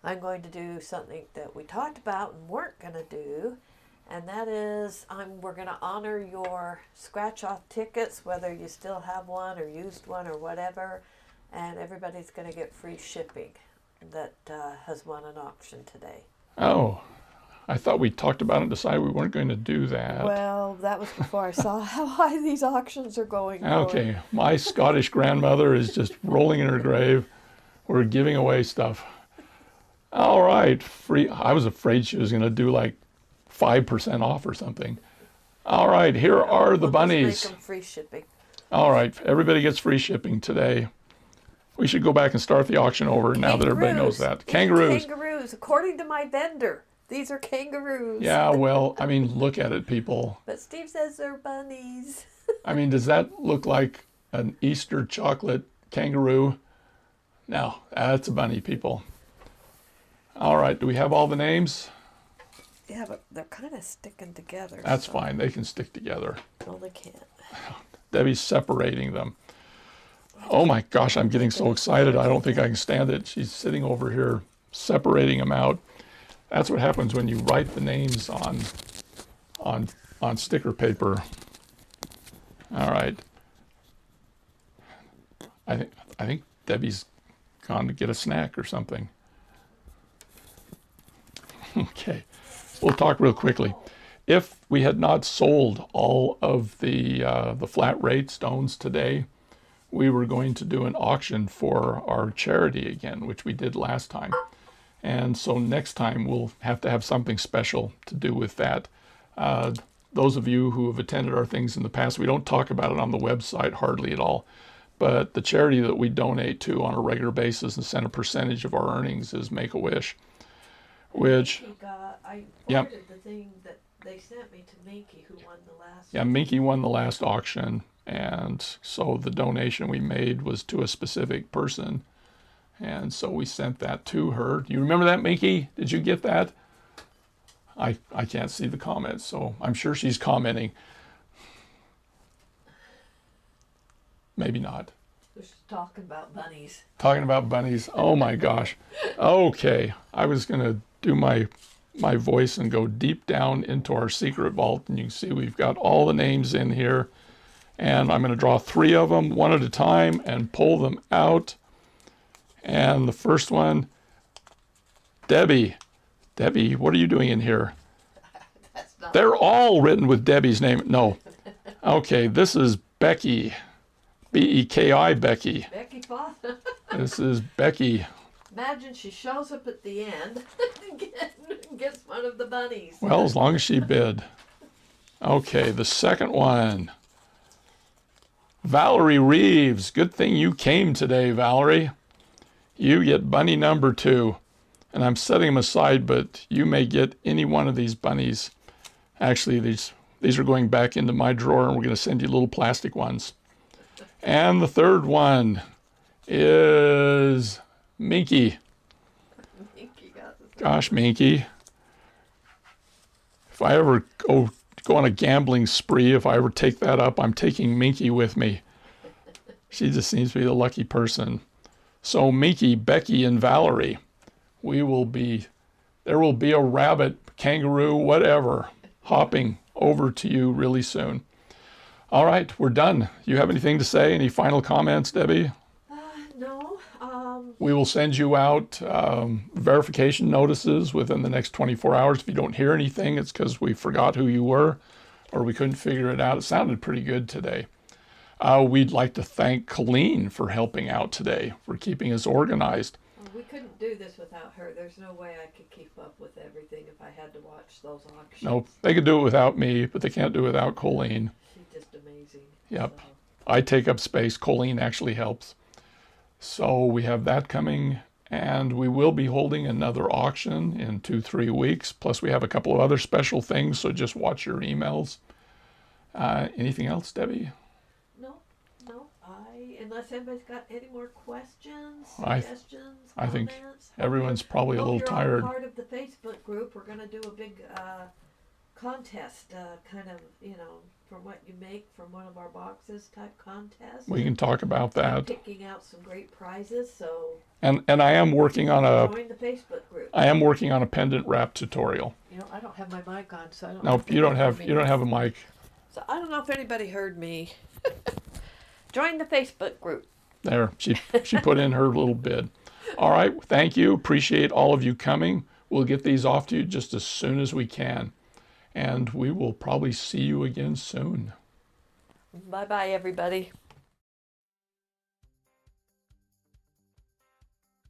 I'm going to do something that we talked about and weren't going to do, and that is we're going to honor your scratch-off tickets, whether you still have one or used one or whatever, and everybody's going to get free shipping that has won an auction today. Oh, I thought we talked about it and decided we weren't going to do that. Well, that was before I saw how high these auctions are going. Okay, my Scottish grandmother is just rolling in her grave. We're giving away stuff. All right, free. I was afraid she was going to do like 5% off or something. All right, here are the bunnies. Just make them free shipping. All right, everybody gets free shipping today. We should go back and start the auction over now that everybody knows that. Kangaroos. Kangaroos, according to my vendor. These are kangaroos. Yeah, well, I mean, look at it, people. But Steve says they're bunnies. I mean, does that look like an Easter chocolate kangaroo? No, that's a bunny, people. All right, do we have all the names? Yeah, but they're kind of sticking together. That's fine, they can stick together. No, they can't. Debbie's separating them. Oh my gosh, I'm getting so excited. I don't think I can stand it. She's sitting over here separating them out. That's what happens when you write the names on sticker paper. All right. I think Debbie's gone to get a snack or something. Okay, we'll talk real quickly. If we had not sold all of the flat rate stones today, we were going to do an auction for our charity again, which we did last time. And so next time we'll have to have something special to do with that. Those of you who have attended our things in the past, we don't talk about it on the website hardly at all. But the charity that we donate to on a regular basis and send a percentage of our earnings is Make-A-Wish. Which, I ordered the thing that they sent me to Minky, who won the last. Yeah, Minky won the last auction. And so the donation we made was to a specific person. And so we sent that to her. Do you remember that, Minky? Did you get that? I can't see the comments, so I'm sure she's commenting. Maybe not. She's talking about bunnies. Talking about bunnies. Oh my gosh. Okay, I was going to do my voice and go deep down into our secret vault. And you can see we've got all the names in here. And I'm going to draw 3 of them one at a time and pull them out. And the first one, Debbie. Debbie, what are you doing in here? They're all written with Debbie's name. No. Okay, this is Becky. B-E-K-I, Becky. Becky Foss. This is Becky. Imagine she shows up at the end and gets one of the bunnies. Well, as long as she bid. Okay, the second one. Valerie Reeves. Good thing you came today, Valerie. You get bunny number 2. And I'm setting them aside, but you may get any one of these bunnies. Actually, these are going back into my drawer, and we're going to send you little plastic ones. And the third one is Minky. Gosh, Minky. If I ever go on a gambling spree, if I ever take that up, I'm taking Minky with me. She just seems to be the lucky person. So Minky, Becky, and Valerie, there will be a rabbit, kangaroo, whatever, hopping over to you really soon. All right, we're done. You have anything to say? Any final comments, Debbie? No. We will send you out verification notices within the next 24 hours. If you don't hear anything, it's because we forgot who you were or we couldn't figure it out. It sounded pretty good today. We'd like to thank Colleen for helping out today, for keeping us organized. We couldn't do this without her. There's no way I could keep up with everything if I had to watch those auctions. Nope, they could do it without me, but they can't do it without Colleen. She's just amazing. Yep. So. I take up space. Colleen actually helps. So we have that coming, and we will be holding another auction in 2-3 weeks. Plus we have a couple of other special things, so just watch your emails. Anything else, Debbie? No. Unless anybody's got any more questions, suggestions, I think comments. everyone's probably a little tired. You're all part of the Facebook group. We're going to do a big contest, kind of, from what you make from one of our boxes type contest. We can talk about that. I'm picking out some great prizes, so. And I am working on join the Facebook group. I am working on a pendant wrap tutorial. I don't have my mic on, so I don't. No, you don't have a mic. So I don't know if anybody heard me. Join the Facebook group. There, she put in her little bid. All right, thank you. Appreciate all of you coming. We'll get these off to you just as soon as we can. And we will probably see you again soon. Bye-bye, everybody.